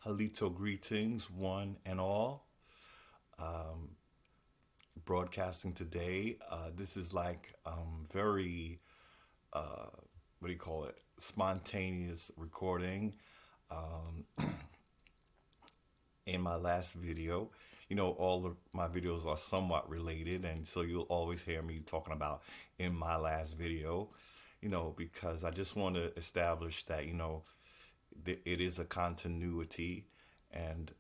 Halito greetings, one and all. Um, Broadcasting today. This is like very, what do you call it? Spontaneous recording. Um, in my last video, all of my videos are somewhat related, and so you'll always hear me talking about in my last video, because I just want to establish that, it is a continuity and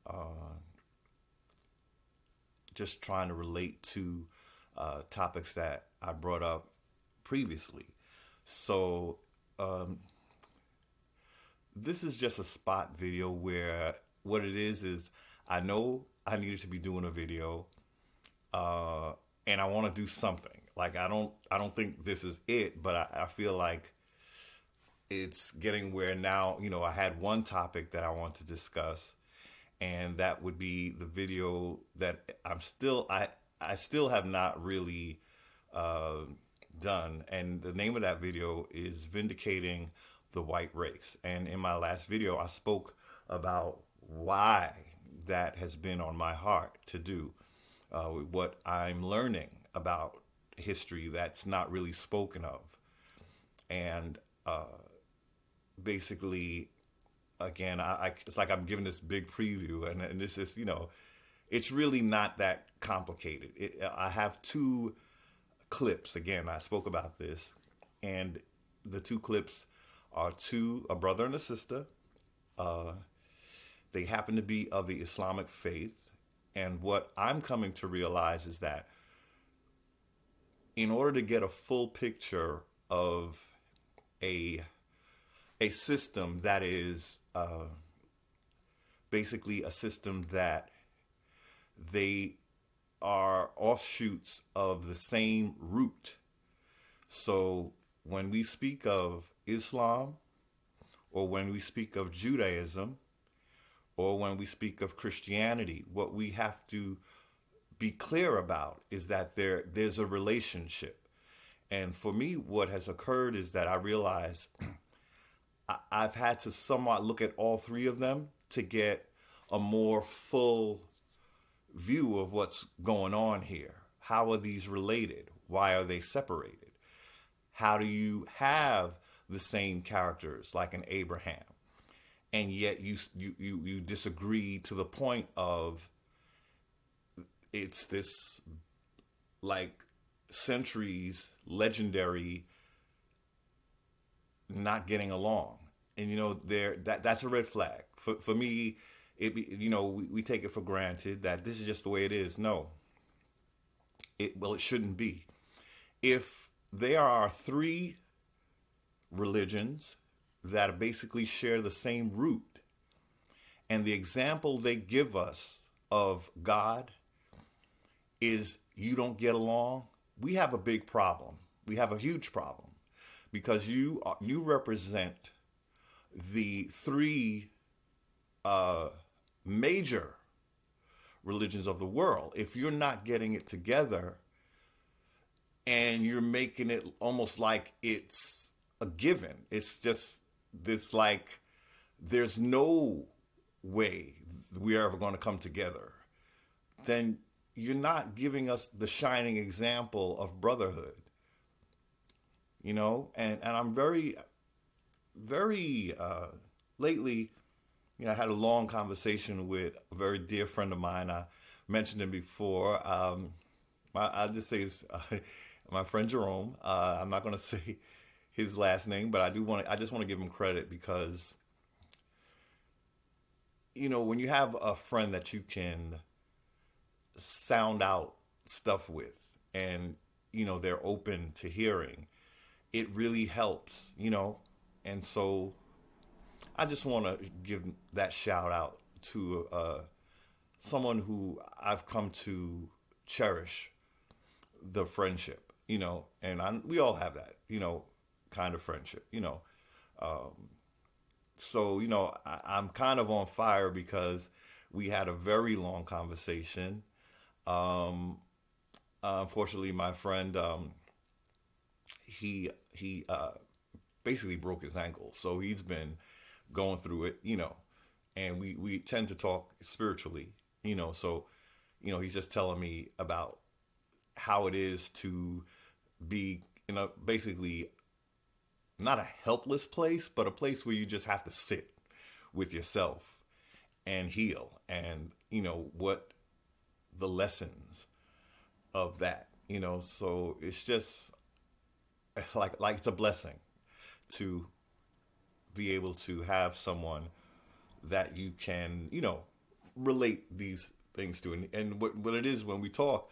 just trying to relate to topics that I brought up previously. So, this is just a spot video where what it is I know I needed to be doing a video, and I want to do something. Like I don't think this is it, but I feel like it's getting where now, I had one topic that I want to discuss, and that would be the video that I still have not really uh, done. And the name of that video is Vindicating the White Race. And in my last video, I spoke about why that has been on my heart to do, what I'm learning about history that's not really spoken of. And basically, again, it's like I'm giving this big preview, and this is, it's really not that complicated. I have two clips. Again, I spoke about this, and the two clips are a brother and a sister. Uh, they happen to be of the Islamic faith, and what I'm coming to realize is that in order to get a full picture of a a system that is basically a system that they are offshoots of the same root. So when we speak of Islam, or when we speak of Judaism, or when we speak of Christianity, what we have to be clear about is that there's a relationship. And for me, what has occurred is that I realize I've had to somewhat look at all three of them to get a more full view of what's going on here. How are these related? Why are they separated? How do you have the same characters like an Abraham, and yet you disagree to the point of it's this like centuries legendary not getting along? And that's a red flag for me. We take it for granted that this is just the way it is. No, it shouldn't be. If there are three religions that basically share the same root, and the example they give us of God is you don't get along, we have a big problem. We have a huge problem, because you represent the three major religions of the world. If you're not getting it together and you're making it almost like it's a given, it's just this like there's no way we're ever going to come together, then you're not giving us the shining example of brotherhood. And I'm very, very lately, I had a long conversation with a very dear friend of mine. I mentioned him before. I'll just say my friend Jerome. I'm not going to say his last name, but I just want to give him credit because, when you have a friend that you can sound out stuff with, and, they're open to hearing, it really helps, and so I just want to give that shout out to someone who I've come to cherish the friendship, and we all have that, kind of friendship, Um, so, I'm kind of on fire because we had a very long conversation. Um, Unfortunately, my friend, he basically broke his ankle, so he's been going through it, and we tend to talk spiritually, so, he's just telling me about how it is to be in a basically not a helpless place, but a place where you just have to sit with yourself and heal, and what the lessons of that, so it's just like it's a blessing to be able to have someone that you can, relate these things to. And what it is, when we talk,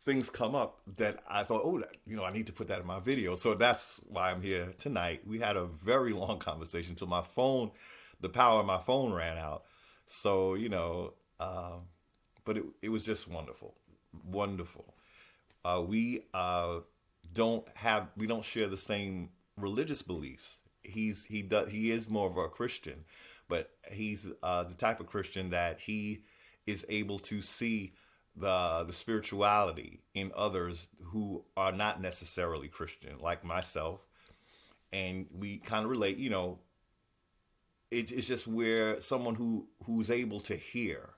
things come up that I thought, oh, I need to put that in my video. So that's why I'm here tonight. We had a very long conversation till the power of my phone ran out. So, but it was just wonderful, wonderful. We don't share the same religious beliefs. He is more of a Christian, but he's the type of Christian that he is able to see the spirituality in others who are not necessarily Christian, like myself, and we kind of relate. It's just where someone who's able to hear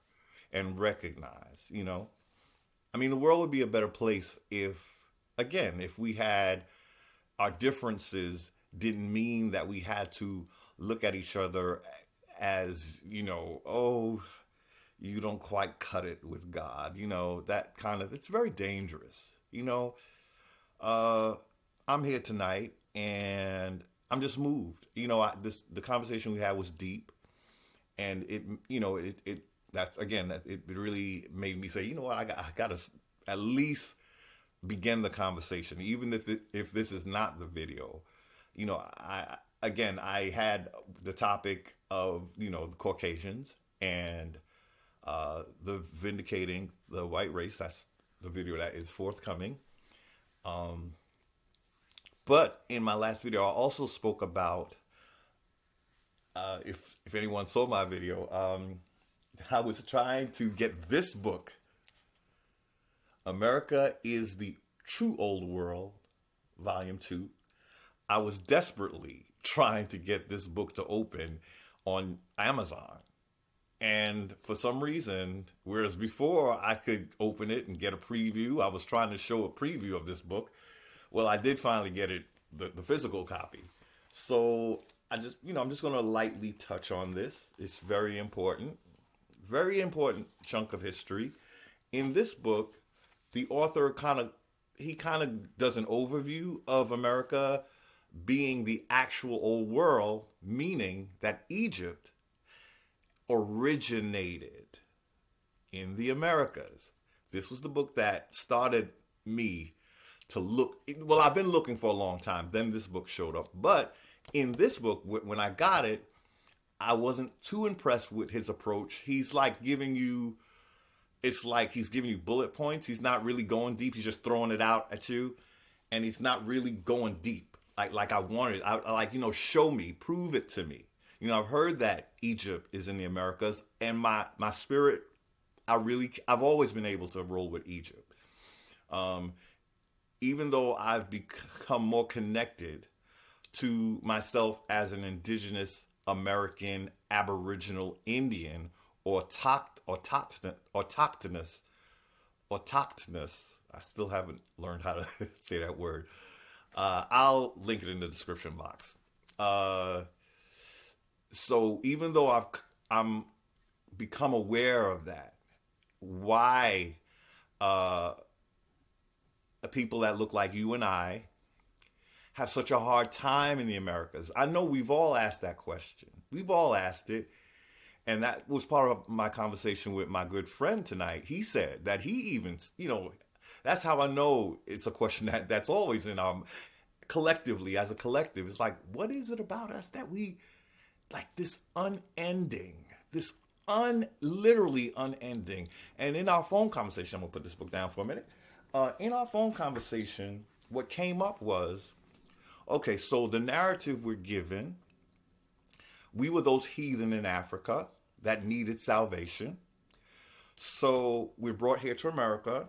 and recognize. I mean, the world would be a better place if we had our differences didn't mean that we had to look at each other as, oh, you don't quite cut it with God, that kind of, it's very dangerous. I'm here tonight and I'm just moved. The conversation we had was deep, and it really made me say, I got to at least begin the conversation, even if this is not the video. I had the topic of the Caucasians and the vindicating the white race. That's the video that is forthcoming. But in my last video, I also spoke about if anyone saw my video, I was trying to get this book, America is the True Old World, Volume 2. I was desperately trying to get this book to open on Amazon. And for some reason, whereas before I could open it and get a preview, I was trying to show a preview of this book. Well, I did finally get it, the physical copy. So I'm just going to lightly touch on this. It's very important chunk of history. In this book, the author kind of does an overview of America being the actual old world, meaning that Egypt originated in the Americas. This was the book that started me to look. Well, I've been looking for a long time. Then this book showed up. But in this book, when I got it, I wasn't too impressed with his approach. He's like it's like he's giving you bullet points. He's not really going deep. He's just throwing it out at you. And he's not really going deep. Like I wanted. I like, show me, prove it to me. I've heard that Egypt is in the Americas, and my spirit, I've always been able to roll with Egypt. Even though I've become more connected to myself as an Indigenous American Aboriginal Indian, or autochthonous. I still haven't learned how to say that word. I'll link it in the description box. So even though I'm become aware of that, why people that look like you and I have such a hard time in the Americas. I know we've all asked that question. We've all asked it. And that was part of my conversation with my good friend tonight. He said that he even, that's how I know it's a question that's always in our, collectively, as a collective. It's like, what is it about us that we, like this unending, literally unending. And in our phone conversation, I'm going to put this book down for a minute. In our phone conversation, what came up was, okay, so the narrative we're given, we were those heathen in Africa that needed salvation. So we're brought here to America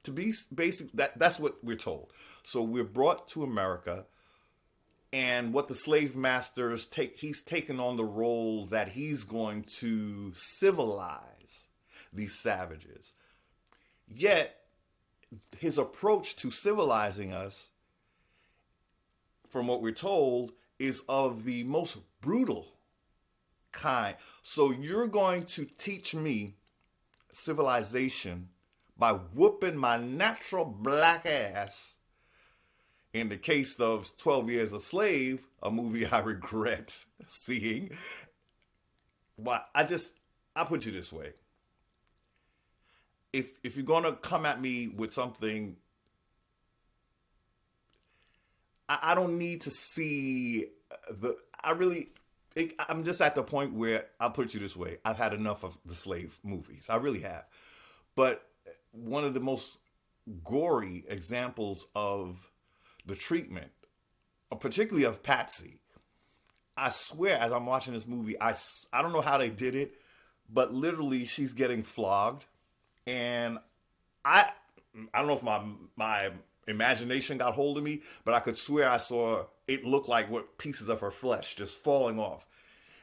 to be basic. That's what we're told. So we're brought to America And what the slave masters take, he's taken on the role that he's going to civilize these savages. Yet, his approach to civilizing us, from what we're told, is of the most brutal kind. So you're going to teach me civilization by whooping my natural black ass. In the case of 12 Years a Slave, a movie I regret seeing. But I'll put you this way. If you're going to come at me with something, I don't need to see I'm just at the point where, I'll put you this way, I've had enough of the slave movies. I really have. But one of the most gory examples of the treatment, particularly of Patsy, I swear, as I'm watching this movie, I don't know how they did it, but literally she's getting flogged. And I don't know if my imagination got hold of me, but I could swear I saw it look like what pieces of her flesh just falling off.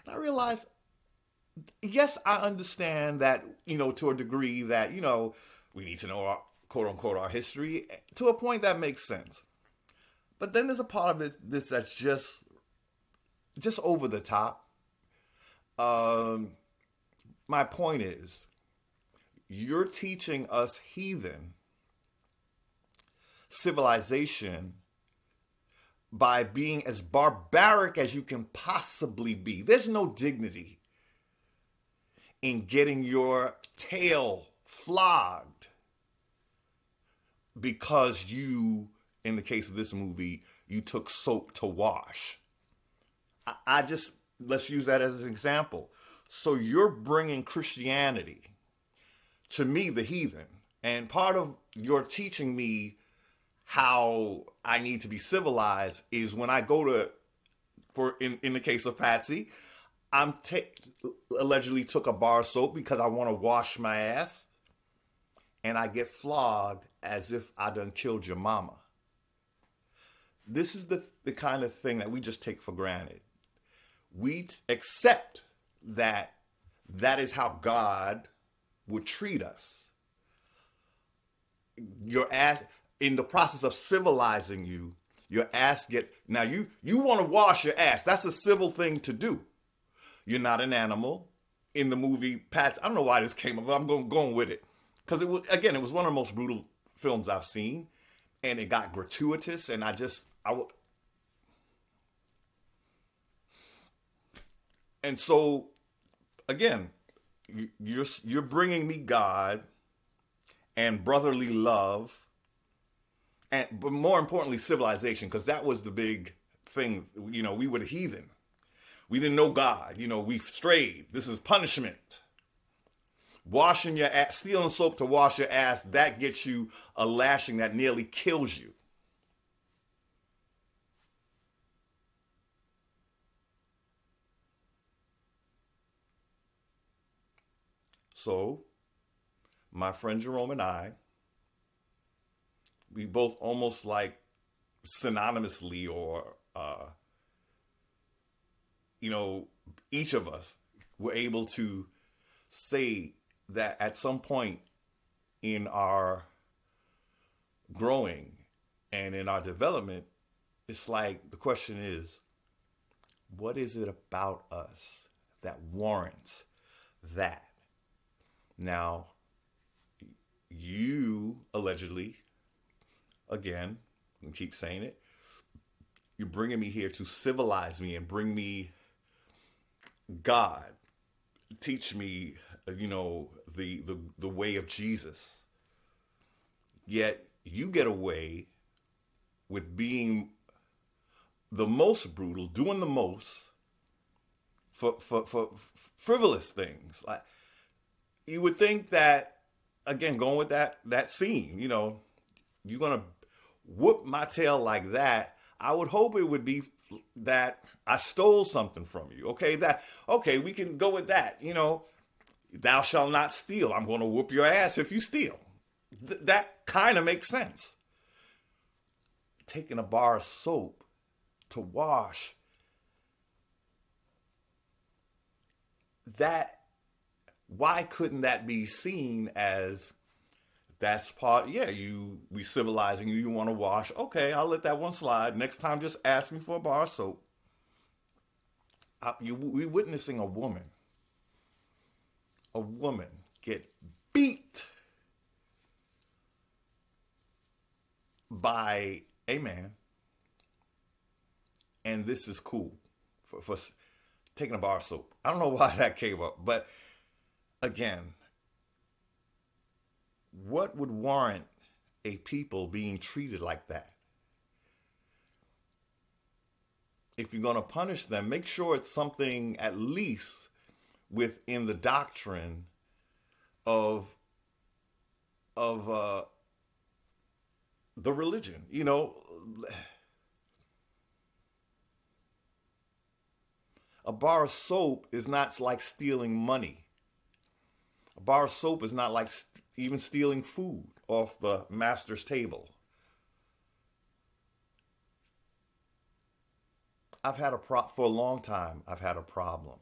And I realized, yes, I understand that, to a degree that, we need to know our, quote unquote, our history. To a point that makes sense. But then there's a part of this that's just over the top. My point is, you're teaching us heathen civilization by being as barbaric as you can possibly be. There's no dignity in getting your tail flogged because you, in the case of this movie, you took soap to wash. Let's use that as an example. So you're bringing Christianity to me, the heathen, and part of your teaching me how I need to be civilized is when I go in the case of Patsy, allegedly took a bar of soap because I want to wash my ass, and I get flogged as if I done killed your mama. This is the kind of thing that we just take for granted. We accept that is how God would treat us. Your ass, in the process of civilizing you, your ass now you want to wash your ass. That's a civil thing to do. You're not an animal. In the movie Pats, I don't know why this came up, but I'm going with it. Because it was one of the most brutal films I've seen. And it got gratuitous, and and so, again, you're bringing me God and brotherly love, but more importantly, civilization, because that was the big thing. We were the heathen. We didn't know God. We strayed. This is punishment. Washing your ass, stealing soap to wash your ass, that gets you a lashing that nearly kills you. So, my friend Jerome and I, we both almost like synonymously or, each of us were able to say that at some point in our growing and in our development, it's like the question is, what is it about us that warrants that? Now, you allegedly, again, and keep saying it, you're bringing me here to civilize me and bring me God. Teach me, the way of Jesus. Yet you get away with being the most brutal, doing the most for frivolous things. Like, you would think that, again, going with that scene, you're gonna whoop my tail like that. I would hope it would be that I stole something from you. Okay, we can go with that. Thou shalt not steal. I'm going to whoop your ass if you steal. That kind of makes sense. Taking a bar of soap to wash, that, why couldn't that be seen as that's part, yeah, we civilizing you, you want to wash, okay, I'll let that one slide. Next time, just ask me for a bar of soap. We witnessing a woman get beat by a man, and this is cool for taking a bar of soap. I don't know why that came up, but again, what would warrant a people being treated like that? If you're going to punish them, make sure it's something at least within the doctrine of the religion. You know, a bar of soap is not like stealing money. A bar of soap is not like even stealing food off the master's table. For a long time, I've had a problem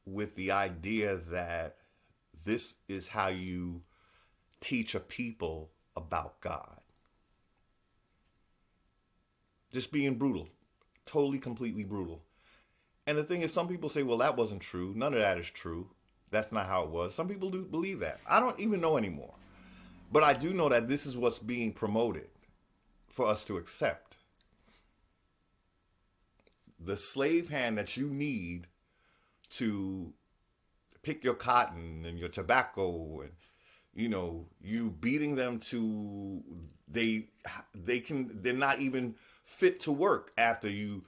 with the idea that this is how you teach a people about God. Just being brutal. Totally, completely brutal. And the thing is, some people say, well, that wasn't true. None of that is true. That's not how it was. Some people do believe that. I don't even know anymore. But I do know that this is what's being promoted for us to accept. The slave hand that you need to pick your cotton and your tobacco, and you beating them to they're not even fit to work after you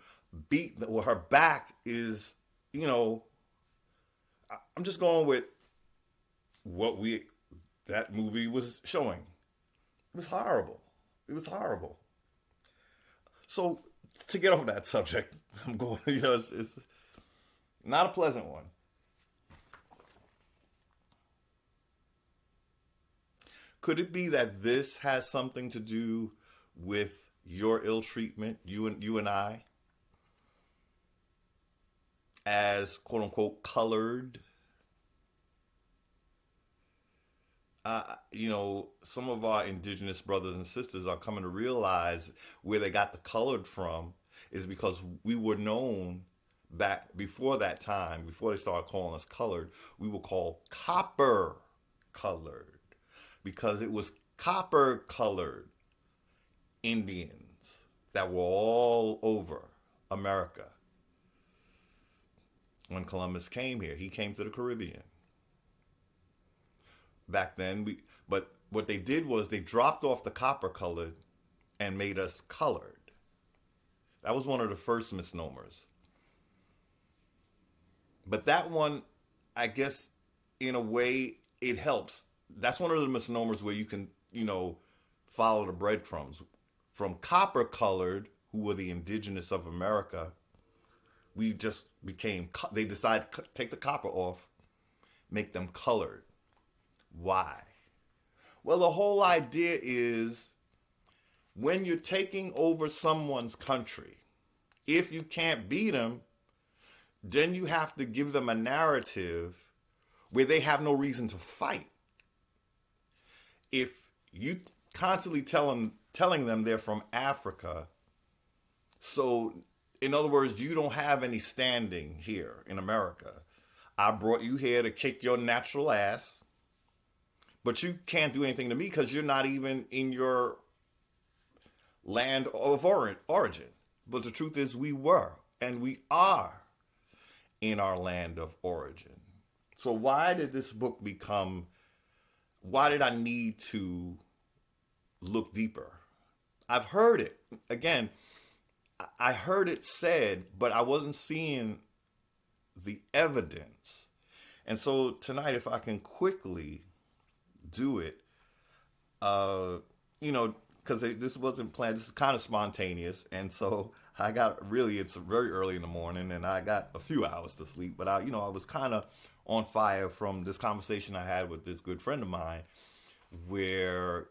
beat them. Well, her back is, I'm just going with what that movie was showing. It was horrible. It was horrible. So to get off that subject, I'm going, it's not a pleasant one. Could it be that this has something to do with your ill treatment, you and I, as quote unquote colored? Some of our indigenous brothers and sisters are coming to realize where they got the colored from is because we were known back before that time, before they started calling us colored, we were called copper colored because it was copper colored Indians that were all over America. When Columbus came here, he came to the Caribbean. Back then, but what they did was they dropped off the copper colored and made us colored. That was one of the first misnomers. But that one, I guess, in a way, it helps. That's one of the misnomers where you can, follow the breadcrumbs. From copper colored, who were the indigenous of America, we just they decided to take the copper off, make them colored. Why? Well, the whole idea is when you're taking over someone's country, if you can't beat them, then you have to give them a narrative where they have no reason to fight. If you constantly telling them they're from Africa, so in other words, you don't have any standing here in America. I brought you here to kick your natural ass. But you can't do anything to me because you're not even in your land of origin. But the truth is we were, and we are in our land of origin. So why did this book why did I need to look deeper? I've heard it. Again, I heard it said, but I wasn't seeing the evidence. And so tonight, if I can quickly do it, because this wasn't planned. This is kind of spontaneous, and so it's very early in the morning, and I got a few hours to sleep. But I was kind of on fire from this conversation I had with this good friend of mine, where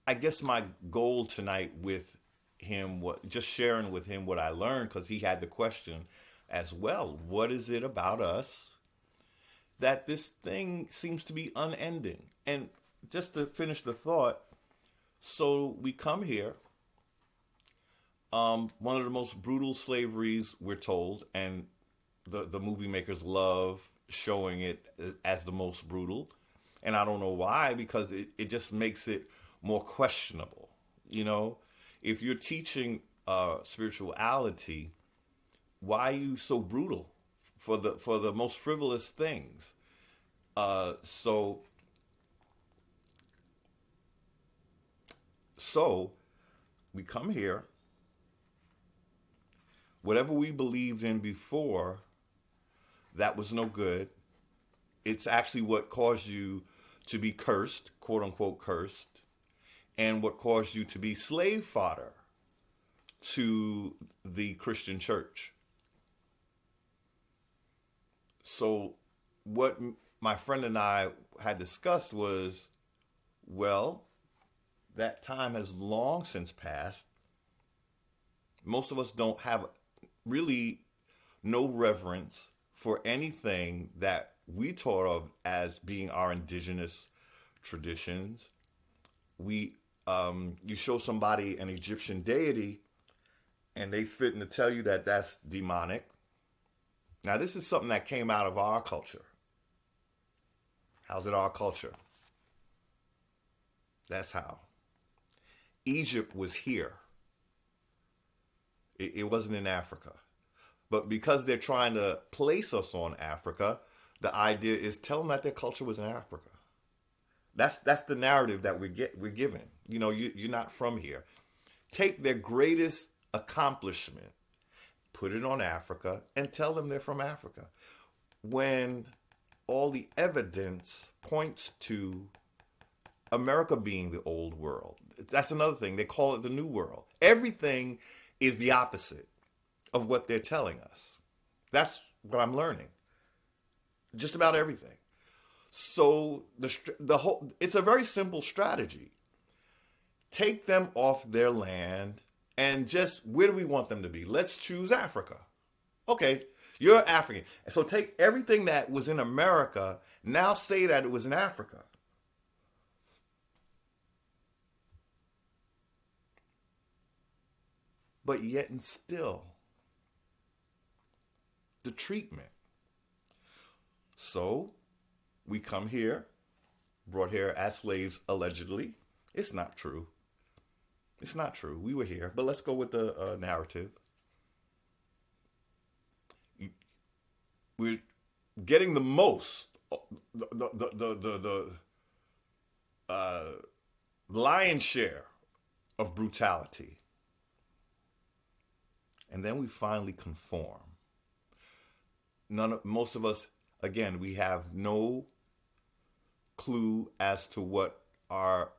I guess my goal tonight with him, what just sharing with him what I learned, because he had the question as well. What is it about us that this thing seems to be unending? And just to finish the thought, so we come here. One of the most brutal slaveries, we're told, and the movie makers love showing it as the most brutal. And I don't know why, because it just makes it more questionable. You know, if you're teaching spirituality, why are you so brutal for the most frivolous things? So we come here. Whatever we believed in before, that was no good. It's actually what caused you to be cursed, quote unquote cursed, and what caused you to be slave fodder to the Christian church. So what my friend and I had discussed was, well, that time has long since passed. Most of us don't have really no reverence for anything that we taught of as being our indigenous traditions. You show somebody an Egyptian deity, and they fit to tell you that that's demonic. Now, this is something that came out of our culture. How's it our culture? That's how. Egypt was here. It wasn't in Africa. But because they're trying to place us on Africa, the idea is tell them that their culture was in Africa. That's the narrative that we're given. You know, you're not from here. Take their greatest accomplishment, put it on Africa, and tell them they're from Africa. When all the evidence points to America being the old world. That's another thing. They call it the new world. Everything is the opposite of what they're telling us. That's what I'm learning. Just about everything. So it's a very simple strategy. Take them off their land and just, where do we want them to be? Let's choose Africa. Okay, you're African. So take everything that was in America, now say that it was in Africa. But yet and still, the treatment. So we come here, brought here as slaves, allegedly. It's not true. It's not true. We were here. But let's go with the narrative. We're getting the most, the lion's share of brutality. And then we finally conform. Most of us, again, we have no clue as to what our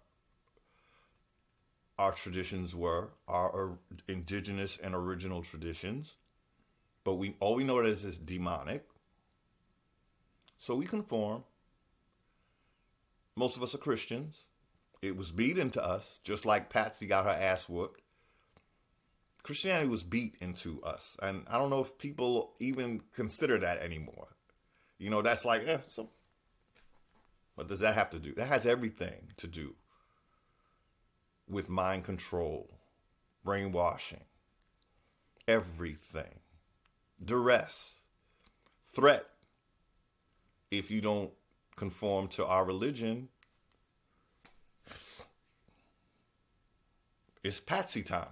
traditions were, our indigenous and original traditions. But all we know is demonic. So we conform. Most of us are Christians. It was beat into us, just like Patsy got her ass whooped. Christianity was beat into us. And I don't know if people even consider that anymore. You know, that's like, so what does that have to do? That has everything to do with mind control, brainwashing, everything. Duress, threat. If you don't conform to our religion, it's Patsy time.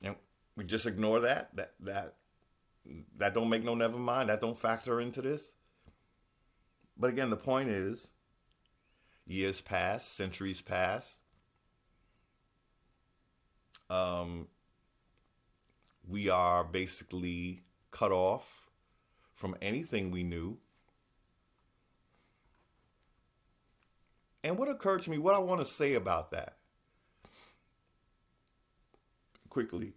And we just ignore that don't make no never mind. That don't factor into this. But again, the point is, years pass, centuries pass. We are basically cut off from anything we knew. And what occurred to me, what I want to say about that, quickly,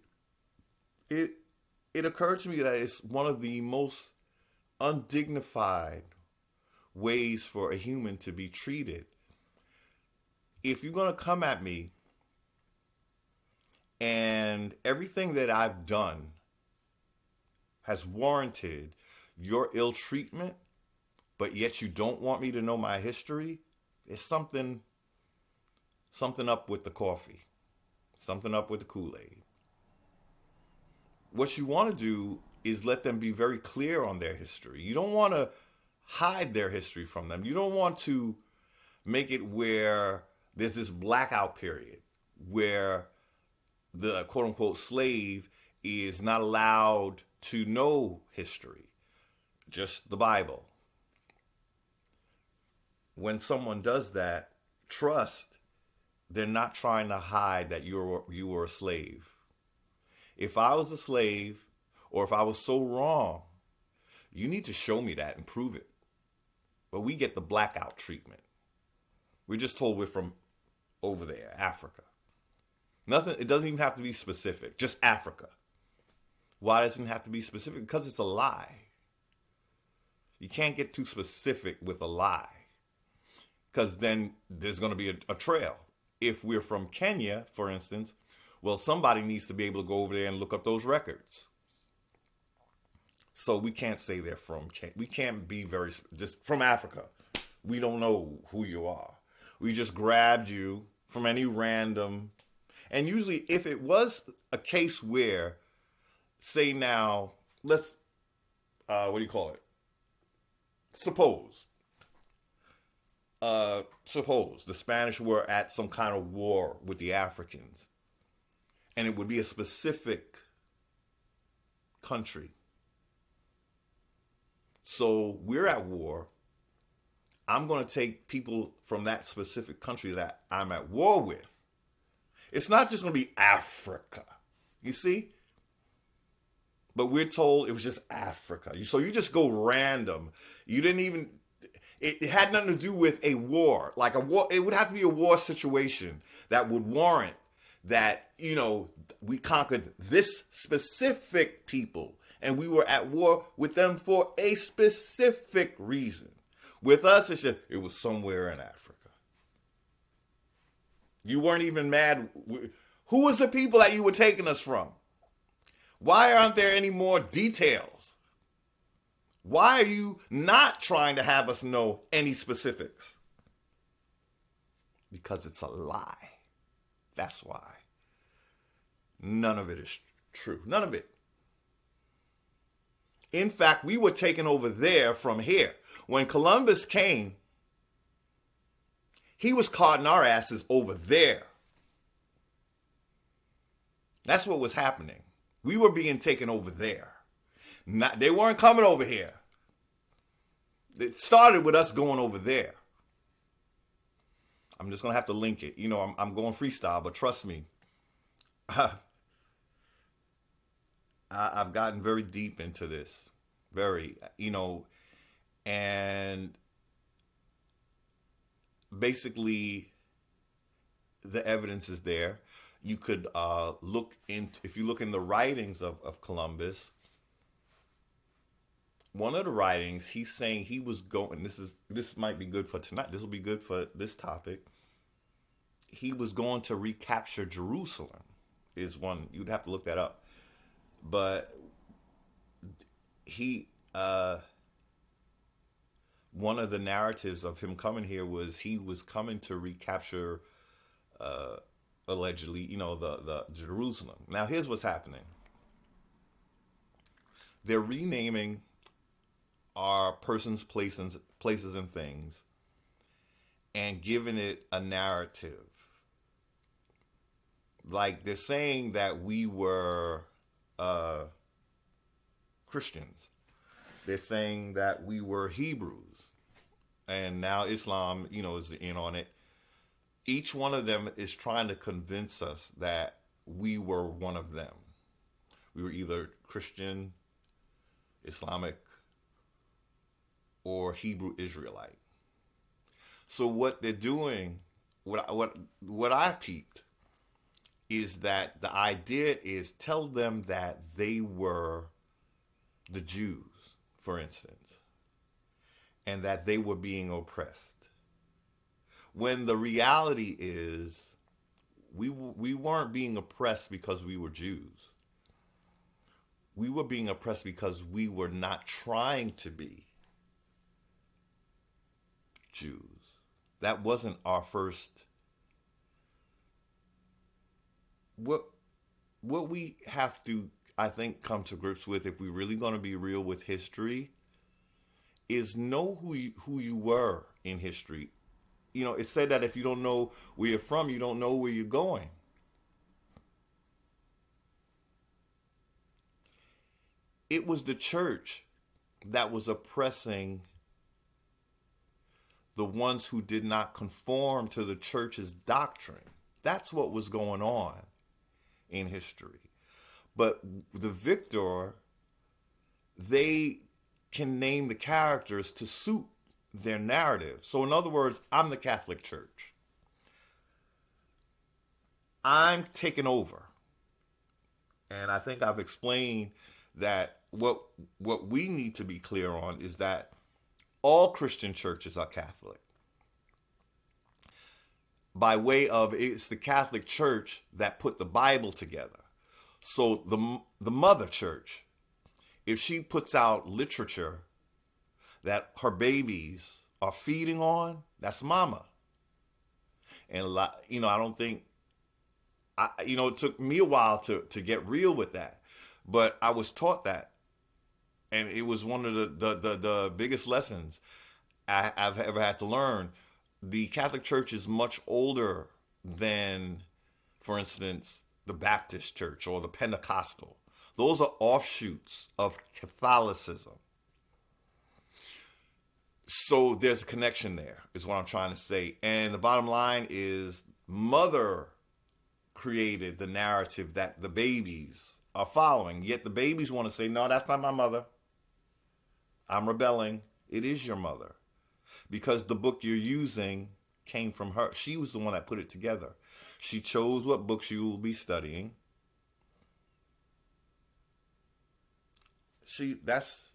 it occurred to me that it's one of the most undignified ways for a human to be treated, if you're going to come at me and everything that I've done has warranted your ill treatment, but yet you don't want me to know my history, there's something up with the coffee, something up with the Kool-Aid. What you want to do is let them be very clear on their history. You don't want to hide their history from them. You don't want to make it where there's this blackout period where the quote unquote slave is not allowed to know history, just the Bible. When someone does that, trust they're not trying to hide that you were a slave. If I was a slave, or if I was so wrong, you need to show me that and prove it. But we get the blackout treatment. We're just told we're from over there, Africa. Nothing, it doesn't even have to be specific, just Africa. Why doesn't it have to be specific? Because it's a lie. You can't get too specific with a lie, because then there's going to be a trail. If we're from Kenya, for instance, well, somebody needs to be able to go over there and look up those records. So we can't say they're from Kenya. We can't be just from Africa. We don't know who you are. We just grabbed you from any random. And usually if it was a case where, say now, let's, what do you call it? Suppose the Spanish were at some kind of war with the Africans, and it would be a specific country. So we're at war. I'm going to take people from that specific country that I'm at war with. It's not just going to be Africa, you see? But we're told it was just Africa. So you just go random. You didn't even, it had nothing to do with a war. Like a war, it would have to be a war situation that would warrant that, we conquered this specific people and we were at war with them for a specific reason. With us, it was somewhere in Africa. You weren't even mad. Who was the people that you were taking us from? Why aren't there any more details? Why are you not trying to have us know any specifics? Because it's a lie. That's why. None of it is true. None of it. In fact, we were taken over there from here. When Columbus came, he was carting our asses over there. That's what was happening. We were being taken over there. They weren't coming over here. It started with us going over there. I'm just going to have to link it. I'm going freestyle, but trust me. I've gotten very deep into this. Very, and basically the evidence is there. You could if you look in the writings of Columbus, one of the writings, he's saying he was going, this might be good for tonight, this will be good for this topic. He was going to recapture Jerusalem, is one, you'd have to look that up. But one of the narratives of him coming here was he was coming to recapture, allegedly, the Jerusalem. Now, here's what's happening. They're renaming our persons, places, and things, and giving it a narrative. Like, they're saying that we were Christians. They're saying that we were Hebrews. And now Islam, is in on it. Each one of them is trying to convince us that we were one of them. We were either Christian, Islamic, or Hebrew Israelite. So what they're doing, what I've peeped, is that the idea is tell them that they were the Jews, for instance, and that they were being oppressed. when the reality is we weren't being oppressed because we were Jews. We were being oppressed because we were not trying to be Jews. That wasn't our first. What we have to, I think, come to grips with, if we're really going to be real with history, is know who you were in history. You know, it's said that if you don't know where you're from, you don't know where you're going. It was the church that was oppressing the ones who did not conform to the church's doctrine. That's what was going on in history. But the victor, they can name the characters to suit their narrative. So in other words, I'm the Catholic Church. I'm taking over. And I think I've explained that what we need to be clear on is that all Christian churches are Catholic. By way of, it's the Catholic Church that put the Bible together. So the mother church, if she puts out literature that her babies are feeding on, that's mama. And I don't think, it took me a while to get real with that, but I was taught that, and it was one of the biggest lessons I've ever had to learn. The Catholic Church is much older than, for instance, the Baptist Church or the Pentecostal. Those are offshoots of Catholicism. So there's a connection there, is what I'm trying to say. And the bottom line is, mother created the narrative that the babies are following. Yet the babies want to say, no, that's not my mother. I'm rebelling. It is your mother. Because the book you're using came from her. She was the one that put it together. She chose what books you will be studying. That's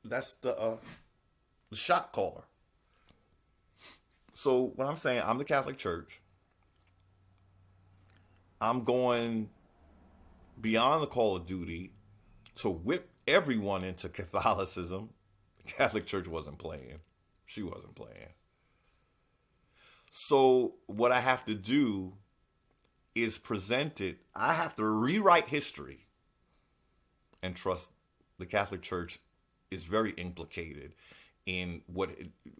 the shot caller. So when I'm saying I'm the Catholic Church, I'm going beyond the call of duty to whip everyone into Catholicism. The Catholic Church wasn't playing. She wasn't playing. So what I have to do is present it. I have to rewrite history and trust the Catholic Church is very implicated in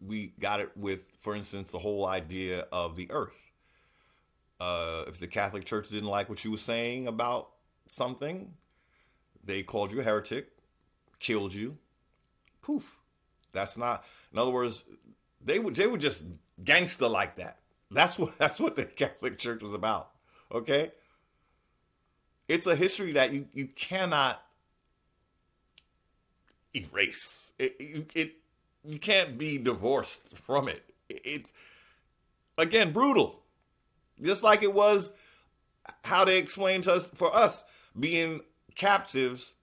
we got it with, for instance, the whole idea of the earth. If the Catholic Church didn't like what you were saying about something, they called you a heretic, killed you. Poof. That's not, in other words, they were just gangster like that. That's what the Catholic Church was about. Okay? It's a history that you cannot erase. You can't be divorced from it. It's, again, brutal. Just like it was how they explained to us, for us being captives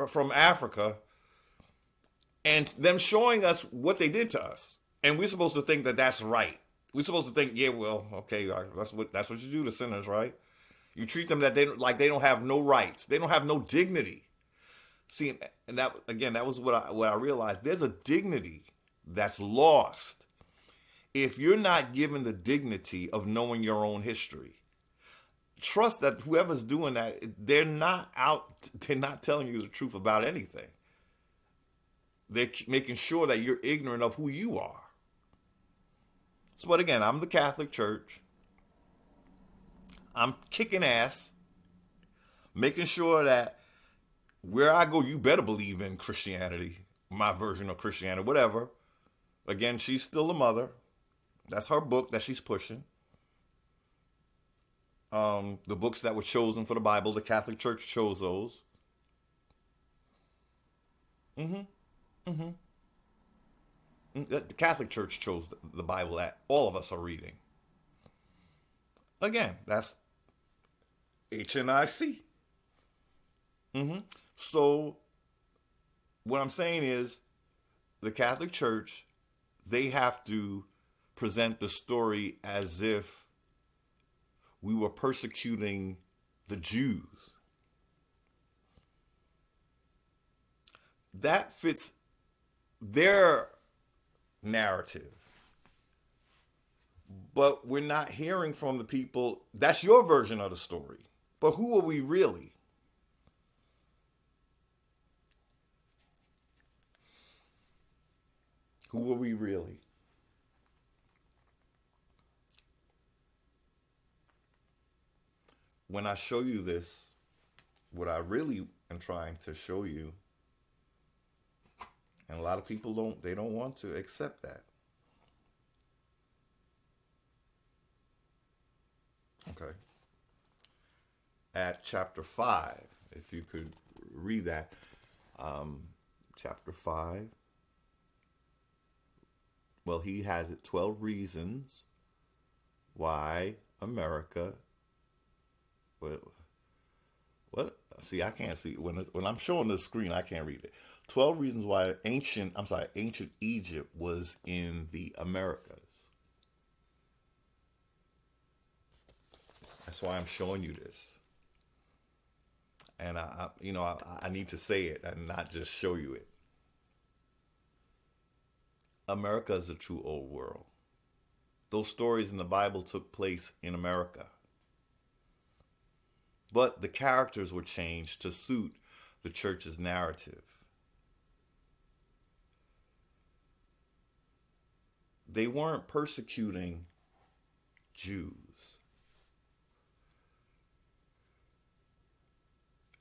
from Africa, and them showing us what they did to us. And we're supposed to think that that's right. We're supposed to think, yeah, well, okay, that's what you do to sinners, right? You treat them that they don't have no rights. They don't have no dignity. See, and that, again, that was what I realized. There's a dignity that's lost if you're not given the dignity of knowing your own history. Trust that whoever's doing that, they're not telling you the truth about anything. They're making sure that you're ignorant of who you are. So, but again, I'm the Catholic Church. I'm kicking ass, making sure that where I go, you better believe in Christianity, my version of Christianity, whatever. Again, she's still a mother. That's her book that she's pushing. The books that were chosen for the Bible, the Catholic Church chose those. The Catholic Church chose the Bible that all of us are reading. Again, that's HNIC. So what I'm saying is, the Catholic Church, they have to present the story as if we were persecuting the Jews. That fits their narrative. But we're not hearing from the people. That's your version of the story. But who are we really? Who are we really? When I show you this, what I really am trying to show you, and a lot of people don't want to accept that. Okay. At chapter 5, if you could read that. Chapter 5. Well, he has it 12 reasons why America. What? See, I can't see when I'm showing the screen. I can't read it. 12 reasons why ancient Egypt was in the Americas. That's why I'm showing you this. And I need to say it and not just show you it. America is a true old world. Those stories in the Bible took place in America. But the characters were changed to suit the church's narrative. They weren't persecuting Jews.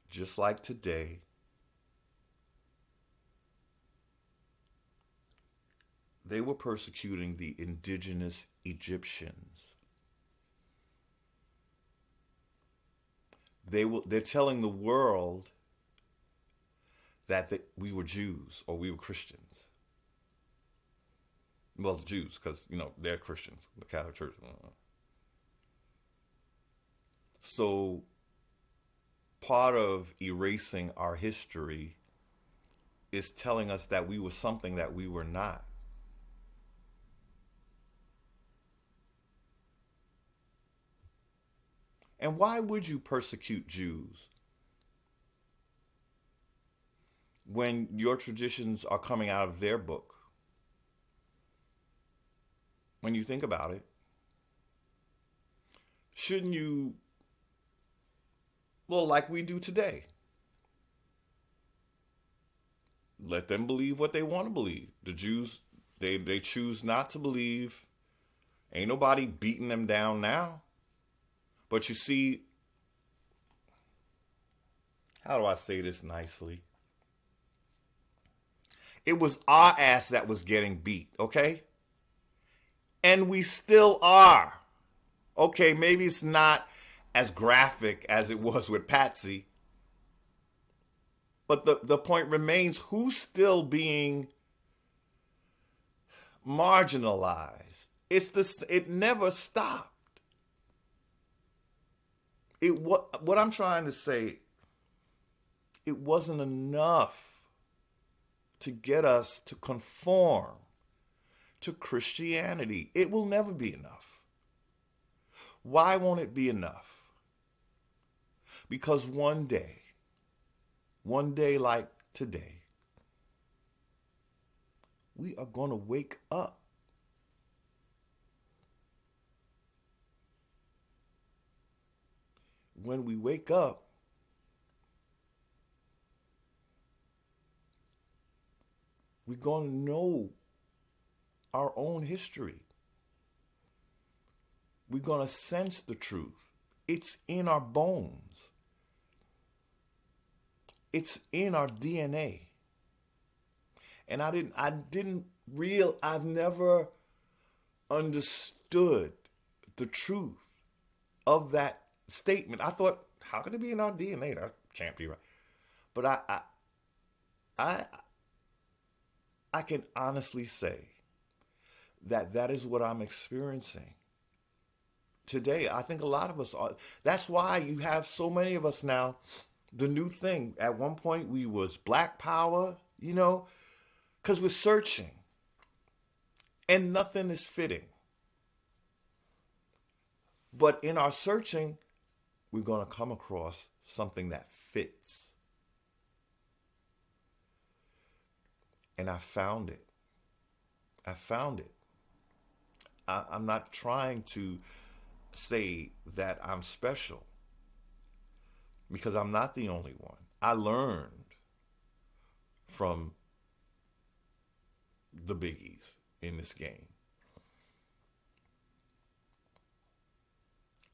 Just like today, they were persecuting the indigenous Egyptians. They're telling the world that we were Jews or we were Christians. Well, Jews, because, they're Christians, the Catholic Church. So part of erasing our history is telling us that we were something that we were not. And why would you persecute Jews when your traditions are coming out of their book? When you think about it, shouldn't you, like we do today, let them believe what they want to believe? The Jews, they choose not to believe. Ain't nobody beating them down now. But you see, how do I say this nicely? It was our ass that was getting beat, okay? And we still are. Okay, maybe it's not as graphic as it was with Patsy. But the point remains, who's still being marginalized? It never stopped. What I'm trying to say, it wasn't enough to get us to conform to Christianity. It will never be enough. Why won't it be enough? Because one day like today, we are going to wake up. When we wake up, we're going to know our own history. We're going to sense the truth. It's in our bones. It's in our DNA. And I've never understood the truth of that statement. I thought, how can it be in our DNA? That can't be right. But I can honestly say that is what I'm experiencing today. I think a lot of us are. That's why you have so many of us now. The new thing, at one point we was Black Power, because we're searching and nothing is fitting. But in our searching, we're going to come across something that fits. And I found it. I found it. I'm not trying to say that I'm special, because I'm not the only one. I learned from the biggies in this game.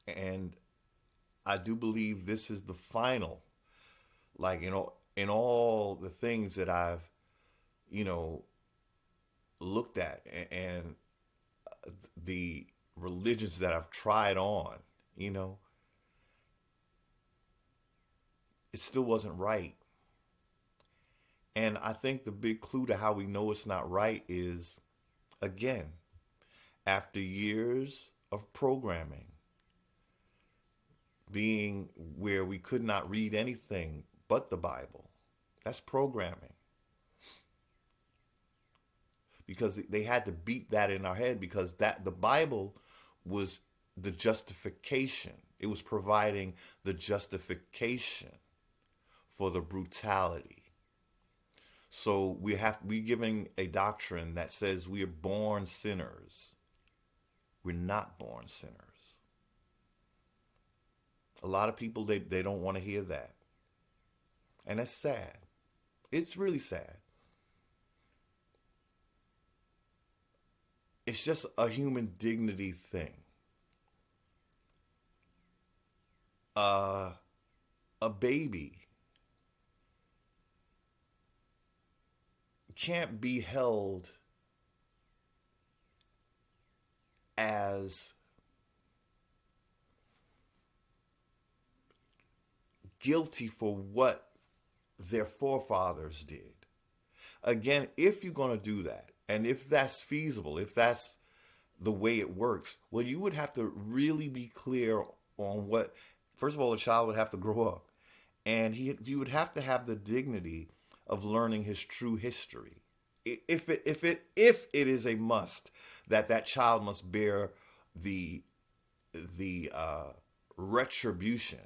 And I do believe this is the final, like, in all the things that I've, looked at, and the religions that I've tried on, it still wasn't right. And I think the big clue to how we know it's not right is, again, after years of programming, being where we could not read anything but the Bible. That's programming. Because they had to beat that in our head, because that the Bible was the justification. It was providing the justification for the brutality. So we're giving a doctrine that says we are born sinners. We're not born sinners. A lot of people, they don't want to hear that. And that's sad. It's really sad. It's just a human dignity thing. A baby can't be held as guilty for what their forefathers did. Again, if you're going to do that, and if that's feasible, if that's the way it works, well, you would have to really be clear on what, first of all, the child would have to grow up, and he would have to have the dignity of learning his true history. If it is a must that child must bear the retribution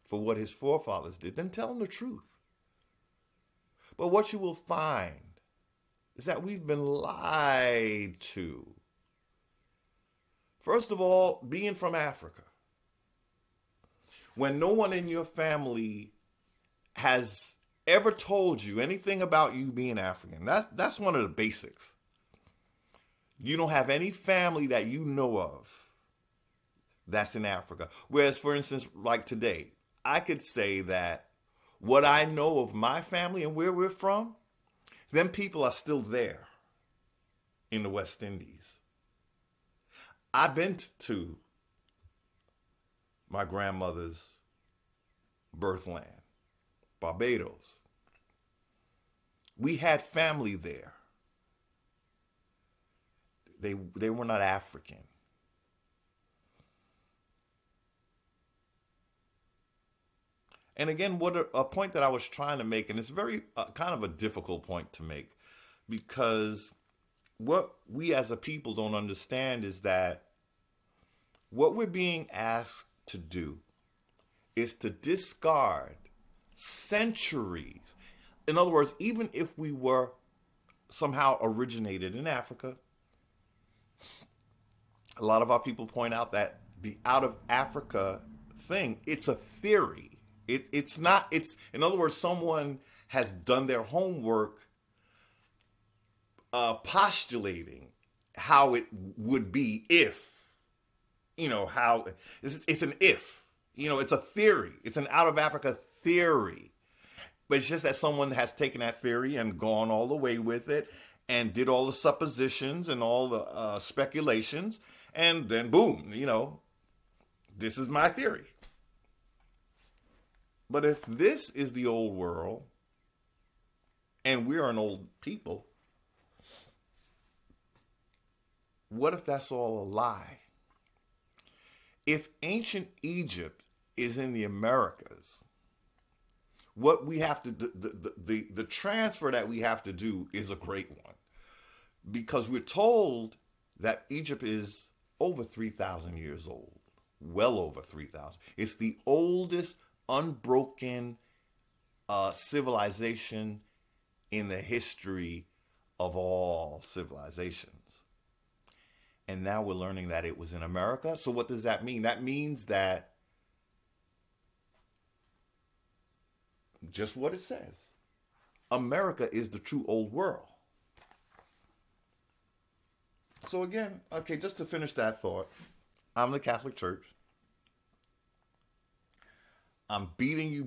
for what his forefathers did, then tell him the truth. But what you will find is that we've been lied to. First of all, being from Africa, when no one in your family has ever told you anything about you being African, that's one of the basics. You don't have any family that you know of that's in Africa. Whereas, for instance, like today, I could say that what I know of my family and where we're from, them people are still there in the West Indies. I've been to my grandmother's birthland, Barbados. We had family there. They were not African. And again, a point that I was trying to make, and it's very kind of a difficult point to make, because what we as a people don't understand is that what we're being asked to do is to discard centuries. In other words, even if we were somehow originated in Africa, a lot of our people point out that the out of Africa thing, it's a theory. It's not, in other words, someone has done their homework postulating how it would be if, how, it's an if, it's a theory. It's an out of Africa theory. But it's just that someone has taken that theory and gone all the way with it and did all the suppositions and all the speculations. And then boom, this is my theory. But if this is the old world, and we're an old people, what if that's all a lie? If ancient Egypt is in the Americas, what we have to do, the transfer that we have to do is a great one. Because we're told that Egypt is over 3,000 years old. well over 3,000. It's the oldest unbroken civilization in the history of all civilizations. And now we're learning that it was in America. So what does that mean? That means that just what it says. America is the true old world. So again, okay, just to finish that thought, I'm the Catholic Church. I'm beating you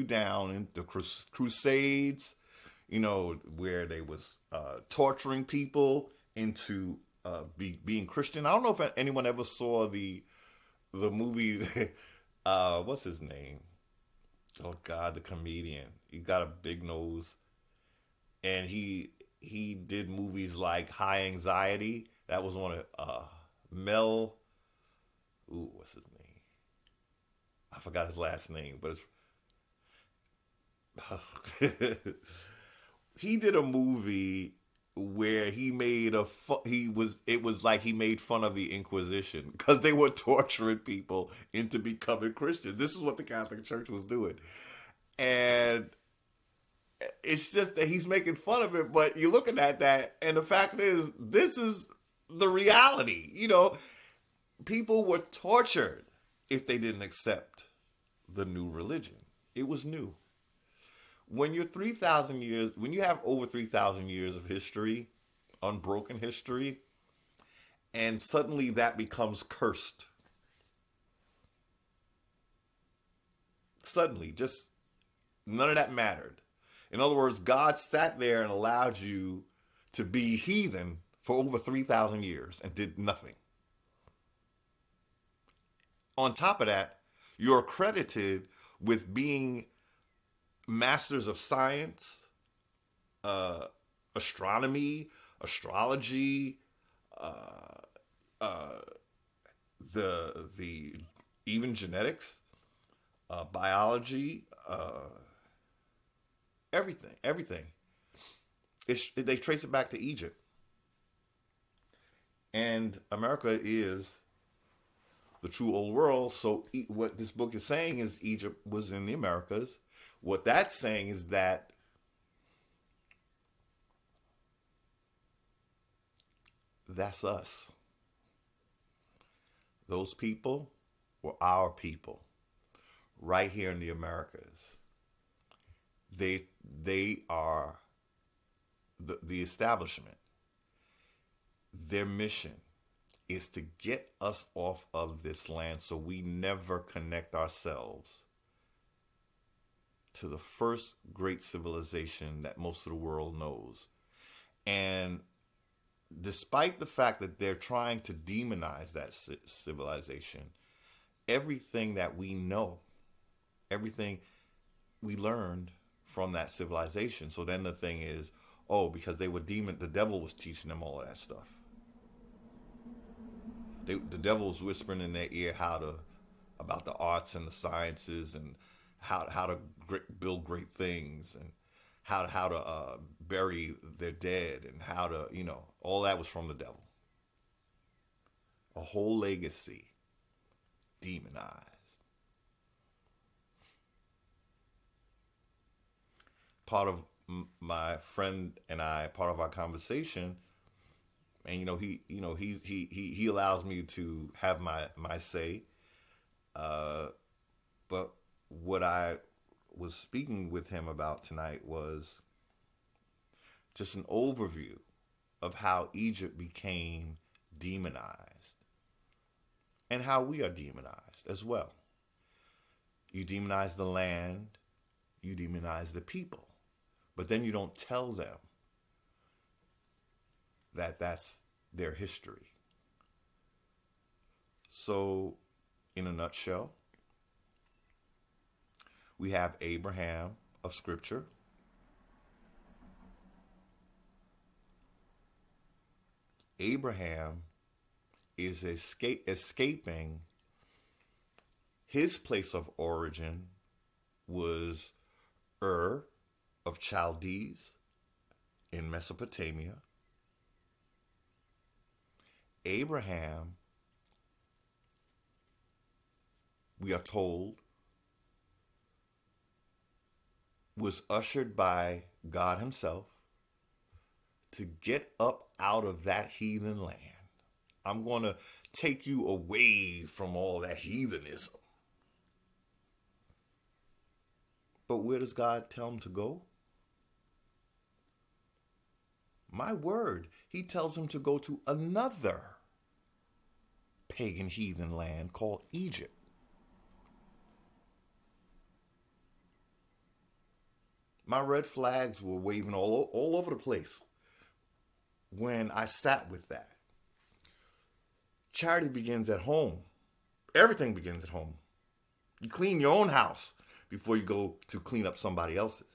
down in the Crusades, where they was torturing people into being Christian. I don't know if anyone ever saw the movie, what's his name? Oh God, the comedian. He got a big nose, and he did movies like High Anxiety. That was one of Mel. Ooh, what's his name? I forgot his last name, but it's he did a movie where he made it was like he made fun of the Inquisition because they were torturing people into becoming Christians. This is what the Catholic Church was doing. And it's just that he's making fun of it, but you're looking at that, and the fact is, this is the reality. People were tortured if they didn't accept the new religion. It was new. When you're 3,000 years, when you have over 3,000 years of history, unbroken history, and suddenly that becomes cursed. Suddenly, just none of that mattered. In other words, God sat there and allowed you to be heathen for over 3,000 years and did nothing. On top of that, you're accredited with being masters of science, astronomy, astrology, the even genetics, biology, everything. They trace it back to Egypt, and America is the true old world. So what this book is saying is Egypt was in the Americas. What that's saying is that that's us. Those people were our people right here in the Americas. They are the establishment. Their mission is to get us off of this land so we never connect ourselves to the first great civilization that most of the world knows. And despite the fact that they're trying to demonize that civilization, everything that we know, everything we learned from that civilization. So then the thing is, because they were the devil was teaching them all of that stuff. The devil was whispering in their ear about the arts and the sciences and how to build great things and how to bury their dead and how to, all that was from the devil. A whole legacy demonized. Part of my friend and I, part of our conversation, and he allows me to have my say, but what I was speaking with him about tonight was just an overview of how Egypt became demonized and how we are demonized as well. You demonize the land, you demonize the people, but then you don't tell them that that's their history. So, in a nutshell, we have Abraham of Scripture. Abraham is escaping. His place of origin was Ur of Chaldees in Mesopotamia. Abraham we are told, was ushered by God himself to get up out of that heathen land. I'm going to take you away from all that heathenism. But where does God tell him to go? My word, he tells him to go to another pagan heathen land called Egypt. My red flags were waving all over the place when I sat with that. Charity begins at home. Everything begins at home. You clean your own house before you go to clean up somebody else's.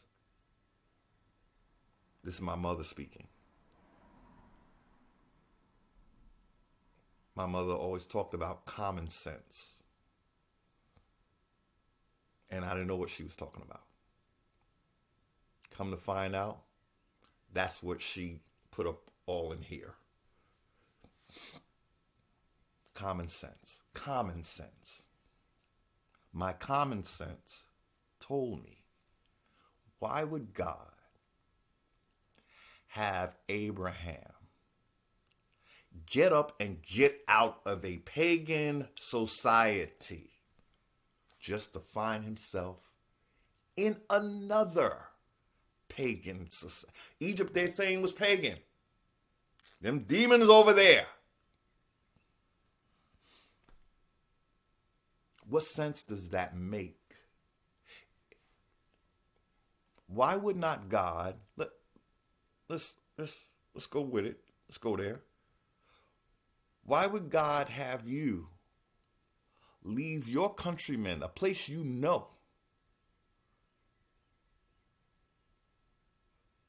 This is my mother speaking. My mother always talked about common sense. And I didn't know what she was talking about. Come to find out, that's what she put up all in here. Common sense. Common sense. My common sense told me, why would God have Abraham get up and get out of a pagan society just to find himself in another pagan society? Egypt, they're saying, was pagan. Them demons over there. What sense does that make? Why would not God, let's go with it. Let's go there. Why would God have you leave your countrymen, a place you know?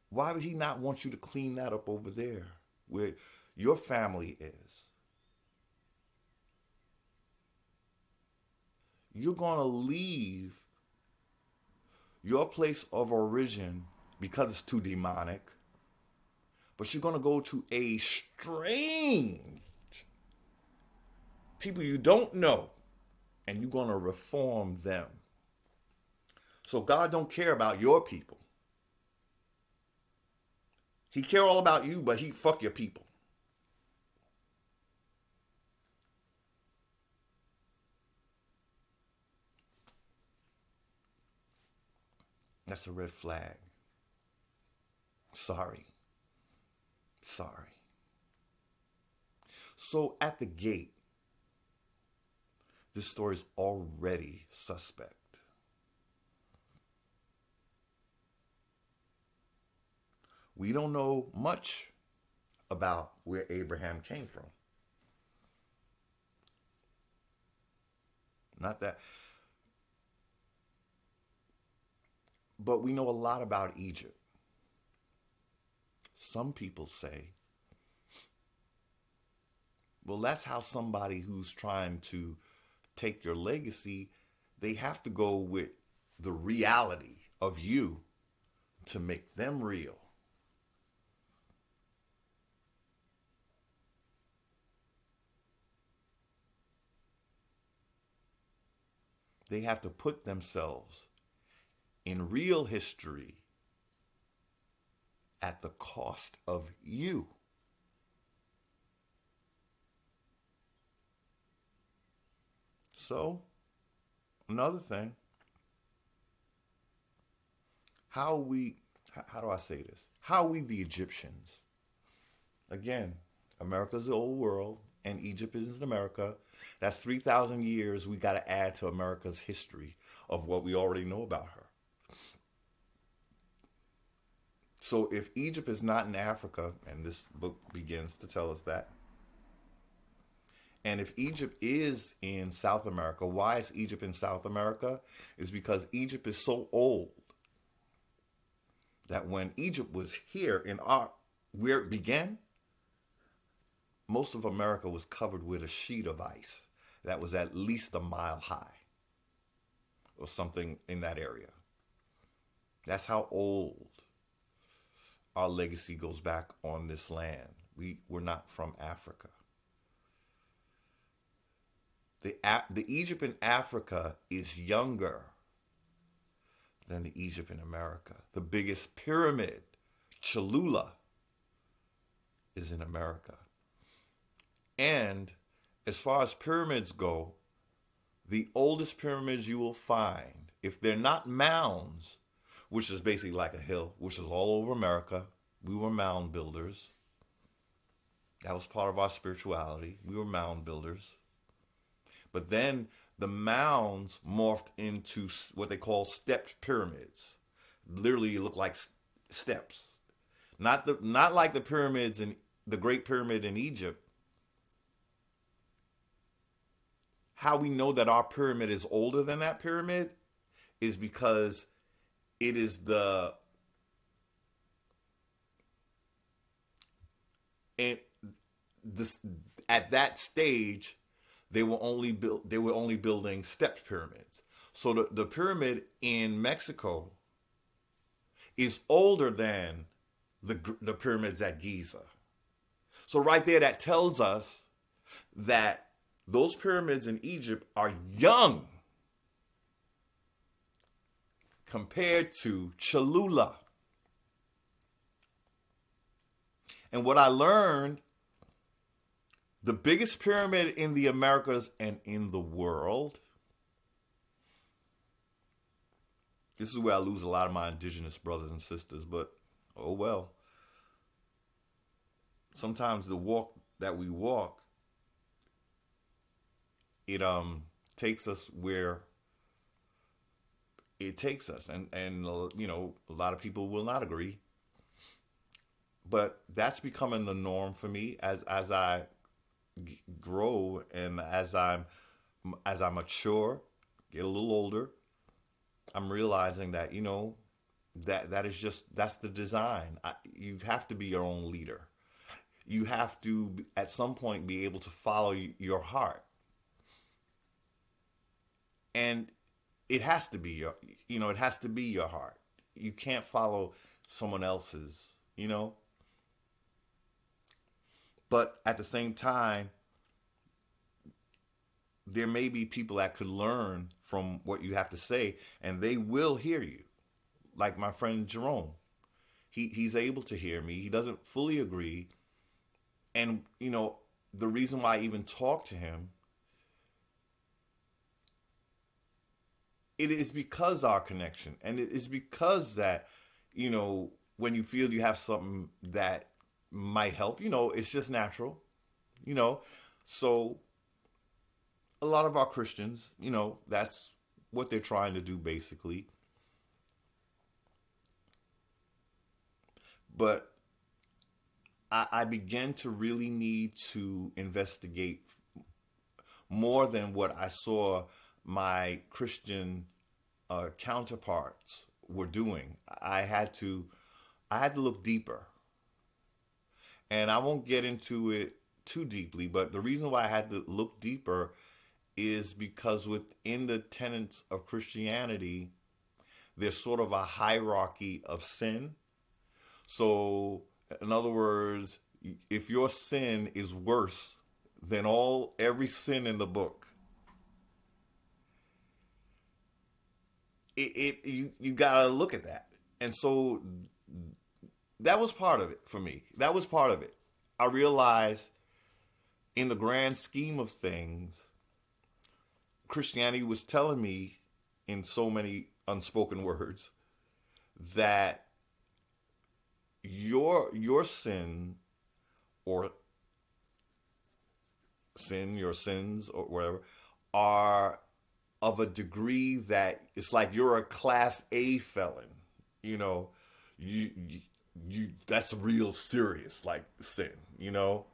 Why would he not want you to clean that up over there where your family is? You're going to leave your place of origin because it's too demonic, but you're going to go to a strange people you don't know, and you're going to reform them. So God don't care about your people. He care all about you, but he fuck your people. That's a red flag. Sorry. So at the gate, this story is already suspect. We don't know much about where Abraham came from. Not that. But we know a lot about Egypt. Some people say, well, that's how somebody who's trying to take your legacy, they have to go with the reality of you to make them real. They have to put themselves in real history at the cost of you. So, another thing, how do I say this? How we the Egyptians, again, America's the old world and Egypt is America. That's 3,000 years we got to add to America's history of what we already know about her. So if Egypt is not in Africa, and this book begins to tell us that, and if Egypt is in South America, why is Egypt in South America? Is because Egypt is so old that when Egypt was here where it began, most of America was covered with a sheet of ice that was at least a mile high or something in that area. That's how old our legacy goes back on this land. We're not from Africa. The Egypt in Africa is younger than the Egypt in America. The biggest pyramid, Cholula, is in America. And as far as pyramids go, the oldest pyramids you will find, if they're not mounds, which is basically like a hill, which is all over America. We were mound builders. That was part of our spirituality. We were mound builders. But then the mounds morphed into what they call stepped pyramids. Literally look like steps. Not like the pyramids in the Great Pyramid in Egypt. How we know that our pyramid is older than that pyramid is because it is at that stage they were only building stepped pyramids. So the pyramid in Mexico is older than the pyramids at Giza. So right there, that tells us that those pyramids in Egypt are young compared to Cholula. And what I learned, the biggest pyramid in the Americas and in the world, this is where I lose a lot of my indigenous brothers and sisters, but oh well. Sometimes the walk that we walk, it takes us where it takes us, and you know, a lot of people will not agree, but that's becoming the norm for me as I grow and as I mature, get a little older. I'm realizing that, you know, that's the design. You have to be your own leader. You have to at some point be able to follow your heart. And it has to be it has to be your heart. You can't follow someone else's, you know. But at the same time, there may be people that could learn from what you have to say, and they will hear you. Like my friend Jerome. He's able to hear me. He doesn't fully agree. And, you know, the reason why I even talk to him, it is because our connection. And it is because that, you know, when you feel you have something that might help, you know, it's just natural, you know. So a lot of our Christians, you know, that's what they're trying to do basically. But I began to really need to investigate more than what I saw my Christian counterparts were doing. I had to look deeper. And I won't get into it too deeply, but the reason why I had to look deeper is because within the tenets of Christianity, there's sort of a hierarchy of sin. So, in other words, if your sin is worse than every sin in the book, you gotta look at that. And so that was part of it for me. That was part of it. I realized in the grand scheme of things, Christianity was telling me in so many unspoken words that your sin or your sins or whatever are of a degree that it's like you're a class A felon. You know, you that's real serious, like sin, you know.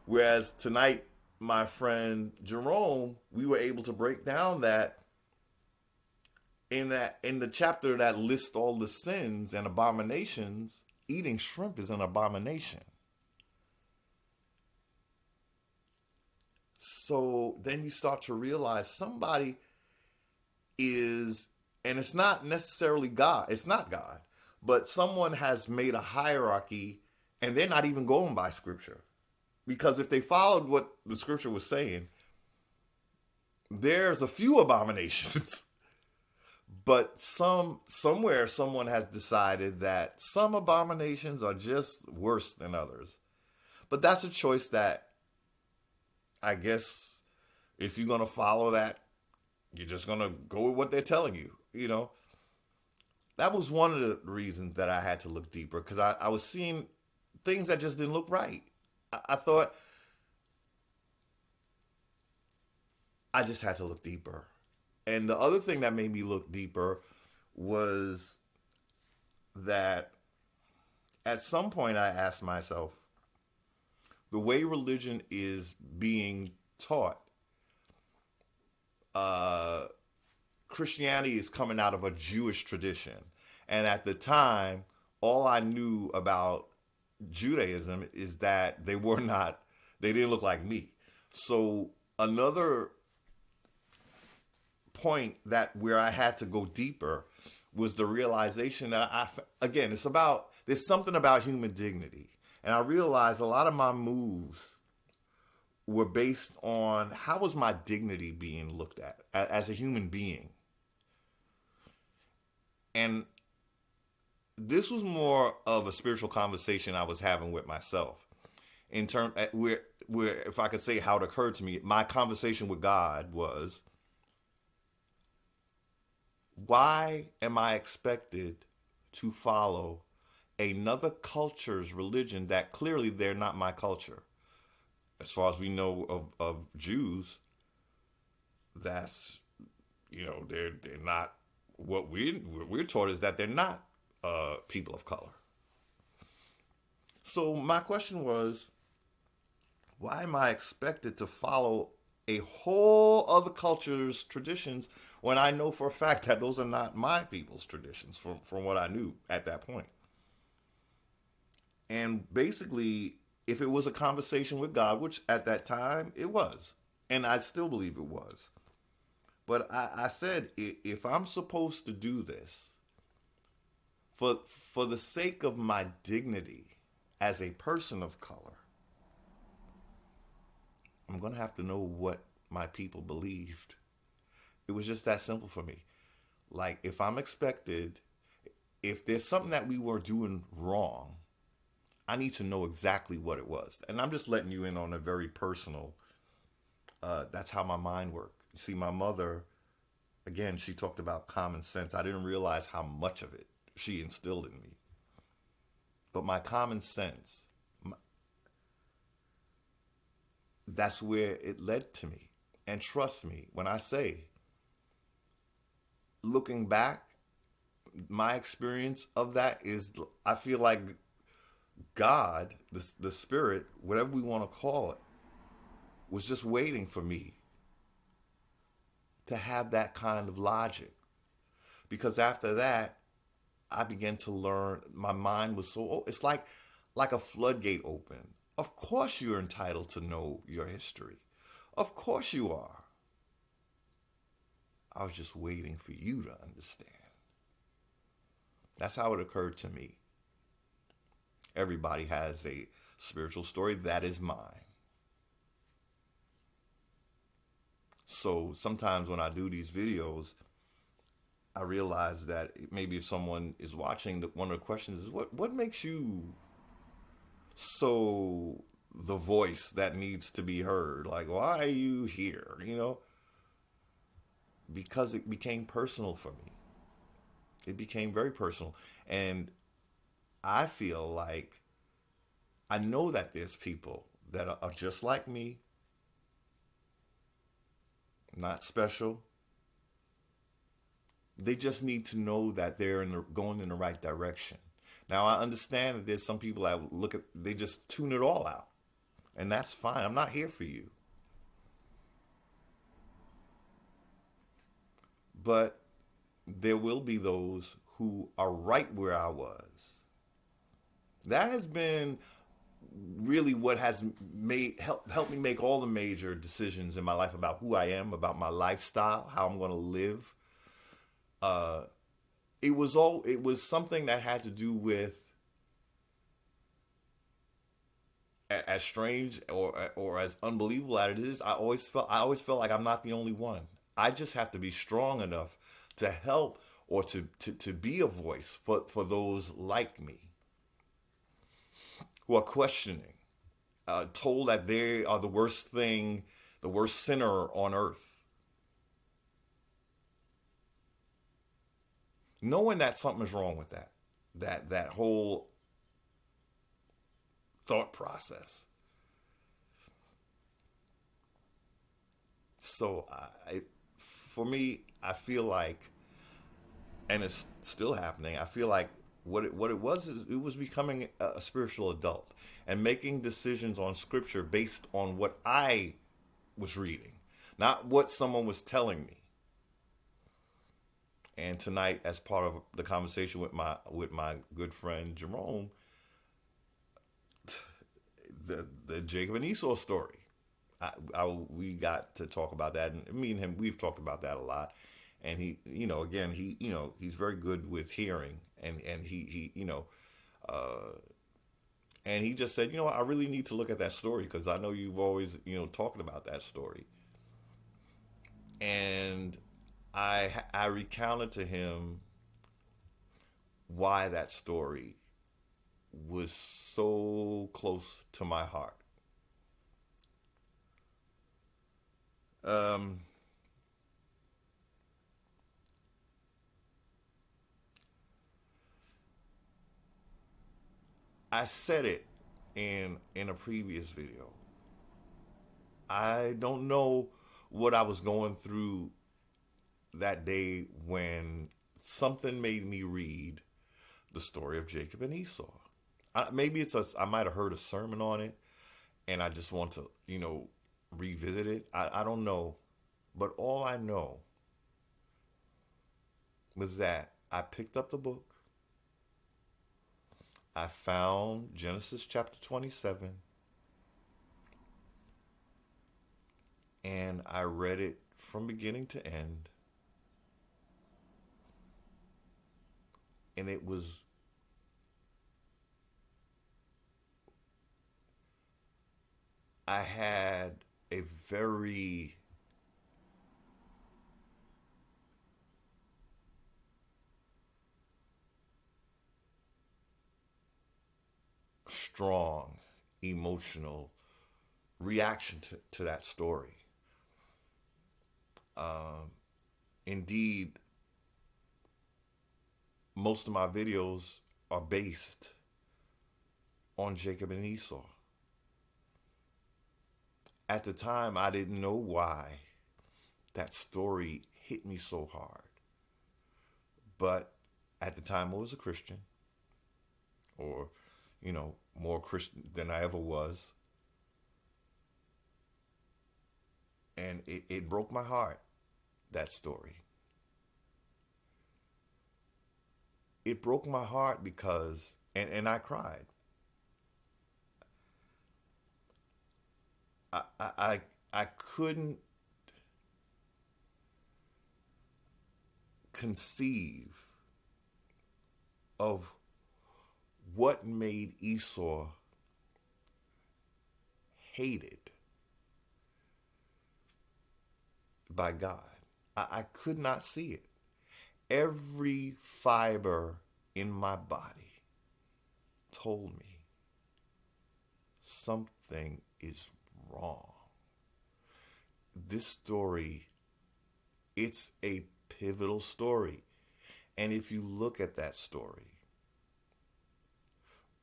Whereas tonight, my friend Jerome, we were able to break down that in the chapter that lists all the sins and abominations, eating shrimp is an abomination. So then you start to realize somebody is, and it's not necessarily God, it's not God, but someone has made a hierarchy and they're not even going by scripture. Because if they followed what the scripture was saying, there's a few abominations, but somewhere someone has decided that some abominations are just worse than others. But that's a choice that I guess if you're gonna follow that, you're just gonna go with what they're telling you. That was one of the reasons that I had to look deeper, because I was seeing things that just didn't look right. I thought I just had to look deeper. And the other thing that made me look deeper was that at some point I asked myself, the way religion is being taught, Christianity is coming out of a Jewish tradition. And at the time, all I knew about Judaism is that they didn't look like me. So another point that where I had to go deeper was the realization that again, there's something about human dignity. And I realized a lot of my moves were based on how was my dignity being looked at as a human being. And this was more of a spiritual conversation I was having with myself. In terms where if I could say how it occurred to me, my conversation with God was, why am I expected to follow another culture's religion that clearly they're not my culture? As far as we know of Jews, that's, they're not what we're taught is that they're not people of color. So my question was, why am I expected to follow a whole other culture's traditions when I know for a fact that those are not my people's traditions from what I knew at that point? And basically, if it was a conversation with God, which at that time it was, and I still believe it was, but I said, if I'm supposed to do this for the sake of my dignity as a person of color, I'm going to have to know what my people believed. It was just that simple for me. Like, if there's something that we were doing wrong, I need to know exactly what it was. And I'm just letting you in on a very personal, that's how my mind worked. You see, my mother, again, she talked about common sense. I didn't realize how much of it she instilled in me. But my common sense, that's where it led to me. And trust me, when I say, looking back, my experience of that is, I feel like God, the spirit, whatever we want to call it, was just waiting for me to have that kind of logic. Because after that, I began to learn, my mind was so, it's like a floodgate open. Of course you're entitled to know your history. Of course you are. I was just waiting for you to understand. That's how it occurred to me. Everybody has a spiritual story. That is mine. So sometimes when I do these videos, I realize that maybe if someone is watching, one of the questions is, what makes you so the voice that needs to be heard? Like, why are you here? Because it became personal for me. It became very personal. And I feel like I know that there's people that are just like me, not special. They just need to know that they're going in the right direction. Now, I understand that there's some people that they just tune it all out. And that's fine. I'm not here for you. But there will be those who are right where I was. That has been really what has helped me make all the major decisions in my life about who I am, about my lifestyle, how I'm going to live. It was something that had to do with As strange or as unbelievable as it is, I always felt like I'm not the only one. I just have to be strong enough to help or to be a voice for those like me who are questioning, told that they are the worst thing, the worst sinner on earth. Knowing that something is wrong with that whole thought process. So for me, I feel like, and it's still happening. I feel like what it was is it was becoming a spiritual adult and making decisions on scripture based on what I was reading, not what someone was telling me. And tonight, as part of the conversation with my good friend Jerome, the Jacob and Esau story, we got to talk about that, and me and him, we've talked about that a lot. And he, again, he's very good with hearing, and he and he just said, I really need to look at that story because I know you've always, talking about that story. And I recounted to him why that story was so close to my heart. I said it in a previous video. I don't know what I was going through that day when something made me read the story of Jacob and Esau. Maybe I might have heard a sermon on it, and I just want to, revisit it. I don't know, but all I know was that I picked up the book. I found Genesis chapter 27, and I read it from beginning to end. And it was I had a very strong emotional reaction to that story. Indeed, most of my videos are based on Jacob and Esau. At the time, I didn't know why that story hit me so hard. But at the time, I was a Christian, or, more Christian than I ever was. And it broke my heart, that story. It broke my heart because, and I cried. I couldn't conceive of what made Esau hated by God. I could not see it. Every fiber in my body told me something is wrong. This story, it's a pivotal story. And if you look at that story,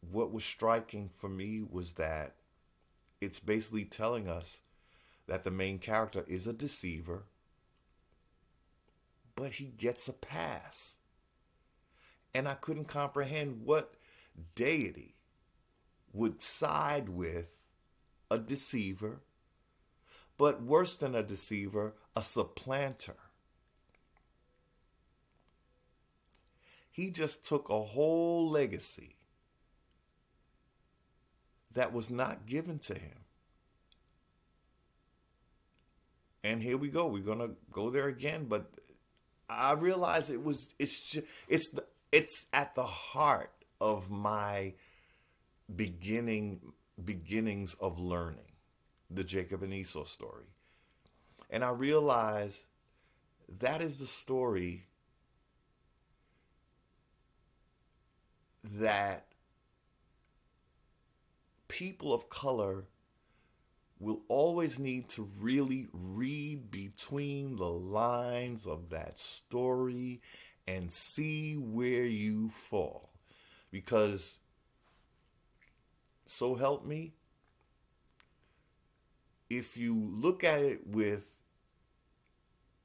what was striking for me was that it's basically telling us that the main character is a deceiver, but he gets a pass. And I couldn't comprehend what deity would side with a deceiver, but worse than a deceiver, a supplanter. He just took a whole legacy that was not given to him. And here we go. We're gonna go there again, but I realized it's at the heart of my beginning beginnings of learning the Jacob and Esau story. And I realized that is the story that people of color will always need to really read between the lines of that story and see where you fall. Because, so help me, if you look at it with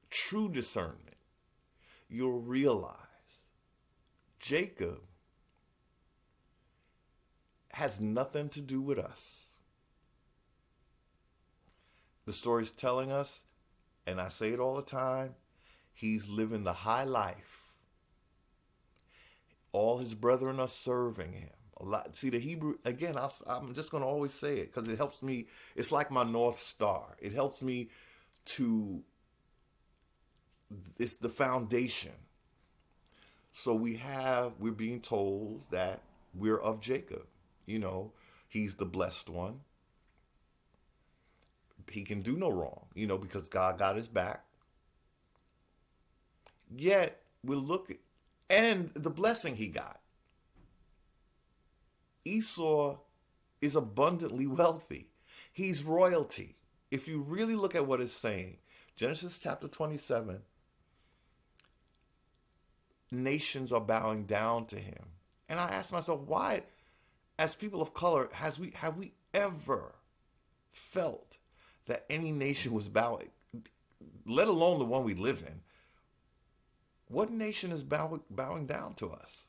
true discernment, you'll realize Jacob has nothing to do with us. The story's telling us, and I say it all the time, he's living the high life. All his brethren are serving him. A lot. See, the Hebrew, again, I'm just going to always say it because it helps me. It's like my North Star. It helps me to, it's the foundation. So we're being told that we're of Jacob. You know, he's the blessed one. He can do no wrong, you know, because God got his back. Yet, we'll look at, and the blessing he got. Esau is abundantly wealthy. He's royalty. If you really look at what it's saying, Genesis chapter 27, nations are bowing down to him. And I ask myself, why, as people of color, have we ever felt that any nation was bowing, let alone the one we live in? What nation is bowing down to us?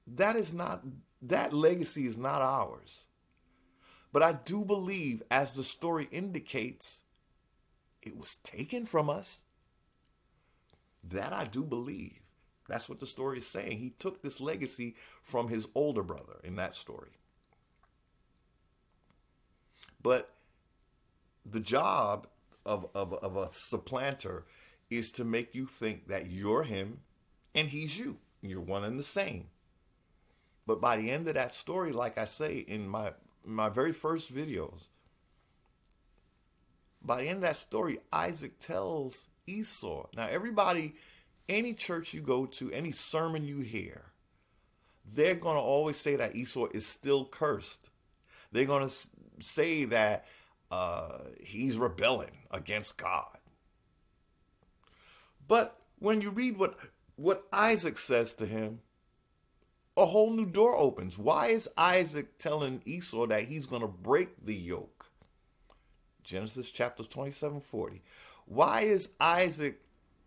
That legacy is not ours. But I do believe, as the story indicates, it was taken from us. That I do believe. That's what the story is saying. He took this legacy from his older brother in that story. But the job of a supplanter is to make you think that you're him and he's you. You're one and the same. But by the end of that story, like I say in my very first videos, by the end of that story, Isaac tells Esau. Now, everybody, any church you go to, any sermon you hear, they're going to always say that Esau is still cursed. They're going to say that he's rebelling against God. But when you read what Isaac says to him, a whole new door opens. Why is Isaac telling Esau that he's going to break the yoke? Genesis chapters 27-40. Why is Isaac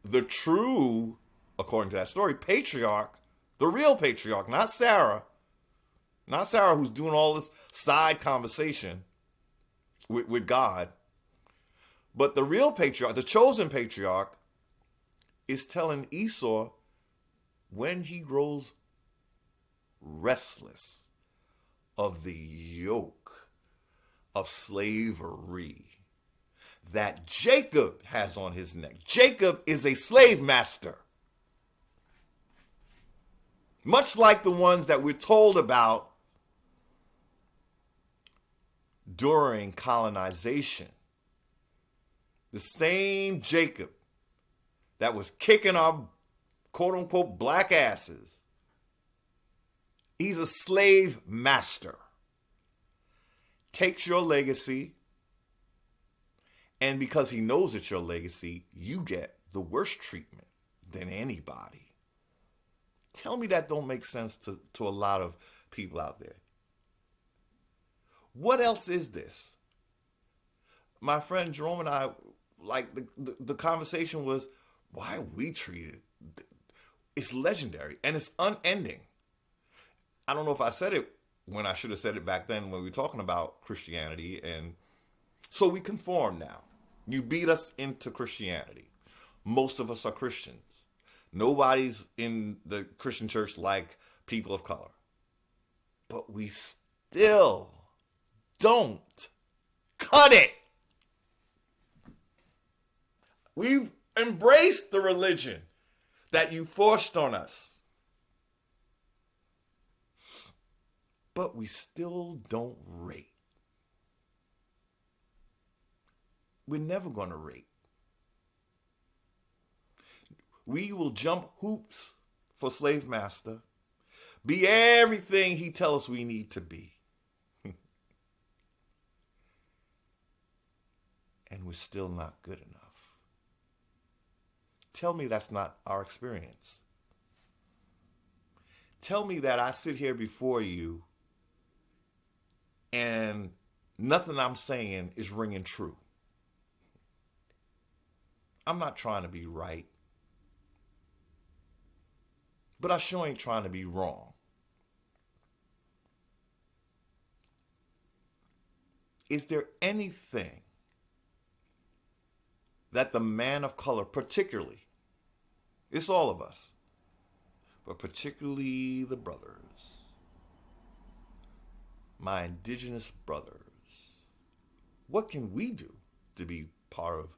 the true, according to that story, patriarch, the real patriarch, not Sarah who's doing all this side conversation with God, but the real patriarch, the chosen patriarch, is telling Esau when he grows restless of the yoke of slavery that Jacob has on his neck. Jacob is a slave master. Much like the ones that we're told about during colonization. The same Jacob that was kicking our quote-unquote black asses. He's a slave master. Takes your legacy, and because he knows it's your legacy, you get the worst treatment than anybody. Tell me that don't make sense to a lot of people out there. What else is this? My friend Jerome and I, like the conversation was, why are we treated? It's legendary and it's unending. I don't know if I said it when I should have said it back then when we were talking about Christianity. And so we conform now. You beat us into Christianity. Most of us are Christians. Nobody's in the Christian church like people of color. But we still don't cut it. We've embraced the religion that you forced on us. but we still don't rate. We're never going to rate. We will jump hoops for slave master, be everything he tells us we need to be. And we're still not good enough. Tell me that's not our experience. Tell me that I sit here before you and nothing I'm saying is ringing true. I'm not trying to be right, but I sure ain't trying to be wrong. Is there anything that the man of color, particularly, it's all of us, but particularly the brothers, my indigenous brothers, what can we do to be part of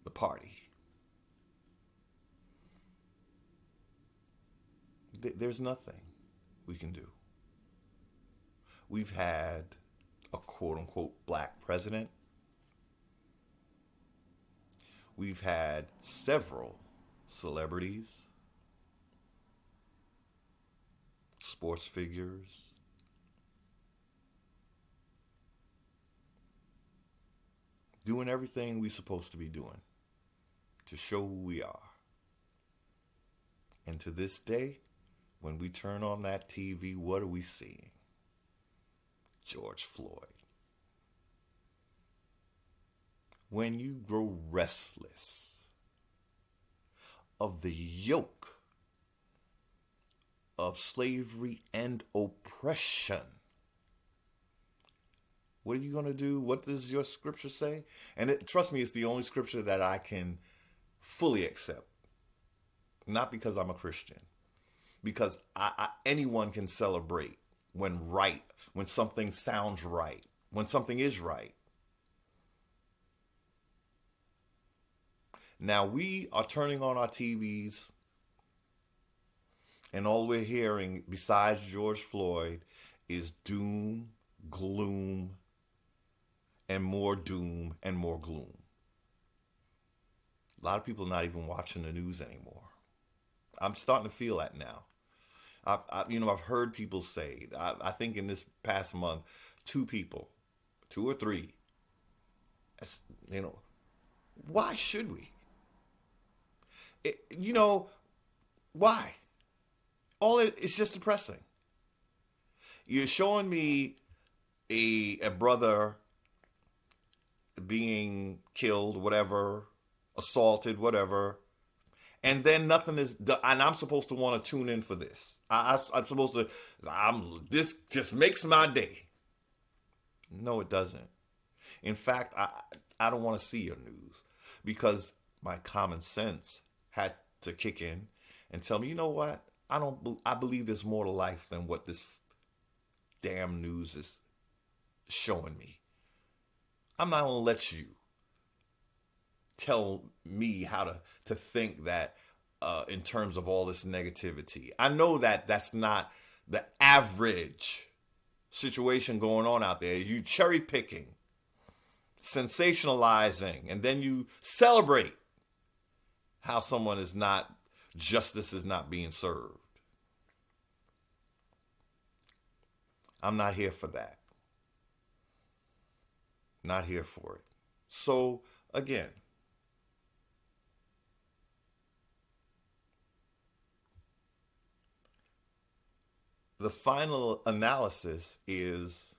the party? There's nothing we can do. We've had a quote-unquote black president. We've had several celebrities, sports figures, doing everything we're supposed to be doing to show who we are. And to this day, when we turn on that TV, what are we seeing? George Floyd. When you grow restless of the yoke of slavery and oppression, what are you going to do? What does your scripture say? And trust me, it's the only scripture that I can fully accept. Not because I'm a Christian. Because anyone can celebrate when something sounds right, when something is right. Now we are turning on our TVs, and all we're hearing besides George Floyd is doom, gloom, and more doom and more gloom. A lot of people are not even watching the news anymore. I'm starting to feel that now. I've heard people say, I think in this past month, 2 or 3, why should we? Why? It's just depressing. You're showing me a brother being killed, whatever, assaulted, whatever, and then nothing is done, and I'm supposed to want to tune in for this. This just makes my day. No, it doesn't. In fact, I don't want to see your news because my common sense had to kick in and tell me, you know what? I believe there's more to life than what this damn news is showing me. I'm not going to let you tell me how to think that in terms of all this negativity. I know that that's not the average situation going on out there. You cherry picking, sensationalizing, and then you celebrate how justice is not being served. I'm not here for that. Not here for it. So, again, the final analysis is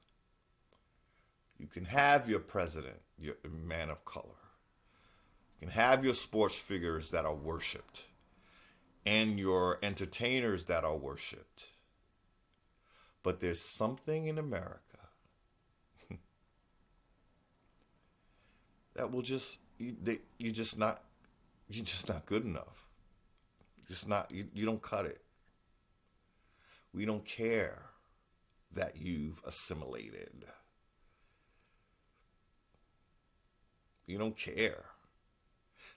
you can have your president, your man of color. You can have your sports figures that are worshipped and your entertainers that are worshipped. But there's something in America that will you're just not good enough. You don't cut it. We don't care that you've assimilated. You don't care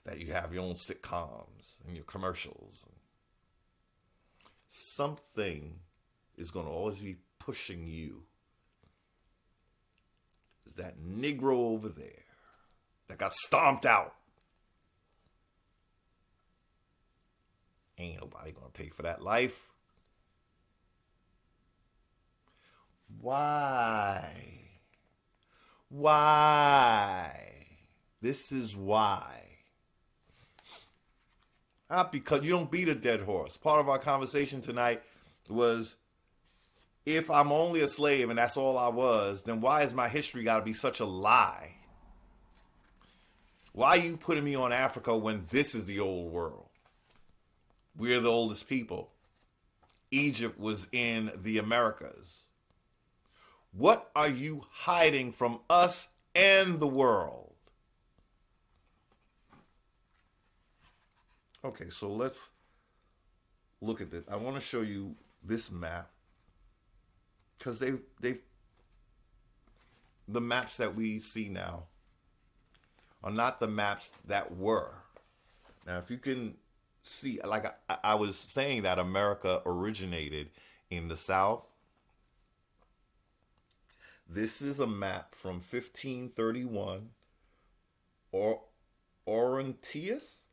that you have your own sitcoms and your commercials. Something is going to always be pushing you is that Negro over there that got stomped out. Ain't nobody gonna pay for that life. Why? Why? This is why. Not because you don't beat a dead horse. Part of our conversation tonight was, if I'm only a slave and that's all I was, then why is my history got to be such a lie? Why are you putting me on Africa when this is the old world? We're the oldest people. Egypt was in the Americas. What are you hiding from us and the world? Okay, so let's look at this. I want to show you this map because the maps that we see now are not the maps that were. Now, if you can see, like I was saying that America originated in the South. This is a map from 1531, or Orontius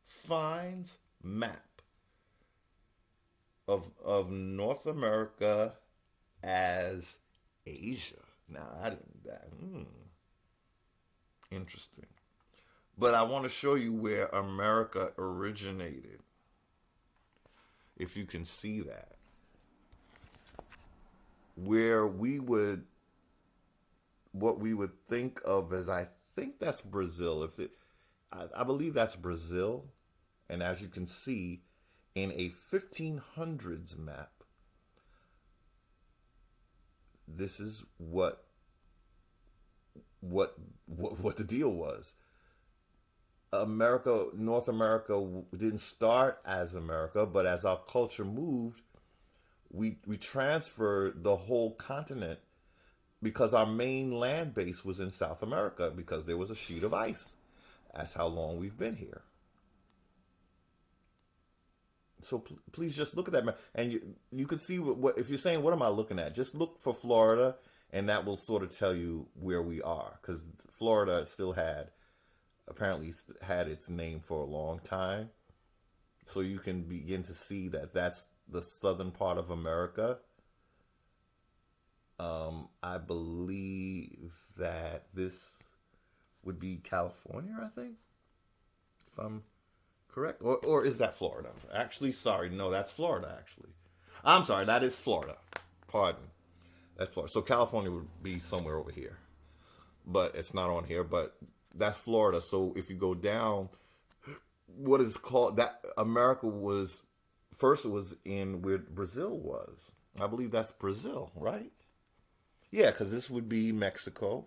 finds map of North America as Asia. Now, I didn't that. Interesting. But I want to show you where America originated. If you can see that. Where what we would think of as, I think that's Brazil. I believe that's Brazil. And as you can see, in a 1500s map, this is what the deal was. North America didn't start as America, but as our culture moved, we transferred the whole continent because our main land base was in South America because there was a sheet of ice. That's how long we've been here. So please just look at that map, and you can see what if you're saying, what am I looking at? Just look for Florida, and that will sort of tell you where we are, because Florida apparently had its name for a long time. So you can begin to see that that's the southern part of America. I believe that this would be California, I think, if I'm correct. Or is that Florida? Actually, sorry, no, that's Florida, actually. I'm sorry, that is Florida. Pardon. That's Florida. So California would be somewhere over here. But it's not on here, but that's Florida. So if you go down, what is called that America was first, it was in where Brazil was. I believe that's Brazil, right? Yeah, because this would be Mexico,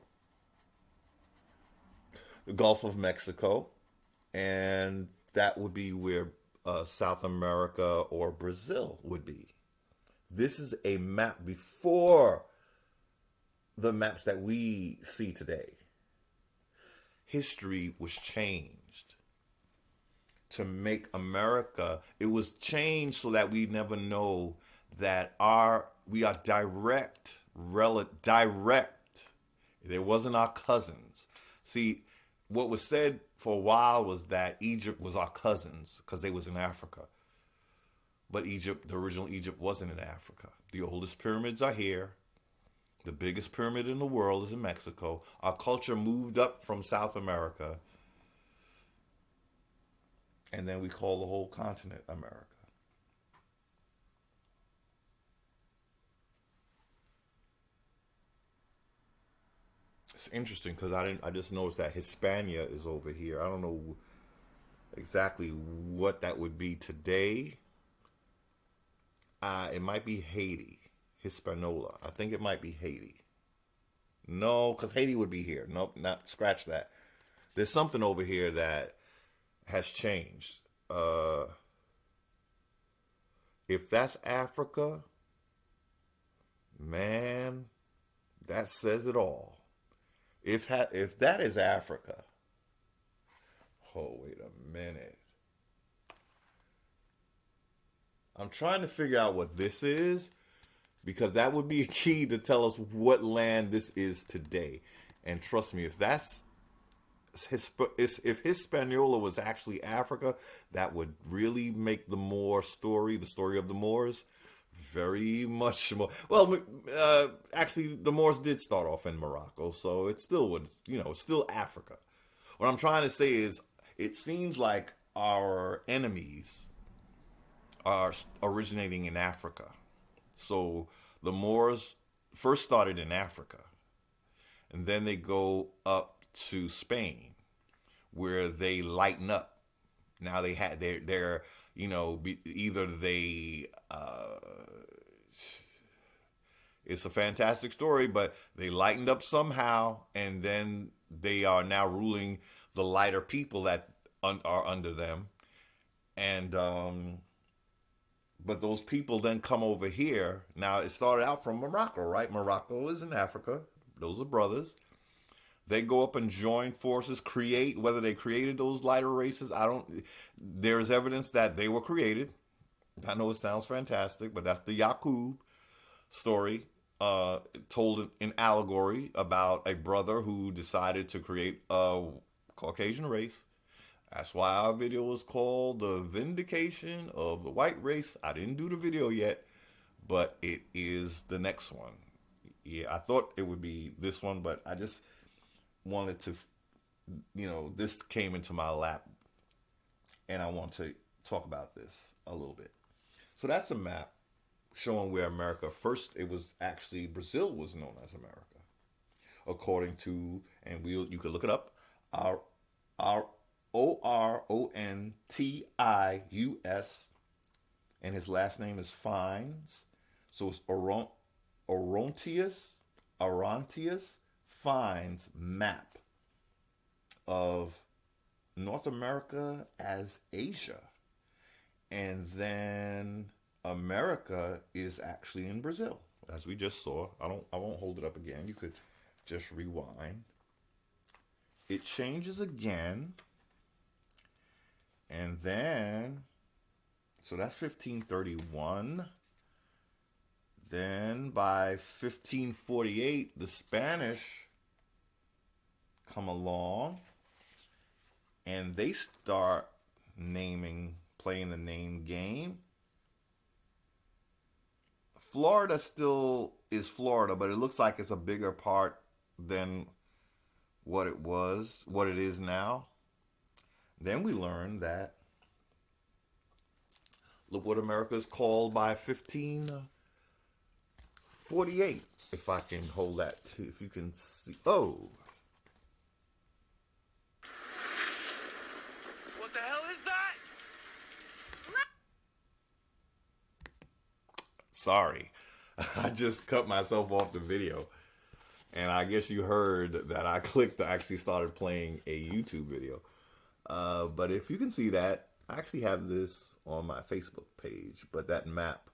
the Gulf of Mexico, and that would be where South America or Brazil would be. This is a map before the maps that we see today. History was changed to make America. It was changed so that we never know that we are direct. There wasn't our cousins. See, what was said for a while was that Egypt was our cousins because they was in Africa. But Egypt, the original Egypt, wasn't in Africa. The oldest pyramids are here. The biggest pyramid in the world is in Mexico. Our culture moved up from South America. And then we call the whole continent America. It's interesting because I just noticed that Hispania is over here. I don't know exactly what that would be today. It might be Haiti. Hispaniola. I think it might be Haiti. No, because Haiti would be here. Nope, not scratch that. There's something over here that has changed. If that's Africa, man, that says it all. If that is Africa, oh, wait a minute. I'm trying to figure out what this is. because that would be a key to tell us what land this is today. And trust me, if Hispaniola was actually Africa, that would really make the story of the Moors, very much more. Well, actually, the Moors did start off in Morocco, so it still would, it's still Africa. What I'm trying to say is, it seems like our enemies are originating in Africa. So the Moors first started in Africa, and then they go up to Spain, where they lighten up. Now they're either they it's a fantastic story, but they lightened up somehow, and then they are now ruling the lighter people that are under them, and but those people then come over here. Now it started out from Morocco, right? Morocco is in Africa. Those are brothers. They go up and join forces, whether they created those lighter races. There's evidence that they were created. I know it sounds fantastic, but that's the Yaqub story, told in allegory about a brother who decided to create a Caucasian race. That's why our video was called The Vindication of the White Race. I didn't do the video yet, but it is the next one. Yeah, I thought it would be this one, but I just wanted to, this came into my lap, and I want to talk about this a little bit. So that's a map showing where America first, it was actually, Brazil was known as America. According to, and you can look it up, our Orontius, and his last name is Fines. So it's Orontius Fines map of North America as Asia. And then America is actually in Brazil, as we just saw. I won't hold it up again. You could just rewind. It changes again. And then, so that's 1531. Then by 1548, the Spanish come along and they start playing the name game. Florida still is Florida, but it looks like it's a bigger part than what it is now. Then we learn that, look what America is called by 1548. If I can hold that too, if you can see. Oh. What the hell is that? Sorry. I just cut myself off the video. And I guess you heard that I actually started playing a YouTube video. But if you can see that, I actually have this on my Facebook page. But that map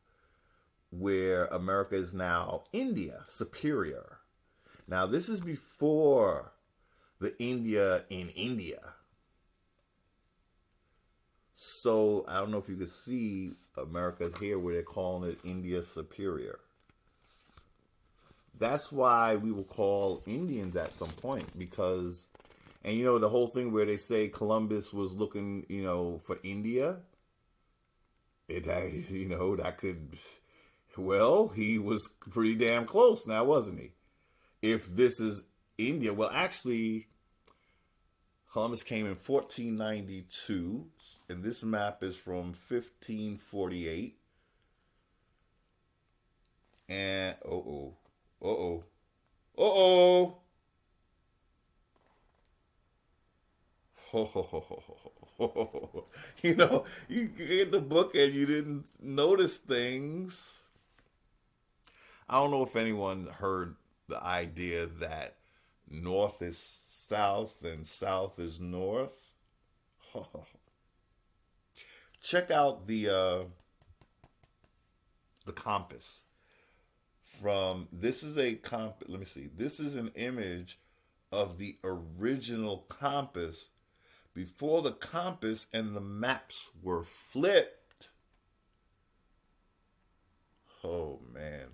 where America is now India, superior. Now, this is before the India in India. So, I don't know if you can see America's here where they're calling it India superior. That's why we will call Indians at some point, because, and the whole thing where they say Columbus was looking, for India, that could, well, he was pretty damn close now, wasn't he? If this is India, well, actually, Columbus came in 1492, and this map is from 1548. And, you get the book and you didn't notice things. I don't know if anyone heard the idea that north is south and south is north. Check out the compass. This is a compass. Let me see. This is an image of the original compass before the compass and the maps were flipped. Oh man.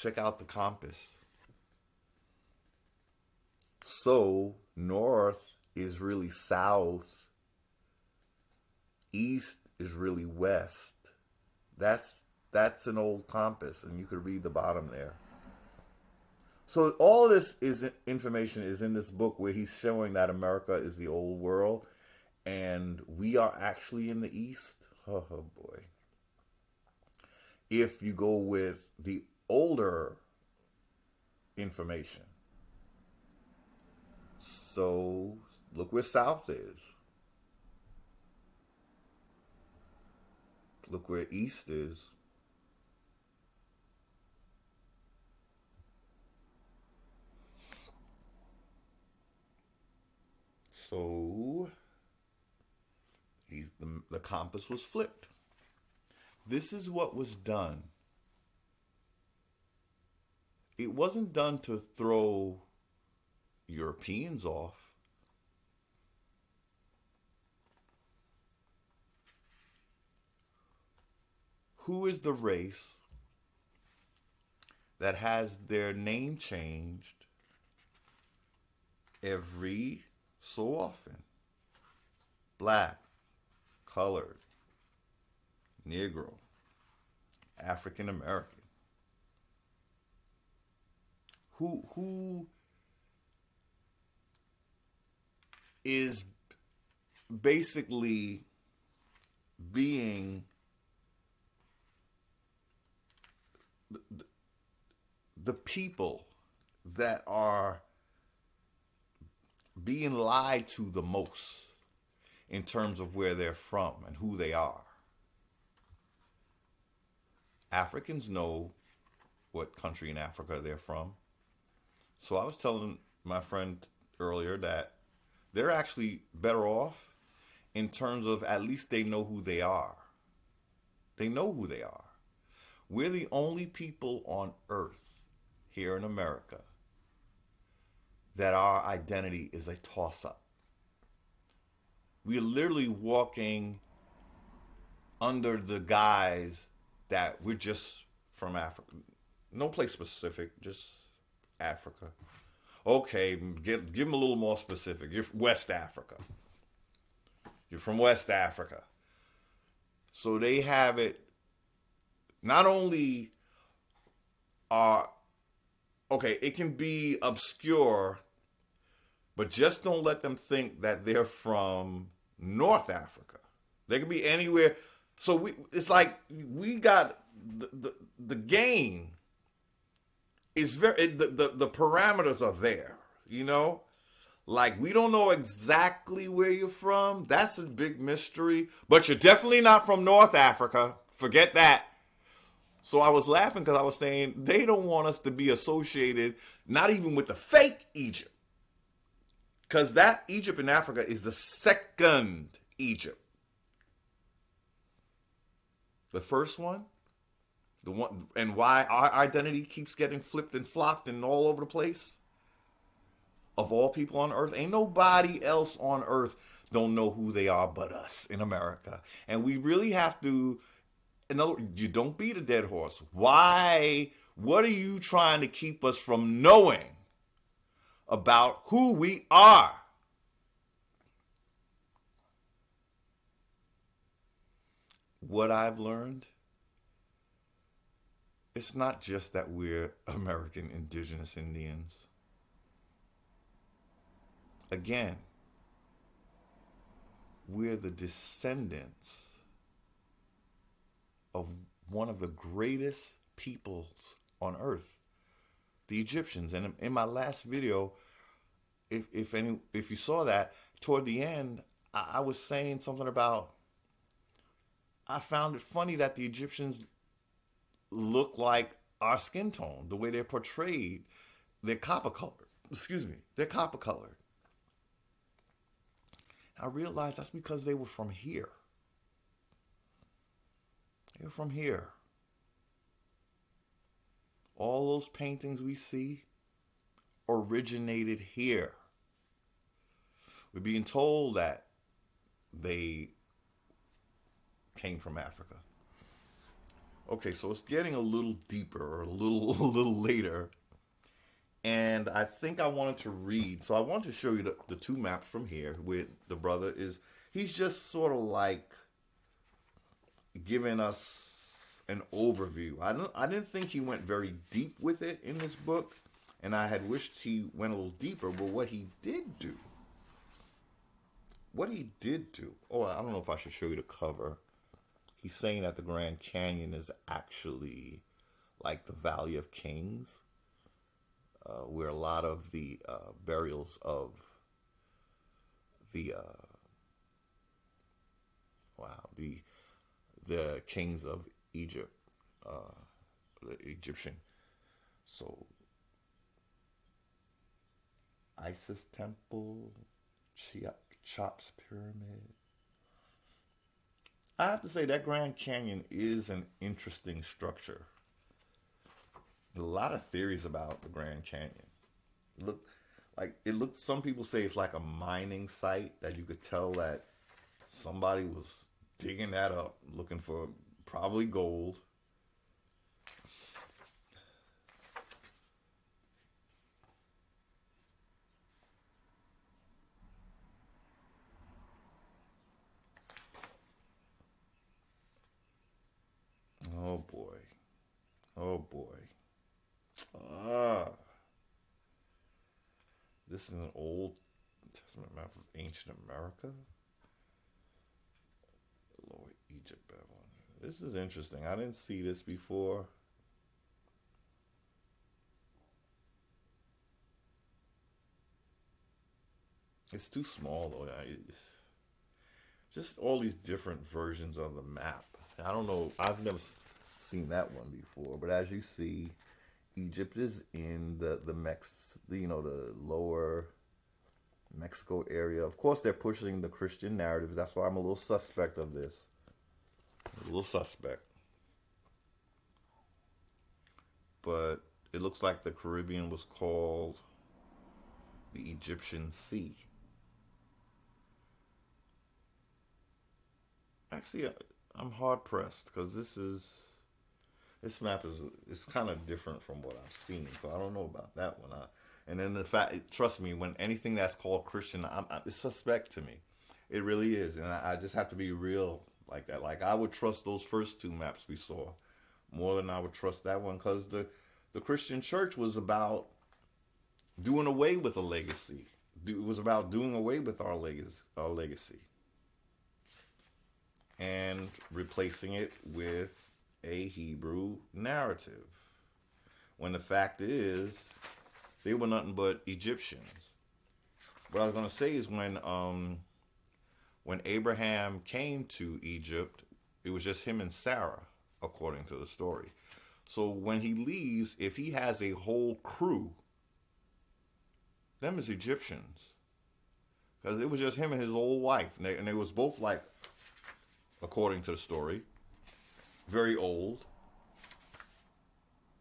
check out the compass. So north is really south. East is really west. That's an old compass, and you could read the bottom there. So all of this information is in this book where he's showing that America is the old world and we are actually in the East. Oh boy. If you go with the older information. So look where South is. Look where East is. So the compass was flipped. This is what was done. It wasn't done to throw Europeans off. Who is the race that has their name changed every so often? Black, colored, Negro, African American. Who is basically being the people that are being lied to the most in terms of where they're from and who they are. Africans know what country in Africa they're from. So I was telling my friend earlier that they're actually better off in terms of at least they know who they are. They know who they are. We're the only people on earth here in America that our identity is a toss-up. We're literally walking under the guise that we're just from Africa. No place specific, just Africa. Okay, give them a little more specific. You're from West Africa. You're from West Africa. So they have it, not only it can be obscure, but just don't let them think that they're from North Africa. They can be anywhere. So it's like we got the game is the parameters are there, you know? Like, we don't know exactly where you're from. That's a big mystery. But you're definitely not from North Africa. Forget that. So I was laughing because I was saying they don't want us to be associated, not even with the fake Egypt. Because that Egypt in Africa is the second Egypt. The first one, the one, and why our identity keeps getting flipped and flopped and all over the place. Of all people on earth, ain't nobody else on earth don't know who they are but us in America. And we really have to, in other words, you don't beat a dead horse. Why? What are you trying to keep us from knowing about who we are? What I've learned, it's not just that we're American Indigenous Indians. Again, we're the descendants of one of the greatest peoples on earth, the Egyptians. And in my last video, if you saw that, toward the end, I was saying something about, I found it funny that the Egyptians look like our skin tone, the way they're portrayed. They're copper colored. They're copper colored. I realized that's because they were from here. They were from here. All those paintings we see originated here. We're being told that they came from Africa. Okay, so it's getting a little deeper, a little a little later, and I think I wanted to read. So I wanted to show you the two maps from here. With the brother is he's just sort of like giving us an overview. I didn't think he went very deep with it in this book, and I had wished he went a little deeper. But what he did do. Oh, I don't know if I should show you the cover. He's saying that the Grand Canyon is actually like the Valley of Kings, where a lot of the burials of the the kings of Egypt, the Egyptian. So Isis Temple, Chops Pyramid. I have to say that Grand Canyon is an interesting structure. A lot of theories about the Grand Canyon. Look, like it looks. Some people say it's like a mining site that you could tell that somebody was digging that up, looking for probably gold. Oh boy. Oh boy. Ah. This is an Old Testament map of ancient America. Lower Egypt, Babylon. This is interesting. I didn't see this before. It's too small though. Just all these different versions of the map. I don't know. I've never seen that one before. But as you see, Egypt is in the lower Mexico area. Of course, they're pushing the Christian narrative. That's why I'm a little suspect of this. A little suspect. But it looks like the Caribbean was called the Egyptian Sea. Actually, I'm hard pressed because this map is kind of different from what I've seen, so I don't know about that one. And then the fact, trust me, when anything that's called Christian, it's suspect to me. It really is, and I just have to be real like that. Like I would trust those first two maps we saw more than I would trust that one because the Christian church was about doing away with a legacy. It was about doing away with our legacy, and replacing it with a Hebrew narrative. When the fact is, they were nothing but Egyptians. What I was going to say is when Abraham came to Egypt, it was just him and Sarah, according to the story. So when he leaves, if he has a whole crew, them is Egyptians. Because it was just him and his old wife. And they was both like, according to the story, very old.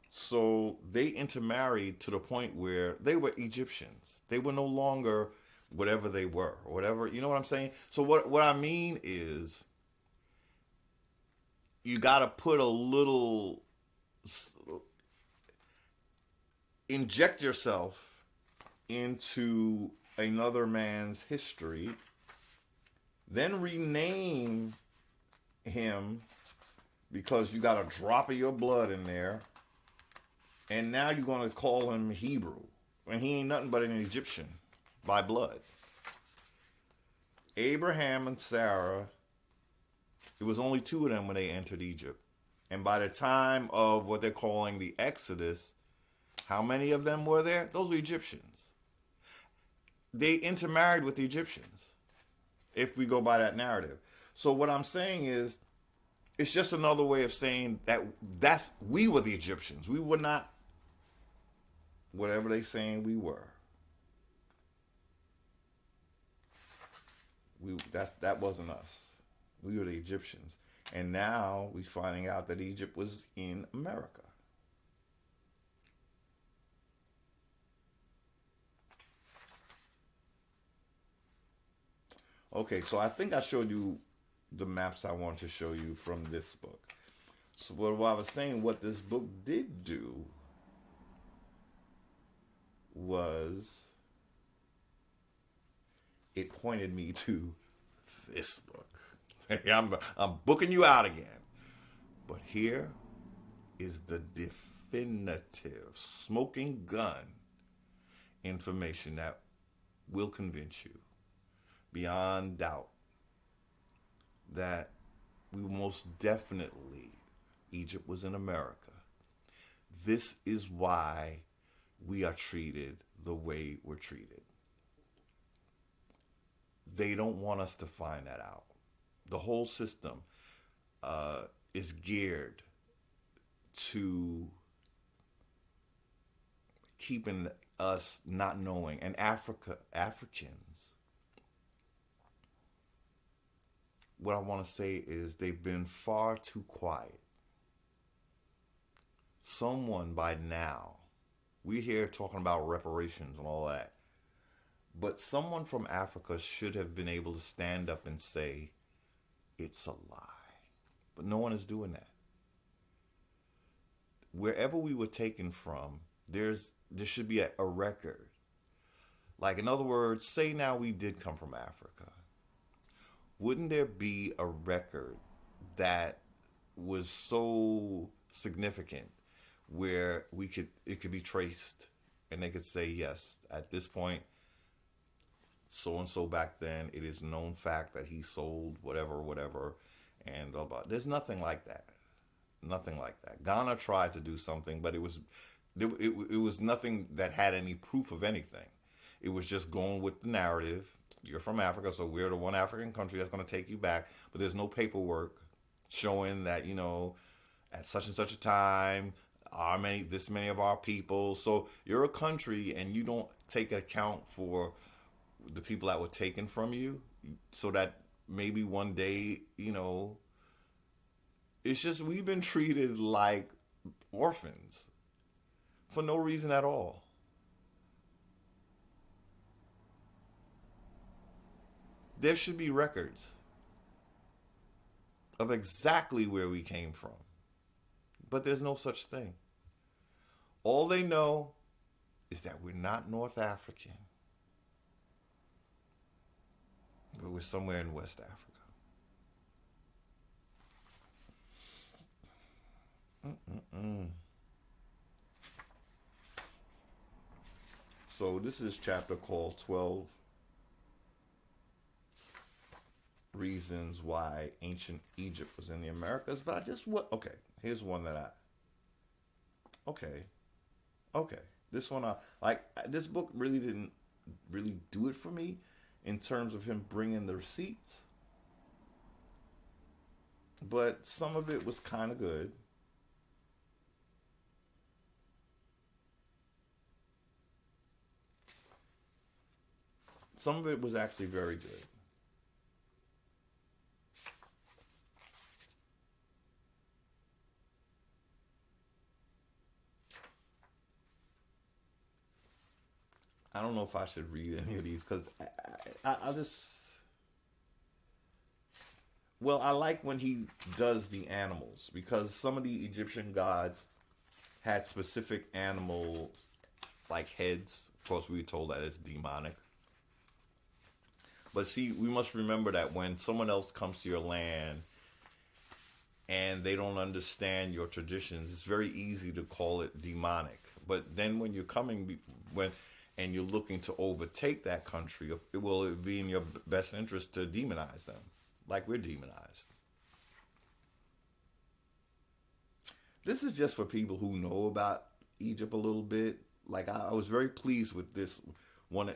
So they intermarried to the point where they were Egyptians. They were no longer whatever they were, or whatever. You know what I'm saying? So what I mean is, you got to put a little, inject yourself into another man's history, then rename him because you got a drop of your blood in there, and now you're going to call him Hebrew, and he ain't nothing but an Egyptian by blood. Abraham and Sarah, it was only two of them when they entered Egypt. And by the time of what they're calling the Exodus, how many of them were there? Those were Egyptians. They intermarried with the Egyptians, if we go by that narrative. So what I'm saying is, it's just another way of saying that we were the Egyptians. We were not whatever they saying we were. That wasn't us. We were the Egyptians. And now we're finding out that Egypt was in America. Okay, so I think I showed you the maps I want to show you from this book. So what I was saying, what this book did do was it pointed me to this book. I'm booking you out again. But here is the definitive smoking gun information that will convince you beyond doubt that we most definitely, Egypt was in America. This is why we are treated the way we're treated. They don't want us to find that out. The whole system is geared to keeping us not knowing. And Africans, what I want to say is they've been far too quiet. Someone by now, we're here talking about reparations and all that, but someone from Africa should have been able to stand up and say, it's a lie. But no one is doing that. Wherever we were taken from, there should be a record. Like, in other words, say now we did come from Africa. Wouldn't there be a record that was so significant where it could be traced and they could say, yes, at this point, so and so back then, it is known fact that he sold whatever, and blah blah. There's nothing like that. Nothing like that. Ghana tried to do something, but it was nothing that had any proof of anything. It was just going with the narrative. You're from Africa, so we're the one African country that's going to take you back. But there's no paperwork showing that, at such and such a time, this many of our people. So you're a country, and you don't take account for the people that were taken from you, so that maybe one day, it's just we've been treated like orphans for no reason at all. There should be records of exactly where we came from, but there's no such thing. All they know is that we're not North African, but we're somewhere in West Africa. So this is chapter called 12 Reasons Why Ancient Egypt Was in the Americas. But here's one that this one, this book really didn't really do it for me in terms of him bringing the receipts. But some of it was kind of good. Some of it was actually very good. I don't know if I should read any of these because I just... Well, I like when he does the animals, because some of the Egyptian gods had specific animal like heads. Of course, we were told that it's demonic. But see, we must remember that when someone else comes to your land and they don't understand your traditions, it's very easy to call it demonic. But then when you're and you're looking to overtake that country, it will be in your best interest to demonize them, like we're demonized. This is just for people who know about Egypt a little bit. Like, I was very pleased with this one.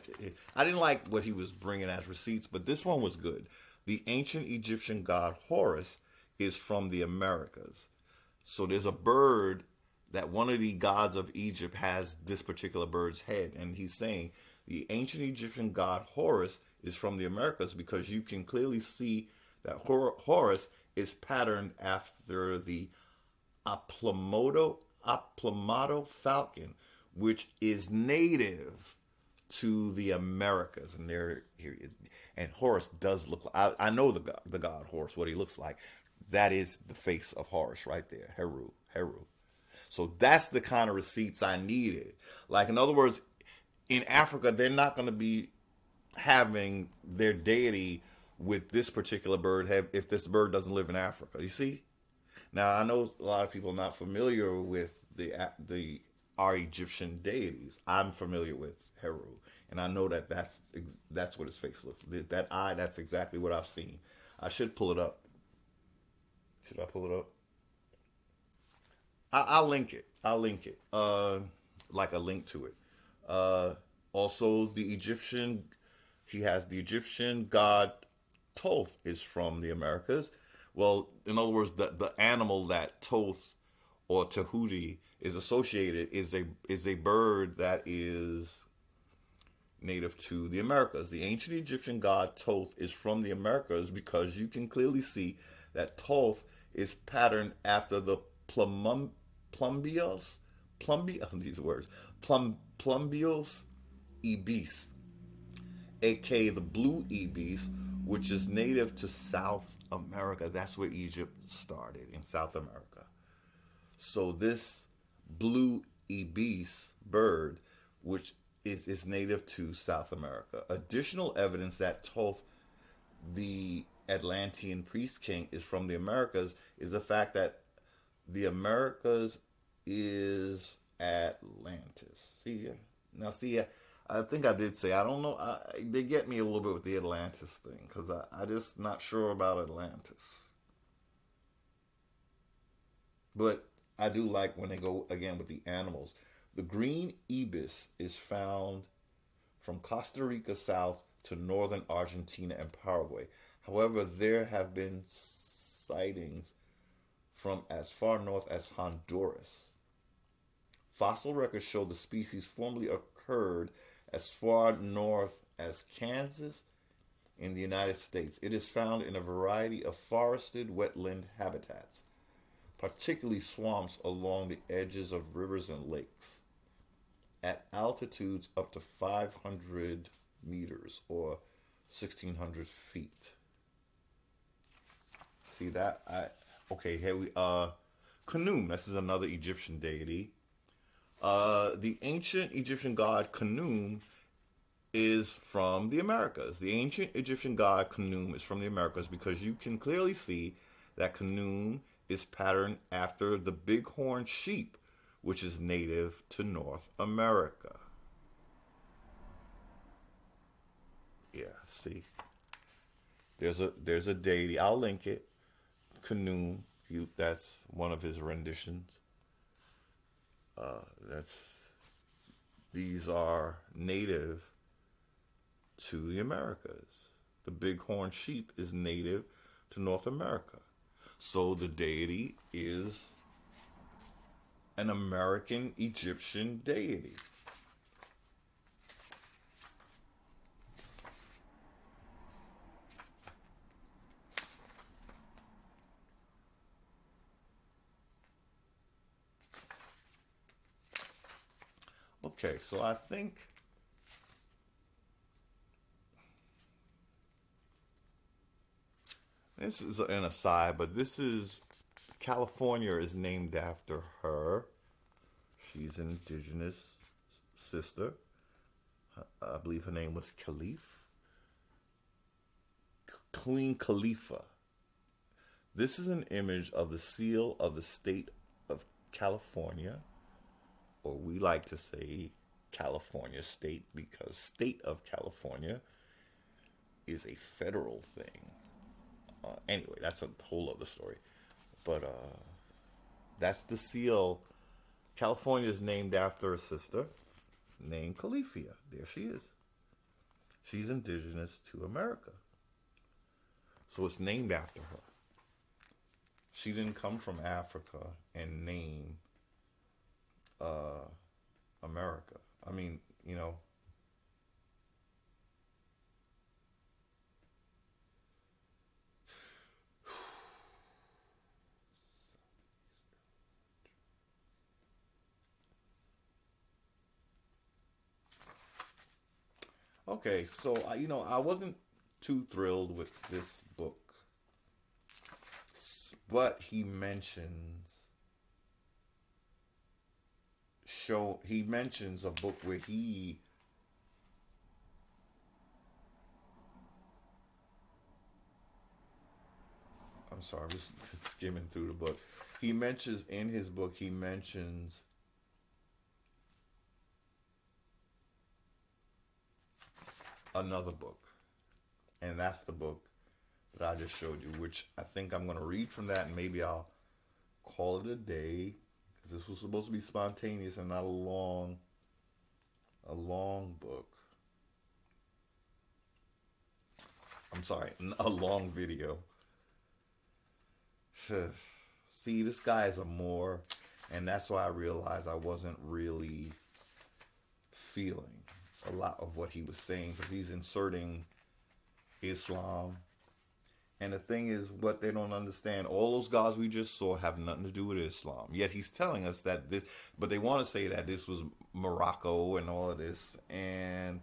I didn't like what he was bringing as receipts, but this one was good. The ancient Egyptian god Horus is from the Americas. So there's a bird that one of the gods of Egypt has this particular bird's head. And he's saying the ancient Egyptian god Horus is from the Americas, because you can clearly see that Horus is patterned after the Aplomado falcon, which is native to the Americas. And Horus does look like, I know the god Horus, what he looks like. That is the face of Horus right there, Heru, Heru. So that's the kind of receipts I needed. Like, in other words, in Africa, they're not going to be having their deity with this particular bird if this bird doesn't live in Africa. You see? Now, I know a lot of people are not familiar with the our Egyptian deities. I'm familiar with Heru, and I know that that's what his face looks like. That eye, that's exactly what I've seen. I should pull it up. Should I pull it up? I'll link it. I'll link it. Like a link to it. Also, the Egyptian. He has the Egyptian god Thoth is from the Americas. Well, in other words, the animal that Thoth or Tahuti is associated is a bird that is native to the Americas. The ancient Egyptian god Thoth is from the Americas because you can clearly see that Thoth is patterned after the plumbios, these words, plumbios ibis, aka the blue ibis, which is native to South America. That's where Egypt started, in South America. So this blue ibis bird, which is native to South America. Additional evidence that Thoth, the Atlantean priest king, is from the Americas is the fact that the Americas is Atlantis. See, now see, I think I did say, I don't know, they get me a little bit with the Atlantis thing, because I just not sure about Atlantis. But I do like when they go, again, with the animals. The green ibis is found from Costa Rica south to northern Argentina and Paraguay. However, there have been sightings from as far north as Honduras. Fossil records show the species formerly occurred as far north as Kansas in the United States. It is found in a variety of forested wetland habitats, particularly swamps along the edges of rivers and lakes, at altitudes up to 500 meters or 1,600 feet. See that? Okay, here we Khnum. This is another Egyptian deity. The ancient Egyptian god Khnum is from the Americas. The ancient Egyptian god Khnum is from the Americas because you can clearly see that Khnum is patterned after the bighorn sheep, which is native to North America. Yeah, see. There's a deity. I'll link it. Khnum. That's one of his renditions. These are native to the Americas. The bighorn sheep is native to North America. So the deity is an American Egyptian deity. Okay, so I think this is an aside, but this is California is named after her. She's an indigenous sister. I believe her name was Queen Khalifa. This is an image of the seal of the state of California, or we like to say California state because state of California is a federal thing. Anyway, that's a whole other story. But that's the seal. California is named after a sister named Califia. There she is. She's indigenous to America. So it's named after her. She didn't come from Africa and name America. I mean, you know. Okay, so I wasn't too thrilled with this book. But he mentions a book where I'm sorry, I'm just skimming through the book. He mentions in his book, he mentions another book. And that's the book that I just showed you, which I think I'm going to read from that, and maybe I'll call it a day, because this was supposed to be spontaneous and not a long book. I'm sorry, a long video. See, this guy is a Moor, and that's why I realized I wasn't really feeling a lot of what he was saying, because he's inserting Islam. And the thing is, what they don't understand, all those gods we just saw have nothing to do with Islam. Yet he's telling us that this, but they want to say that this was Morocco and all of this. And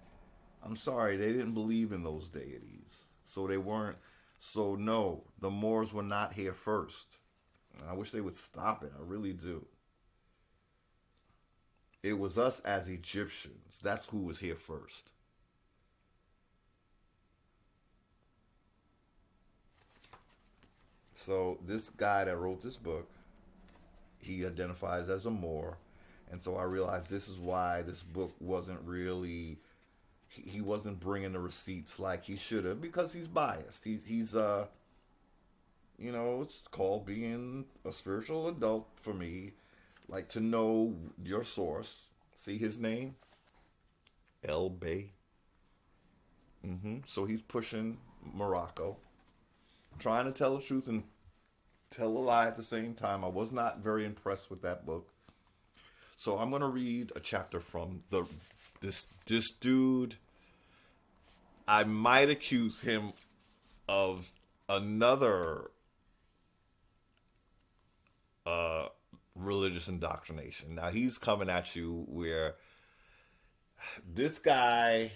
I'm sorry, they didn't believe in those deities. So they weren't, so no, the Moors were not here first. I wish they would stop it. I really do. It was us as Egyptians. That's who was here first. So this guy that wrote this book, he identifies as a Moor. And so I realized this is why this book wasn't really, he wasn't bringing the receipts like he should have, because he's biased. He's it's called being a spiritual adult for me, like to know your source. See his name? El Bay. So he's pushing Morocco, trying to tell the truth and tell a lie at the same time. I was not very impressed with that book. So I'm going to read a chapter from this dude. I might accuse him of another religious indoctrination. Now he's coming at you where this guy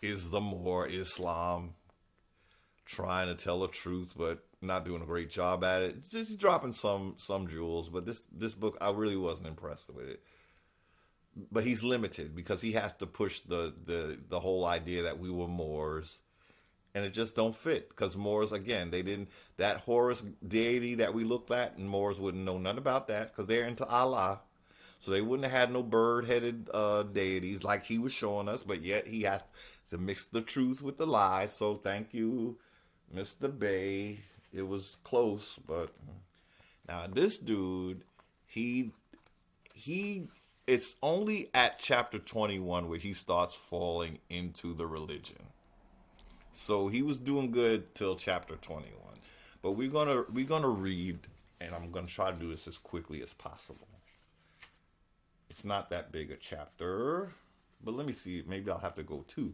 is the more Islam, trying to tell the truth, but not doing a great job at it. It's just dropping some jewels, but this book, I really wasn't impressed with it. But he's limited because he has to push the whole idea that we were Moors, and it just don't fit, because Moors, again, they didn't, that Horus deity that we looked at, and Moors wouldn't know nothing about that because they're into Allah. So they wouldn't have had no bird-headed deities like he was showing us, but yet he has to mix the truth with the lies. So thank you, Mr. Bay. It was close, but now this dude, he it's only at chapter 21 where he starts falling into the religion. So he was doing good till chapter 21. But we're gonna read, and I'm gonna try to do this as quickly as possible. It's not that big a chapter, but let me see. Maybe I'll have to go to.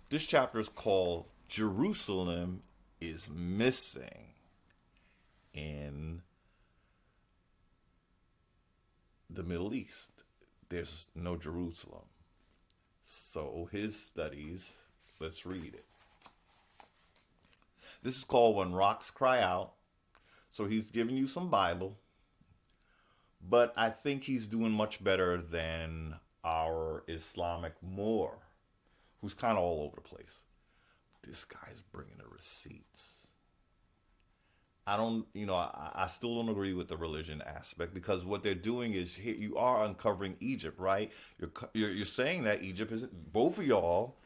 This chapter is called Jerusalem is Missing in the Middle East. There's no Jerusalem. So his studies, let's read it. This is called When Rocks Cry Out. So he's giving you some Bible. But I think he's doing much better than our Islamic Moor, who's kind of all over the place. This guy's bringing the receipts. I still don't agree with the religion aspect, because what they're doing is you are uncovering Egypt, right? You're saying that Egypt is, both of y'all,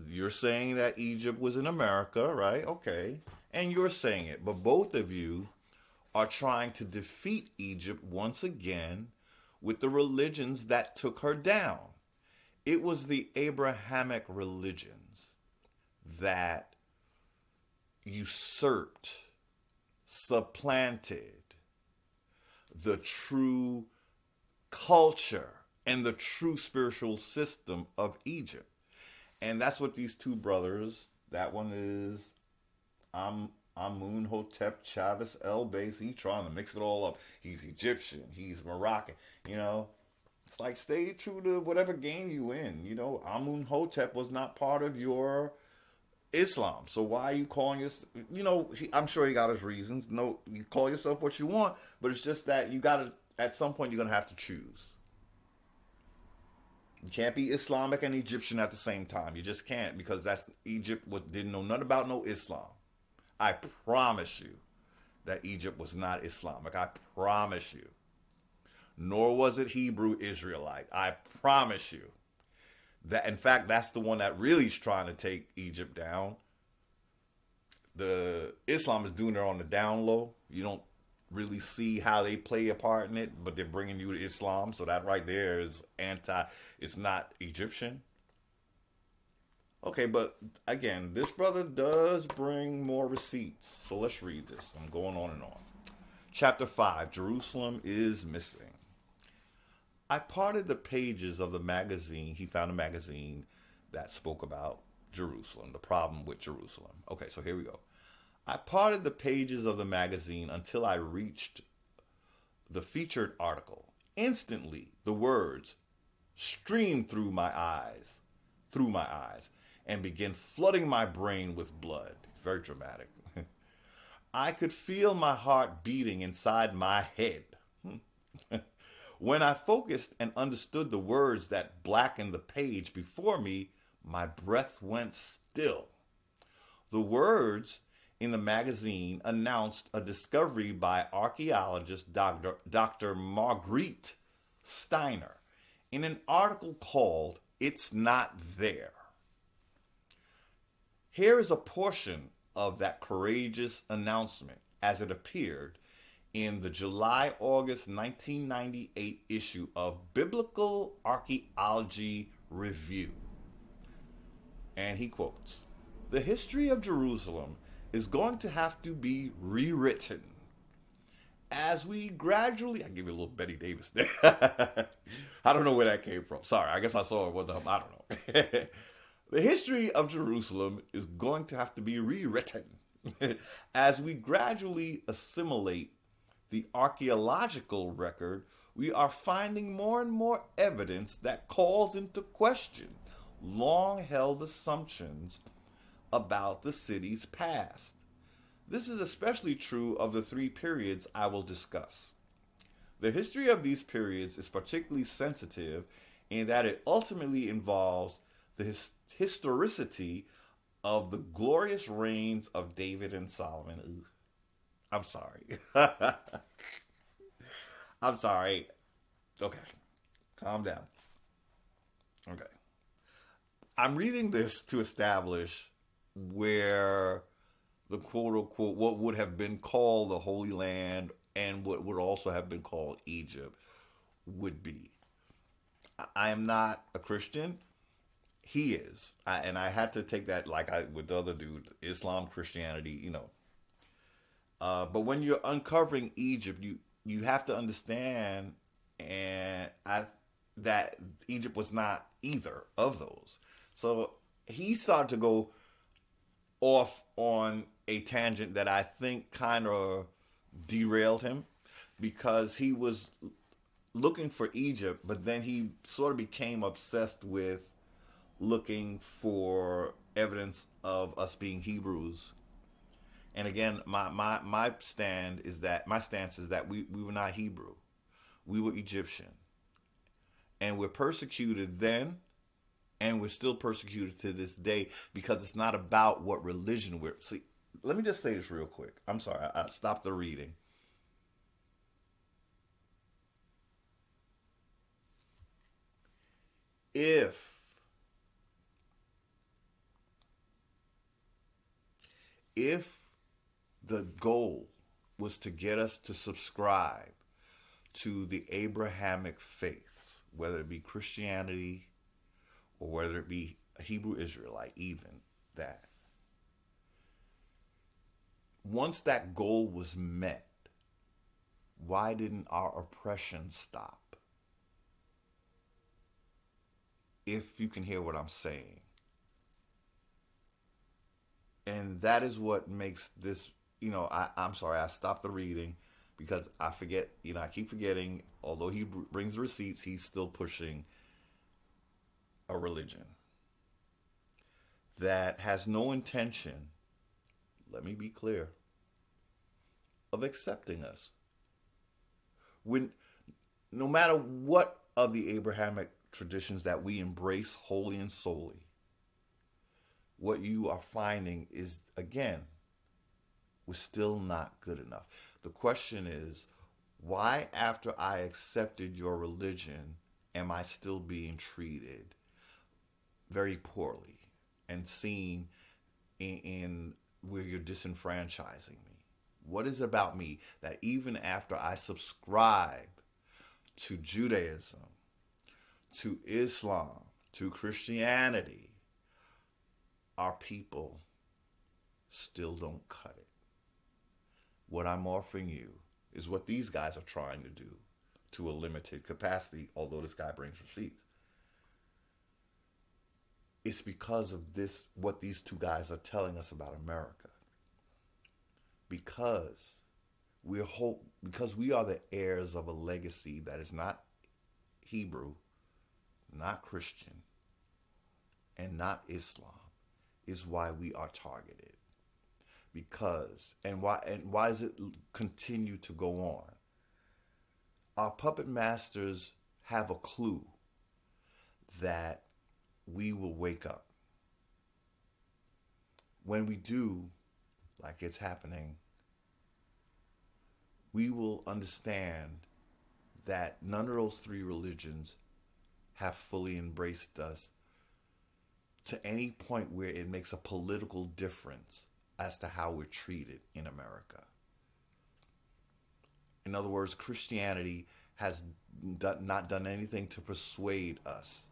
you're saying that Egypt was in America, right? Okay. And you're saying it, but both of you are trying to defeat Egypt once again with the religions that took her down. It was the Abrahamic religions that usurped, supplanted the true culture and the true spiritual system of Egypt. And that's what these two brothers, that one is Amunhotep Chavez El Beis, he's trying to mix it all up. He's Egyptian, he's Moroccan, It's like, stay true to whatever game you in. Amunhotep was not part of your Islam. So why are you calling yourself? I'm sure he got his reasons. No, you call yourself what you want, but it's just that you got to. At some point, you're gonna have to choose. You can't be Islamic and Egyptian at the same time. You just can't, because that's Egypt didn't know nothing about no Islam. I promise you that Egypt was not Islamic. I promise you. Nor was it Hebrew Israelite. I promise you. That, in fact, that's the one that really is trying to take Egypt down. The Islam is doing it on the down low. You don't really see how they play a part in it, but they're bringing you to Islam. So that right there is it's not Egyptian. Okay, but again, this brother does bring more receipts. So let's read this. I'm going on and on. Chapter 5, Jerusalem is missing. I parted the pages of the magazine. He found a magazine that spoke about Jerusalem, the problem with Jerusalem. Okay, so here we go. I parted the pages of the magazine until I reached the featured article. Instantly, the words streamed through my eyes, and began flooding my brain with blood. Very dramatic. I could feel my heart beating inside my head. When I focused and understood the words that blackened the page before me, my breath went still. The words in the magazine announced a discovery by archaeologist Dr. Marguerite Steiner in an article called "It's Not There." Here is a portion of that courageous announcement as it appeared in the July-August 1998 issue of Biblical Archaeology Review. And he quotes, "The history of Jerusalem is going to have to be rewritten. As we gradually," I give you a little Betty Davis there. I don't know where that came from. Sorry, I guess I saw it with them. I don't know. "The history of Jerusalem is going to have to be rewritten as we gradually assimilate the archaeological record. We are finding more and more evidence that calls into question long-held assumptions about the city's past. This is especially true of the three periods I will discuss. The history of these periods is particularly sensitive in that it ultimately involves the historicity of the glorious reigns of David and Solomon." Ooh. I'm sorry. I'm sorry. Okay. Calm down. Okay. I'm reading this to establish where the quote-unquote what would have been called the Holy Land and what would also have been called Egypt would be. I am not a Christian. He is. And I had to take that with the other dude, Islam, Christianity, But when you're uncovering Egypt, you have to understand that Egypt was not either of those. So he started to go off on a tangent that I think kind of derailed him, because he was looking for Egypt, but then he sort of became obsessed with looking for evidence of us being Hebrews. And again, my stance is that we were not Hebrew. We were Egyptian. And we're persecuted then, and we're still persecuted to this day, because it's not about what religion we're... See, let me just say this real quick. I'm sorry, I stopped the reading. If the goal was to get us to subscribe to the Abrahamic faiths, whether it be Christianity or whether it be a Hebrew Israelite, even that, once that goal was met, why didn't our oppression stop? If you can hear what I'm saying. And that is what makes this, I'm sorry, I stopped the reading because I forget, I keep forgetting, although he brings the receipts, he's still pushing a religion. that has no intention, let me be clear, of accepting us. When no matter what of the Abrahamic traditions that we embrace wholly and solely, what you are finding is, again, we're still not good enough. The question is, why, after I accepted your religion, am I still being treated very poorly and seen in where you're disenfranchising me? What is it about me that even after I subscribe to Judaism, to Islam, to Christianity, our people still don't cut it? What I'm offering you is what these guys are trying to do to a limited capacity, although this guy brings receipts. It's because of this, what these two guys are telling us about America. Because we are the heirs of a legacy that is not Hebrew, not Christian, and not Islam, is why we are targeted. Because, and why does it continue to go on? Our puppet masters have a clue that we will wake up. When we do, like it's happening, we will understand that none of those three religions have fully embraced us to any point where it makes a political difference as to how we're treated in America. In other words, Christianity has not done anything to persuade us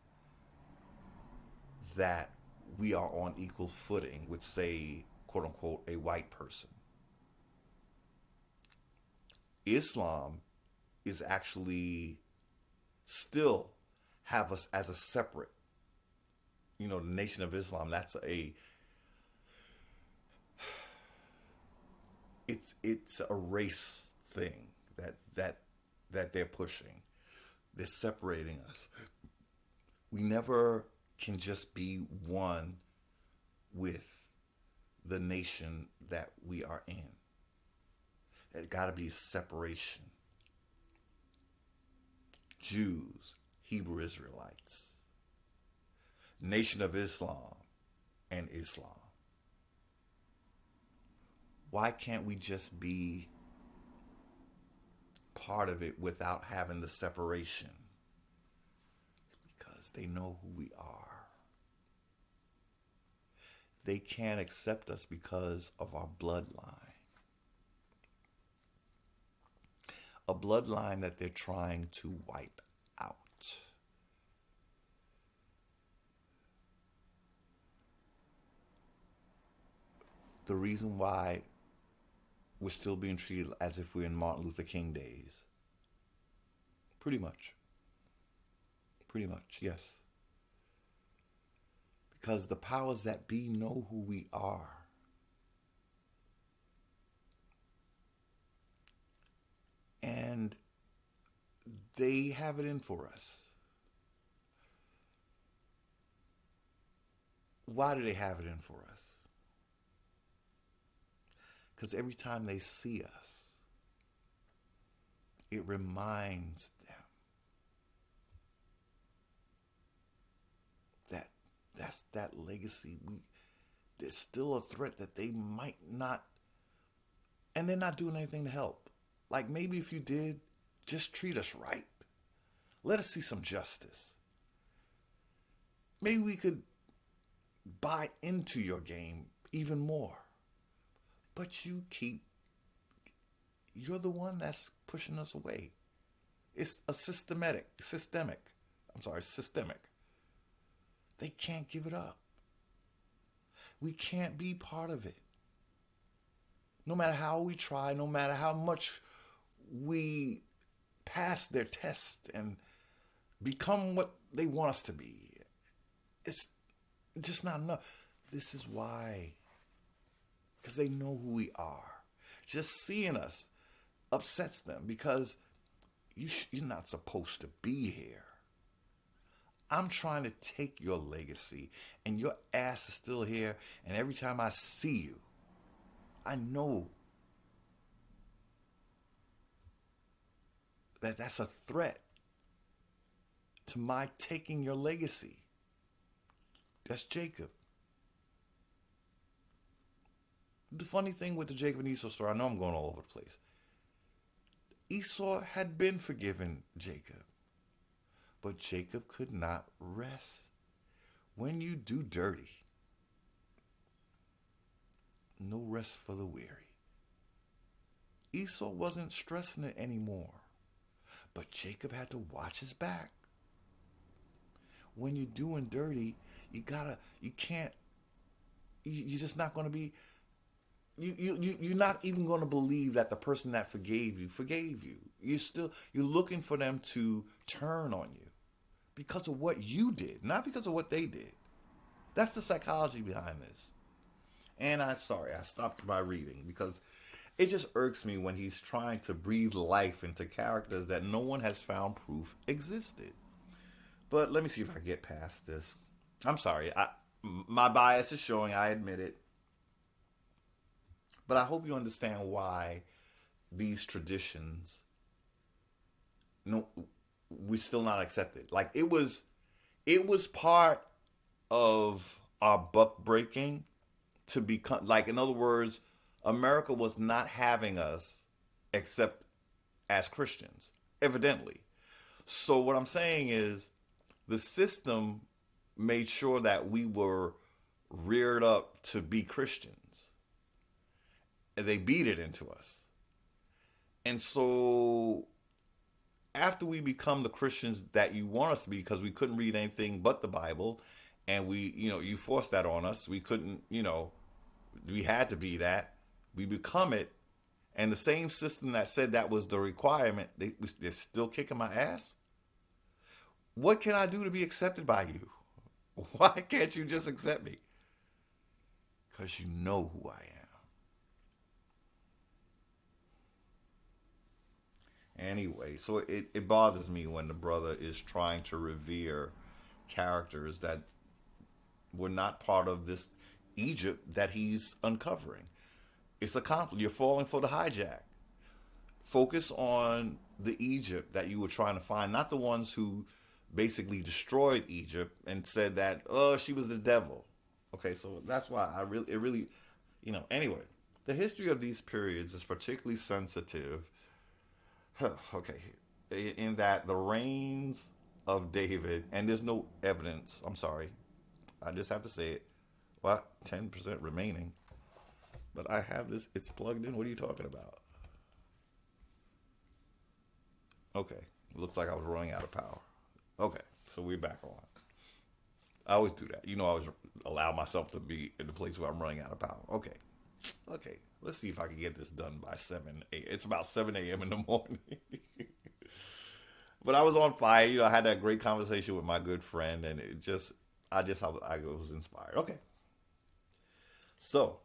that we are on equal footing with, say, quote unquote, a white person. Islam is actually still have us as a separate, the Nation of Islam, that's it's a race thing that they're pushing. They're separating us. We never can just be one with the nation that we are in. There's got to be separation. Jews, Hebrew Israelites, Nation of Islam, and Islam. Why can't we just be part of it without having the separation? Because they know who we are. They can't accept us because of our bloodline. A bloodline that they're trying to wipe out. The reason why we're still being treated as if we're in Martin Luther King days. Pretty much, yes. Because the powers that be know who we are. And they have it in for us. Why do they have it in for us? Because every time they see us, it reminds them that that's that legacy. There's still a threat that they might not, and they're not doing anything to help. Like, maybe if you did, just treat us right. Let us see some justice. Maybe we could buy into your game even more. But you're the one that's pushing us away. It's a systemic. They can't give it up. We can't be part of it. No matter how we try, no matter how much we pass their test and become what they want us to be, it's just not enough. This is why. Because they know who we are. Just seeing us upsets them because you're not supposed to be here. I'm trying to take your legacy, and your ass is still here. And every time I see you, I know that that's a threat to my taking your legacy. That's Jacob. The funny thing with the Jacob and Esau story, I know I'm going all over the place. Esau had been forgiven Jacob, but Jacob could not rest. When you do dirty, no rest for the weary. Esau wasn't stressing it anymore, but Jacob had to watch his back. When you're doing dirty, you're just not going to be, you're not even going to believe that the person that forgave you. You're looking for them to turn on you because of what you did, not because of what they did. That's the psychology behind this. And I stopped my reading because it just irks me when he's trying to breathe life into characters that no one has found proof existed. But let me see if I can get past this. I'm sorry. My bias is showing, I admit it. But I hope you understand why these traditions, we're still not accepted. Like it was part of our buck breaking to become, like, in other words, America was not having us except as Christians, evidently. So what I'm saying is the system made sure that we were reared up to be Christians. And they beat it into us. And so after we become the Christians that you want us to be, because we couldn't read anything but the Bible, and you forced that on us. We couldn't, we had to be that. We become it. And the same system that said that was the requirement, they're still kicking my ass. What can I do to be accepted by you? Why can't you just accept me? Because you know who I am. Anyway, so it bothers me when the brother is trying to revere characters that were not part of this Egypt that he's uncovering. It's a conflict. You're falling for the hijack. Focus on the Egypt that you were trying to find, not the ones who basically destroyed Egypt and said that, oh, she was the devil. Okay, so that's why anyway, the history of these periods is particularly sensitive. Okay, in that the reigns of David, and there's no evidence, I'm sorry, I just have to say it, 10% remaining, but I have this, it's plugged in. What are you talking about? Okay, looks like I was running out of power. Okay, so we're back on. I always do that. I always allow myself to be in the place where I'm running out of power. Okay, let's see if I can get this done by 7 a.m. It's about 7 a.m. in the morning. But I was on fire. I had that great conversation with my good friend, and I was inspired. Okay. So,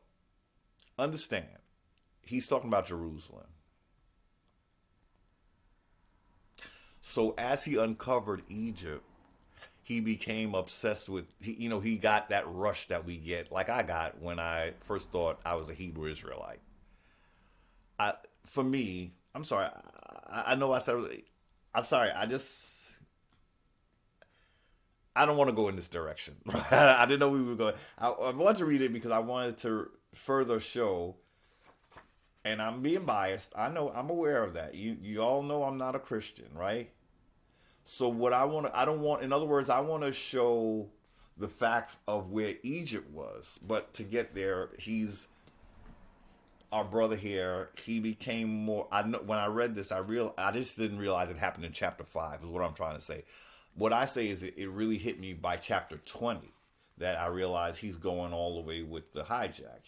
understand, he's talking about Jerusalem. So as he uncovered Egypt, he became obsessed with, he got that rush that we get, like I got when I first thought I was a Hebrew Israelite. For me, I'm sorry, I know I said, I'm sorry, I don't want to go in this direction. I didn't know we were going. I wanted to read it because I wanted to further show, and I'm being biased. I know, I'm aware of that. You all know I'm not a Christian, right? So what I want to show the facts of where Egypt was. But to get there, our brother here, he became more, when I read this, I just didn't realize it happened in chapter 5 is what I'm trying to say. What I say is it really hit me by chapter 20 that I realized he's going all the way with the hijack.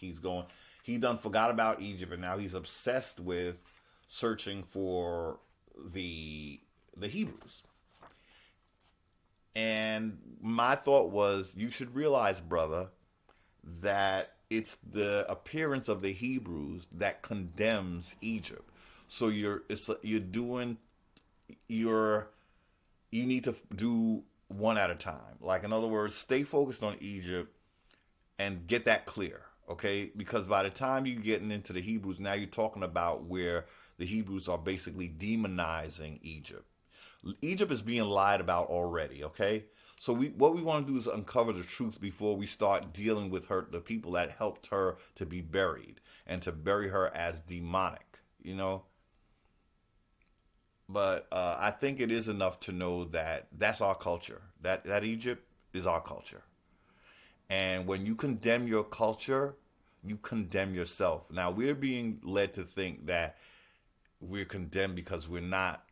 He done forgot about Egypt, and now he's obsessed with searching for the Hebrews. And my thought was, you should realize, brother, that it's the appearance of the Hebrews that condemns Egypt. So you need to do one at a time. Like, in other words, stay focused on Egypt and get that clear, okay? Because by the time you're getting into the Hebrews, now you're talking about where the Hebrews are basically demonizing Egypt. Egypt is being lied about already, okay? So what we want to do is uncover the truth before we start dealing with her, the people that helped her to be buried and to bury her as demonic, you know? But I think it is enough to know that that's our culture. That Egypt is our culture. And when you condemn your culture, you condemn yourself. Now, we're being led to think that we're condemned because we're not,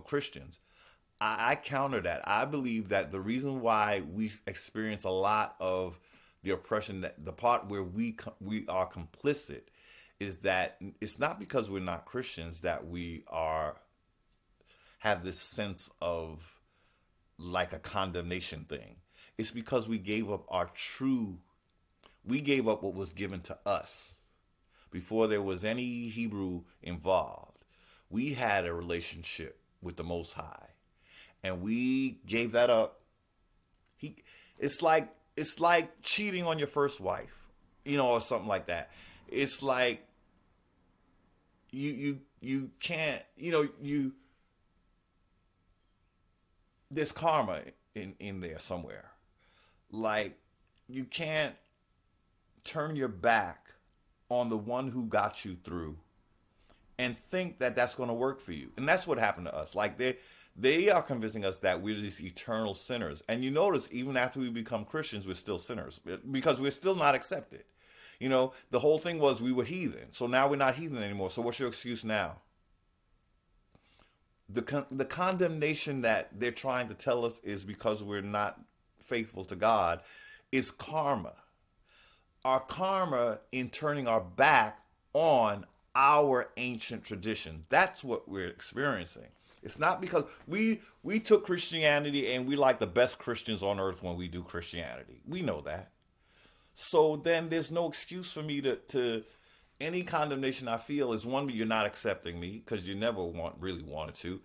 Christians. I counter that. I believe that the reason why we experience a lot of the oppression, that the part where we are complicit, is that it's not because we're not Christians that we have this sense of like a condemnation thing. It's because we gave up we gave up what was given to us before there was any Hebrew involved. We had a relationship with the Most High, and we gave that up. It's like cheating on your first wife, or something like that. It's like you can't, there's karma in there somewhere. Like, you can't turn your back on the one who got you through and think that that's going to work for you. And that's what happened to us. Like, they are convincing us that we're these eternal sinners. And you notice, even after we become Christians, we're still sinners because we're still not accepted. The whole thing was we were heathen. So now we're not heathen anymore. So what's your excuse now? The condemnation that they're trying to tell us is because we're not faithful to God is karma. Our karma in turning our back on our ancient tradition. That's what we're experiencing. It's not because we took Christianity and we like the best Christians on earth when we do Christianity. We know that. So then there's no excuse for me to any condemnation I feel is, one, you're not accepting me because you never really wanted to.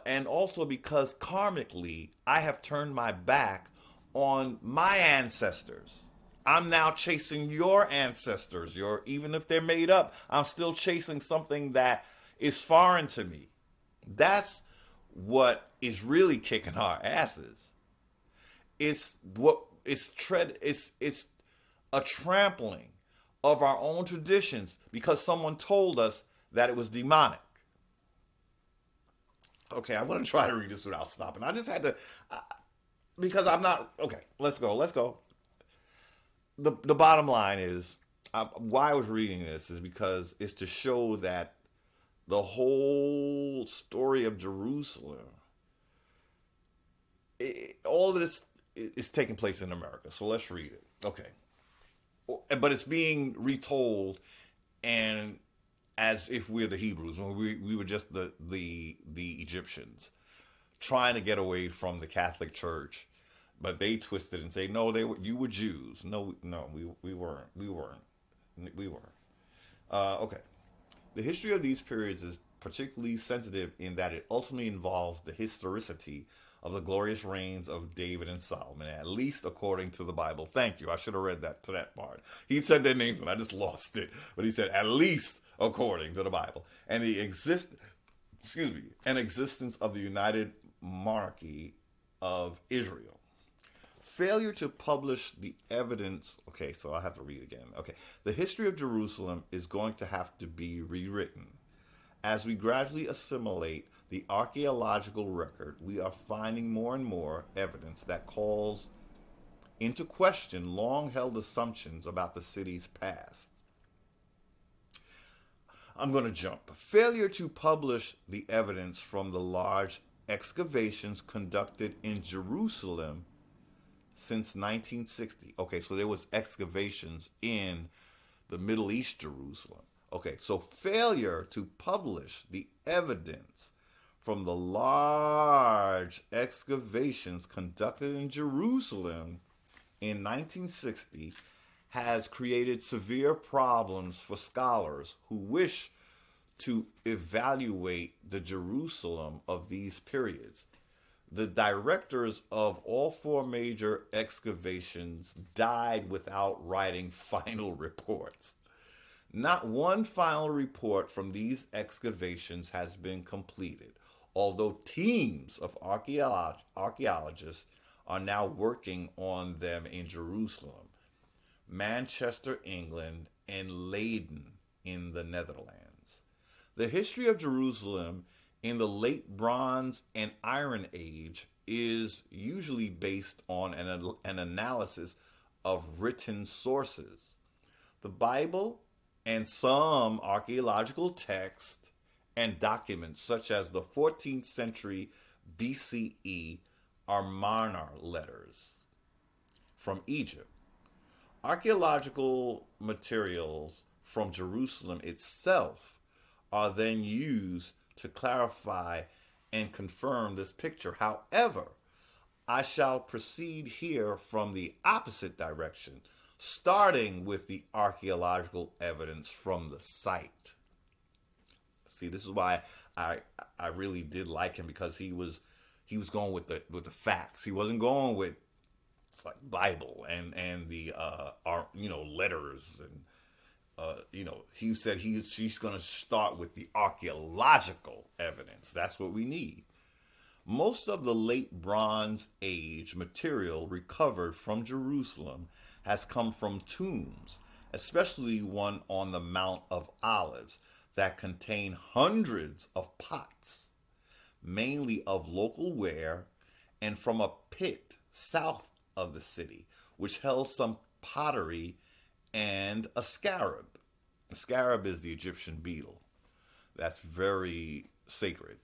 And also because karmically, I have turned my back on my ancestors. I'm now chasing your ancestors. Even if they're made up, I'm still chasing something that is foreign to me. That's what is really kicking our asses. It's a trampling of our own traditions because someone told us that it was demonic. Okay, I'm going to try to read this without stopping. I just had to, because I'm not, okay, let's go. The bottom line is, why I was reading this is because it's to show that the whole story of Jerusalem, all of this is taking place in America. So let's read it. Okay. But it's being retold, and as if we're the Hebrews, when we were just the Egyptians trying to get away from the Catholic Church, but they twisted and say, no, you were Jews. No, we weren't. Okay. The history of these periods is particularly sensitive in that it ultimately involves the historicity of the glorious reigns of David and Solomon, at least according to the Bible. Thank you. I should have read that to that part. He said their names and I just lost it. But he said, at least according to the Bible. And the existence of the united monarchy of Israel. Failure to publish the evidence. Okay, so I have to read again. Okay. The history of Jerusalem is going to have to be rewritten. As we gradually assimilate the archaeological record, we are finding more and more evidence that calls into question long-held assumptions about the city's past. I'm going to jump. Failure to publish the evidence from the large excavations conducted in Jerusalem since 1960. Okay, so there was excavations in the Middle East, Jerusalem. Okay, so failure to publish the evidence from the large excavations conducted in Jerusalem in 1960 has created severe problems for scholars who wish to evaluate the Jerusalem of these periods. The directors of all four major excavations died without writing final reports. Not one final report from these excavations has been completed, although teams of archaeologists are now working on them in Jerusalem, Manchester, England, and Leiden in the Netherlands. The history of Jerusalem in the late Bronze and Iron Age is usually based on an analysis of written sources. The Bible and some archaeological texts and documents, such as the 14th century BCE Amarna letters from Egypt. Archaeological materials from Jerusalem itself are then used to clarify and confirm this picture. However, I shall proceed here from the opposite direction, starting with the archaeological evidence from the site. See, this is why I really did like him, because he was going with the facts. He wasn't going with like Bible and the letters and he said she's going to start with the archaeological evidence. That's what we need. Most of the late Bronze Age material recovered from Jerusalem has come from tombs, especially one on the Mount of Olives that contain hundreds of pots, mainly of local ware, and from a pit south of the city, which held some pottery and a scarab. The scarab is the Egyptian beetle. That's very sacred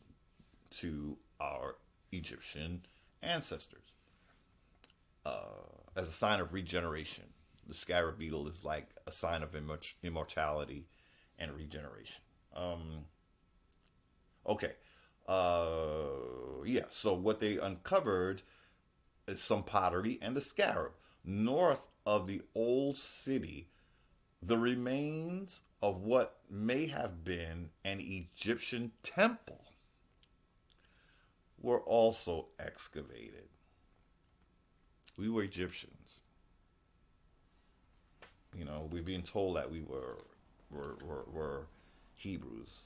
to our Egyptian ancestors. As a sign of regeneration, the scarab beetle is like a sign of immortality and regeneration. Okay. So what they uncovered is some pottery and a scarab. North of the old city, the remains of what may have been an Egyptian temple were also excavated. We were Egyptians. We're being told that we were Hebrews,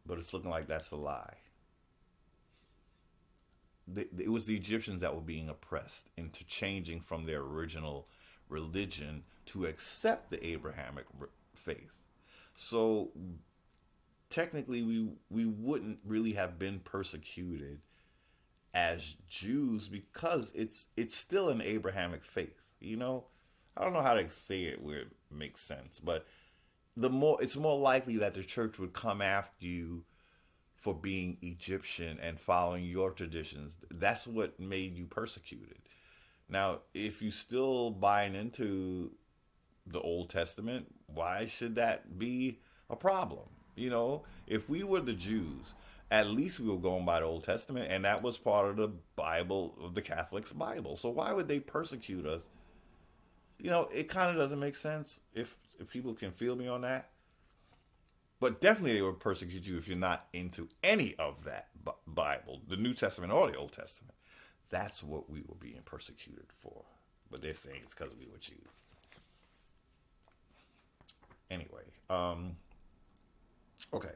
but it's looking like that's a lie. It was the Egyptians that were being oppressed into changing from their original religion to accept the Abrahamic faith. So technically we wouldn't really have been persecuted as Jews, because it's still an Abrahamic faith. I don't know how to say it where it makes sense, but it's more likely that the church would come after you for being Egyptian and following your traditions. That's what made you persecuted. Now, if you still buying into the Old Testament, why should that be a problem? If we were the Jews, at least we were going by the Old Testament, and that was part of the Bible, of the Catholics' Bible. So why would they persecute us? It kind of doesn't make sense, if people can feel me on that. But definitely they would persecute you if you're not into any of that Bible, the New Testament or the Old Testament. That's what we were being persecuted for. But they're saying it's because we were Jews. Anyway, okay.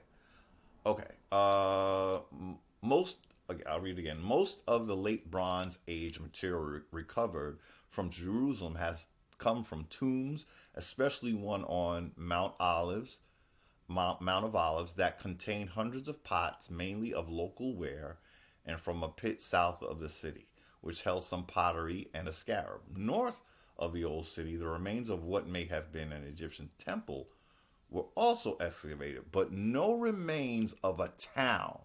I'll read it again. Most of the late Bronze Age material recovered from Jerusalem has come from tombs, especially one on Mount of Olives, that contain hundreds of pots, mainly of local ware, and from a pit south of the city, which held some pottery and a scarab. North of the old city, the remains of what may have been an Egyptian temple were also excavated, but no remains of a town,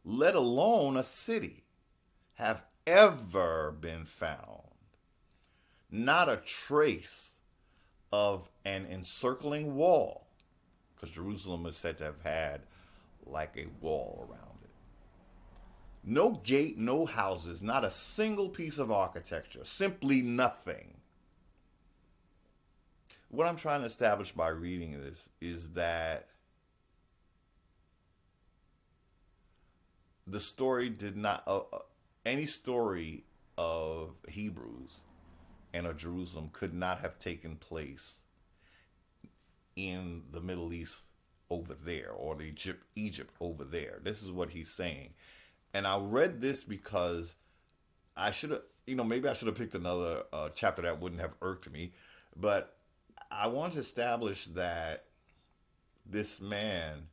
let alone a city, have ever been found. Not a trace of an encircling wall, because Jerusalem is said to have had like a wall around it. No gate, no houses, not a single piece of architecture, simply nothing. What I'm trying to establish by reading this is that the story did not, any story of Hebrews and of Jerusalem could not have taken place in the Middle East over there, or the Egypt over there. This is what he's saying. And I read this because I should have, maybe I should have picked another chapter that wouldn't have irked me. But I want to establish that this man,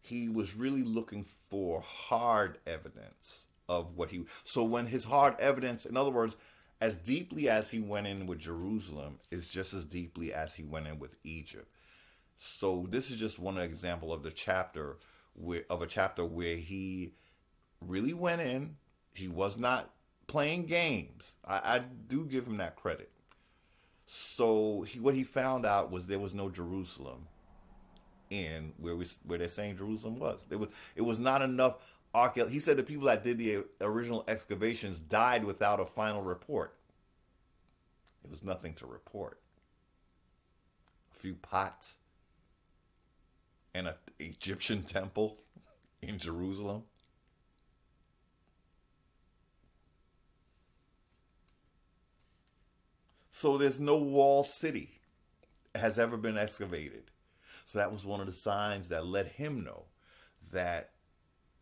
he was really looking for hard evidence of what he. So when his hard evidence, in other words, as deeply as he went in with Jerusalem, is just as deeply as he went in with Egypt. So this is just one example of a chapter where he really went in. He was not playing games. I do give him that credit. So what he found out was there was no Jerusalem in where they're saying Jerusalem was. It was not enough archaeology. He said the people that did the original excavations died without a final report. It was nothing to report. A few pots and an Egyptian temple in Jerusalem. So there's no walled city has ever been excavated. So that was one of the signs that let him know that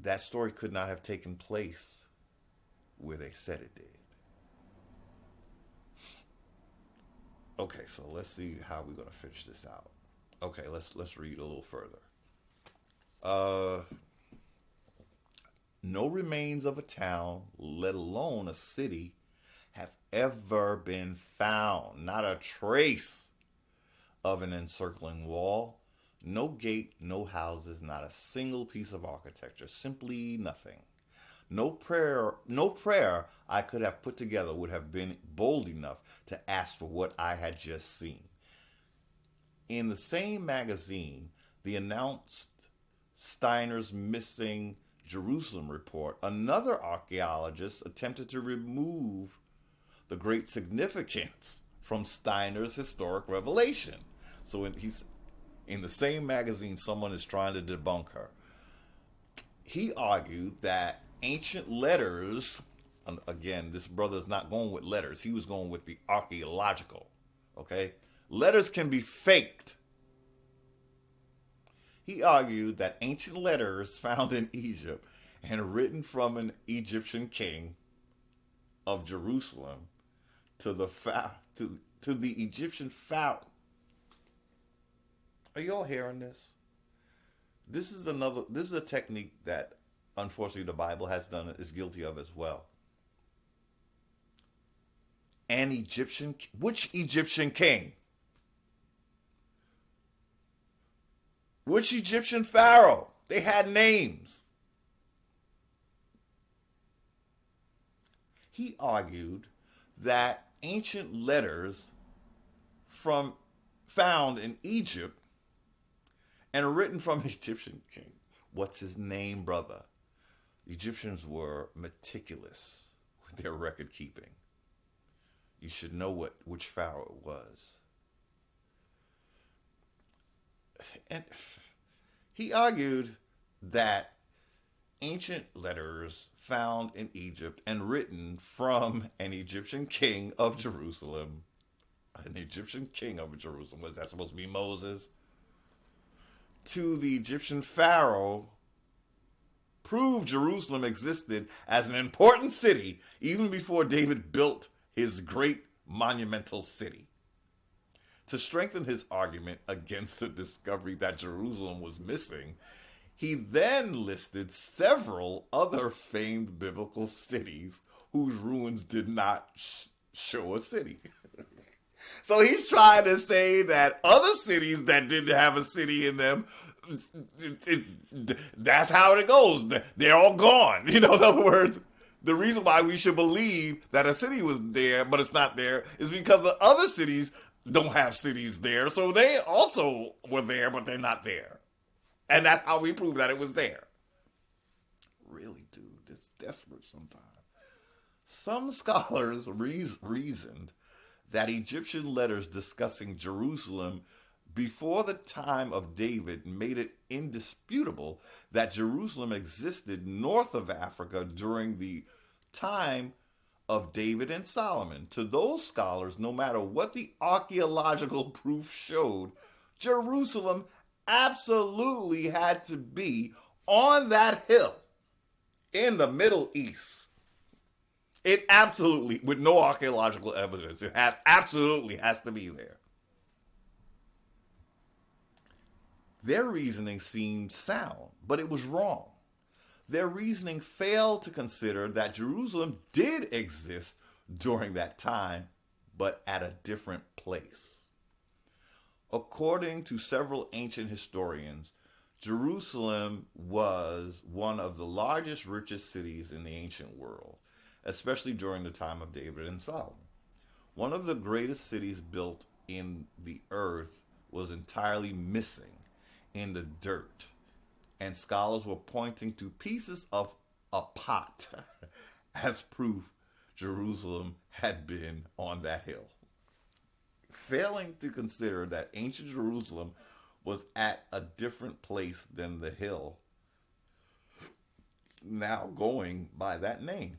that story could not have taken place where they said it did. Okay, so let's see how we're going to finish this out. Okay, let's read a little further. No remains of a town, let alone a city, have ever been found. Not a trace of an encircling wall. No gate, no houses, not a single piece of architecture. Simply nothing. No prayer I could have put together would have been bold enough to ask for what I had just seen. In the same magazine, the announced Steiner's missing Jerusalem report, another archaeologist attempted to remove the great significance from Steiner's historic revelation. So in the same magazine, someone is trying to debunk her. He argued that ancient letters, again, this brother's not going with letters. He was going with the archaeological, okay? Letters can be faked. He argued that ancient letters found in Egypt and written from an Egyptian king of Jerusalem to the Egyptian pharaoh. Are you all hearing this? This is a technique that unfortunately the Bible is guilty of as well. Which Egyptian king? Which Egyptian pharaoh? They had names. He argued that ancient letters found in Egypt and written from an Egyptian king. What's his name, brother? The Egyptians were meticulous with their record keeping. You should know which pharaoh it was. And he argued that ancient letters found in Egypt and written from an Egyptian king of Jerusalem. An Egyptian king of Jerusalem. Was that supposed to be Moses? To the Egyptian pharaoh, proved Jerusalem existed as an important city even before David built his great monumental city. To strengthen his argument against the discovery that Jerusalem was missing, he then listed several other famed biblical cities whose ruins did not show a city. So he's trying to say that other cities that didn't have a city in them, that's how it goes. They're all gone. In other words, the reason why we should believe that a city was there, but it's not there, is because the other cities don't have cities there. So they also were there, but they're not there. And that's how we prove that it was there. Really, dude, it's desperate sometimes. Some scholars reasoned that Egyptian letters discussing Jerusalem before the time of David made it indisputable that Jerusalem existed north of Africa during the time of David and Solomon. To those scholars, no matter what the archaeological proof showed, Jerusalem absolutely had to be on that hill in the Middle East. It absolutely, with no archaeological evidence, it absolutely has to be there. Their reasoning seemed sound, but it was wrong. Their reasoning failed to consider that Jerusalem did exist during that time, but at a different place. According to several ancient historians, Jerusalem was one of the largest, richest cities in the ancient world, especially during the time of David and Solomon. One of the greatest cities built in the earth was entirely missing in the dirt, and scholars were pointing to pieces of a pot as proof Jerusalem had been on that hill. Failing to consider that ancient Jerusalem was at a different place than the hill now going by that name.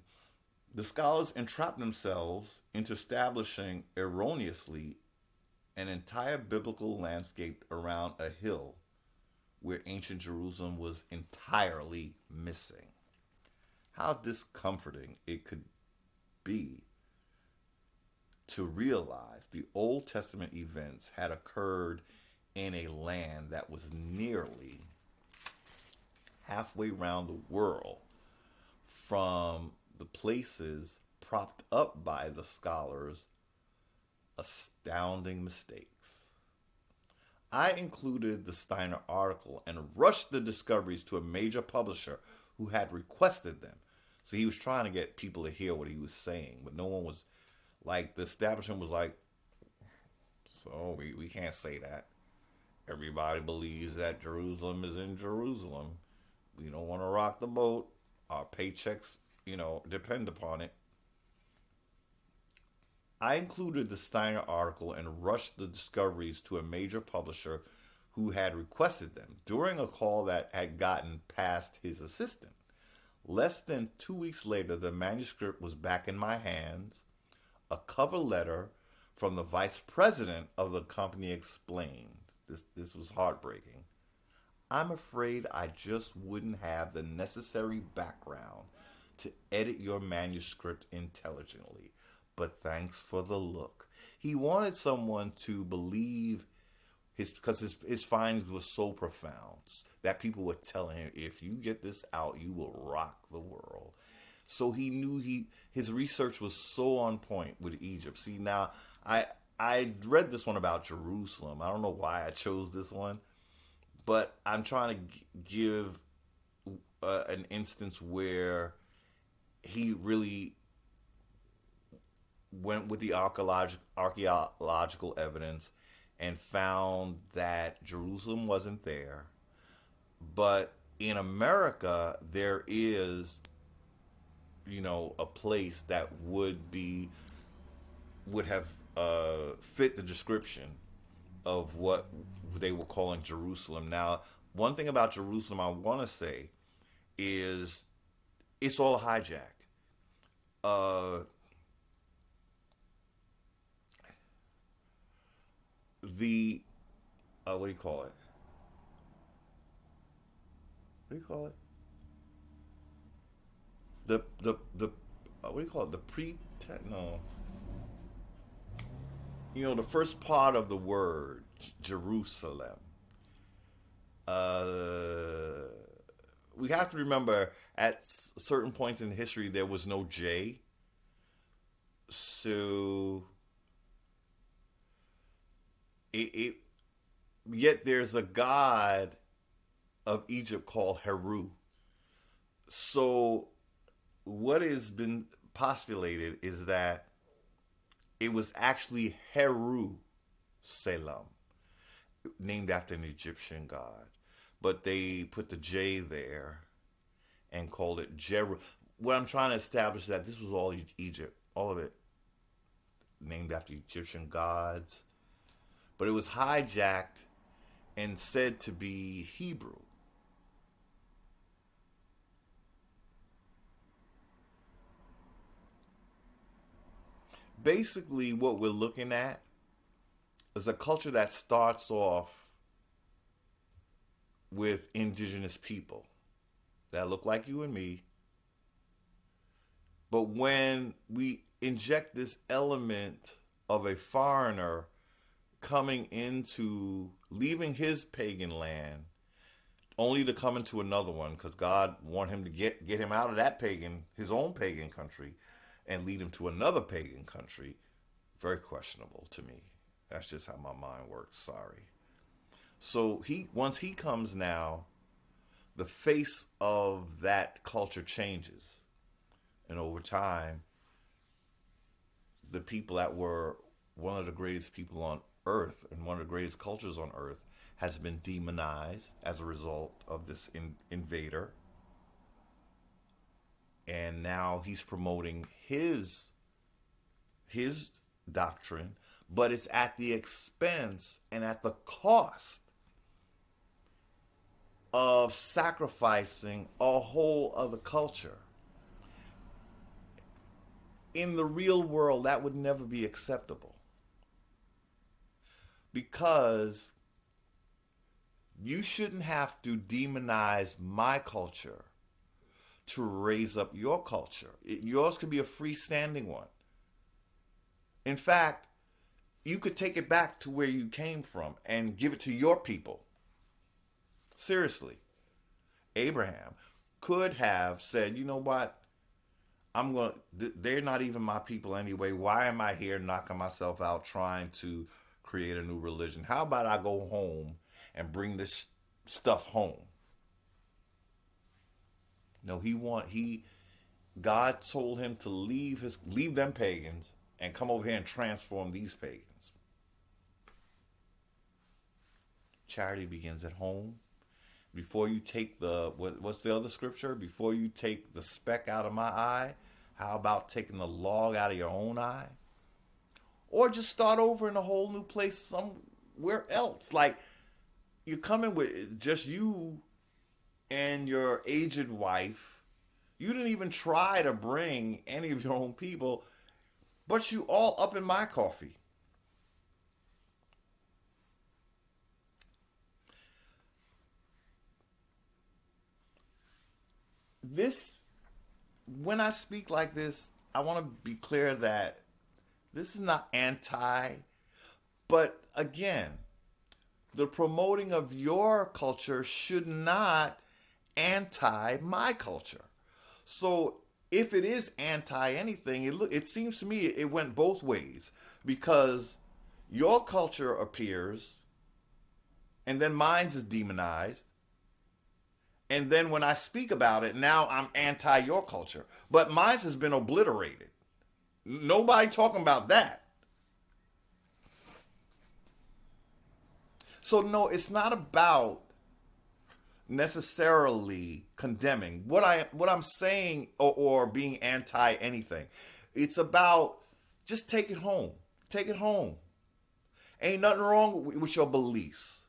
The scholars entrapped themselves into establishing erroneously an entire biblical landscape around a hill where ancient Jerusalem was entirely missing. How discomforting it could be to realize the Old Testament events had occurred in a land that was nearly halfway around the world from the places propped up by the scholars' astounding mistakes. I included the Steiner article and rushed the discoveries to a major publisher who had requested them. So he was trying to get people to hear what he was saying, but no one was, like, the establishment was like, so we can't say that. Everybody believes that Jerusalem is in Jerusalem. We don't want to rock the boat. Our paychecks, depend upon it. I included the Steiner article and rushed the discoveries to a major publisher who had requested them during a call that had gotten past his assistant. Less than 2 weeks later, the manuscript was back in my hands. A cover letter from the vice president of the company explained. This was heartbreaking. I'm afraid I just wouldn't have the necessary background to edit your manuscript intelligently, but thanks for the look. He wanted someone to believe because his findings were so profound that people were telling him, if you get this out, you will rock the world. So he knew his research was so on point with Egypt. See, now I read this one about Jerusalem. I don't know why I chose this one, but I'm trying to give an instance where he really went with the archaeological evidence and found that Jerusalem wasn't there. But in America, there is, a place that would have fit the description of what they were calling Jerusalem. Now, one thing about Jerusalem I want to say is it's all a hijack. What do you call it? What do you call it? What do you call it? The first part of the word Jerusalem. We have to remember at certain points in history there was no J. So yet there's a god of Egypt called Heru. So what has been postulated is that it was actually Heru Selam, named after an Egyptian god. But they put the J there and called it Jeru. What I'm trying to establish is that this was all Egypt, all of it named after Egyptian gods. but it was hijacked and said to be Hebrew. Basically, what we're looking at is a culture that starts off with indigenous people that look like you and me. But when we inject this element of a foreigner coming into, leaving his pagan land, only to come into another one, because God wanted him to get him out of that pagan, his own pagan country, and lead him to another pagan country, very questionable to me. That's just how my mind works. Sorry. So once he comes now, the face of that culture changes. And over time, the people that were one of the greatest people on earth and one of the greatest cultures on earth has been demonized as a result of this invader. And now he's promoting his doctrine, but it's at the expense and at the cost of sacrificing a whole other culture. In the real world, that would never be acceptable. Because you shouldn't have to demonize my culture to raise up your culture. Yours could be a freestanding one. In fact, you could take it back to where you came from and give it to your people. Seriously. Abraham could have said, you know what? They're not even my people anyway. Why am I here knocking myself out trying to create a new religion? How about I go home and bring this stuff home? No, God told him to leave them pagans and come over here and transform these pagans. Charity begins at home. Before you take what's the other scripture? Before you take the speck out of my eye, how about taking the log out of your own eye? Or just start over in a whole new place somewhere else. Like, you're coming with just you and your aged wife. You didn't even try to bring any of your own people, but you all up in my coffee. When I speak like this, I want to be clear that this is not anti, but again, the promoting of your culture should not anti my culture. So if it is anti anything, it seems to me it went both ways, because your culture appears and then mine's is demonized. And then when I speak about it, now I'm anti your culture. But mine has been obliterated. Nobody talking about that. So no, it's not about necessarily condemning what I'm saying or being anti anything. It's about just take it home. Take it home. Ain't nothing wrong with your beliefs.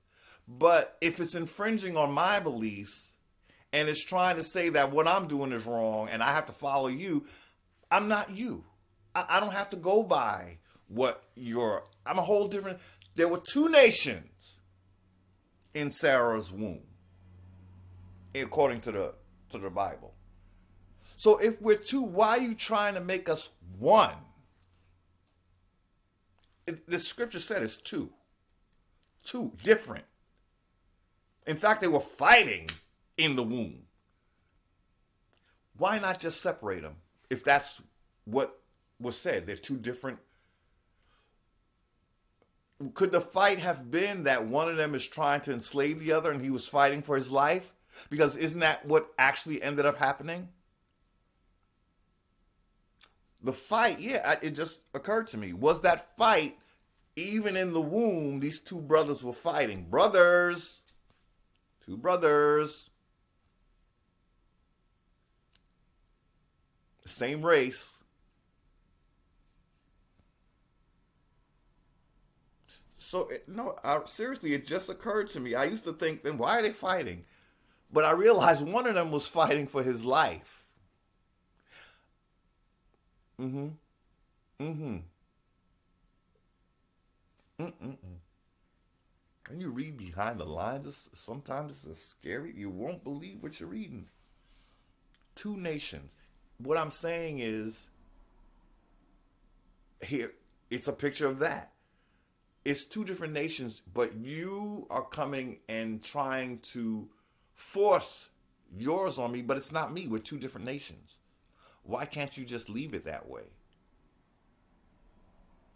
But if it's infringing on my beliefs, and it's trying to say that what I'm doing is wrong and I have to follow you, I'm not you. I don't have to go by what I'm a whole different. There were two nations in Sarah's womb, according to the Bible. So if we're two, why are you trying to make us one? The scripture said it's two. Two different. In fact, they were fighting in the womb. Why not just separate them? If that's what was said, they're two different. Could the fight have been that one of them is trying to enslave the other and he was fighting for his life? Because isn't that what actually ended up happening? The fight, yeah, it just occurred to me. Was that fight, even in the womb, these two brothers were fighting? Brothers. Two brothers. Same race. So no, seriously, it just occurred to me. I used to think, then why are they fighting? But I realized one of them was fighting for his life. Mm-hmm. Mm-hmm. Mm-mm. And you read behind the lines. Sometimes it's scary. You won't believe what you're reading. Two nations. What I'm saying is, here, it's a picture of that. It's two different nations, but you are coming and trying to force yours on me, but it's not me. We're two different nations. Why can't you just leave it that way?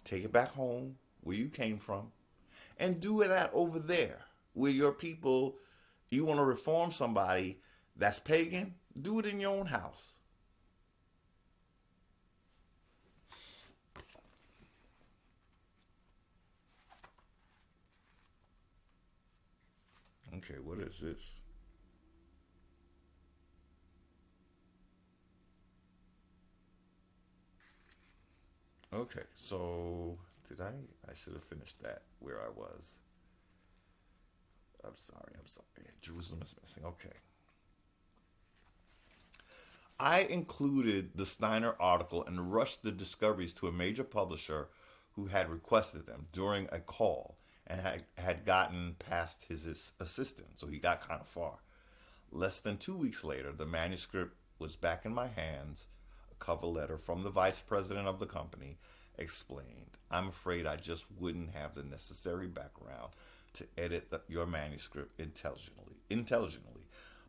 Take it back home where you came from and do it at over there where your people, you want to reform somebody that's pagan, do it in your own house. Okay, what is this? Okay, so did I? I should have finished that where I was. I'm sorry. I'm sorry. Jerusalem is missing. Okay. I included the Steiner article and rushed the discoveries to a major publisher who had requested them during a call and had gotten past his assistant, so he got kind of far. Less than 2 weeks later, the manuscript was back in my hands. A cover letter from the vice president of the company explained, I'm afraid I just wouldn't have the necessary background to edit your manuscript intelligently,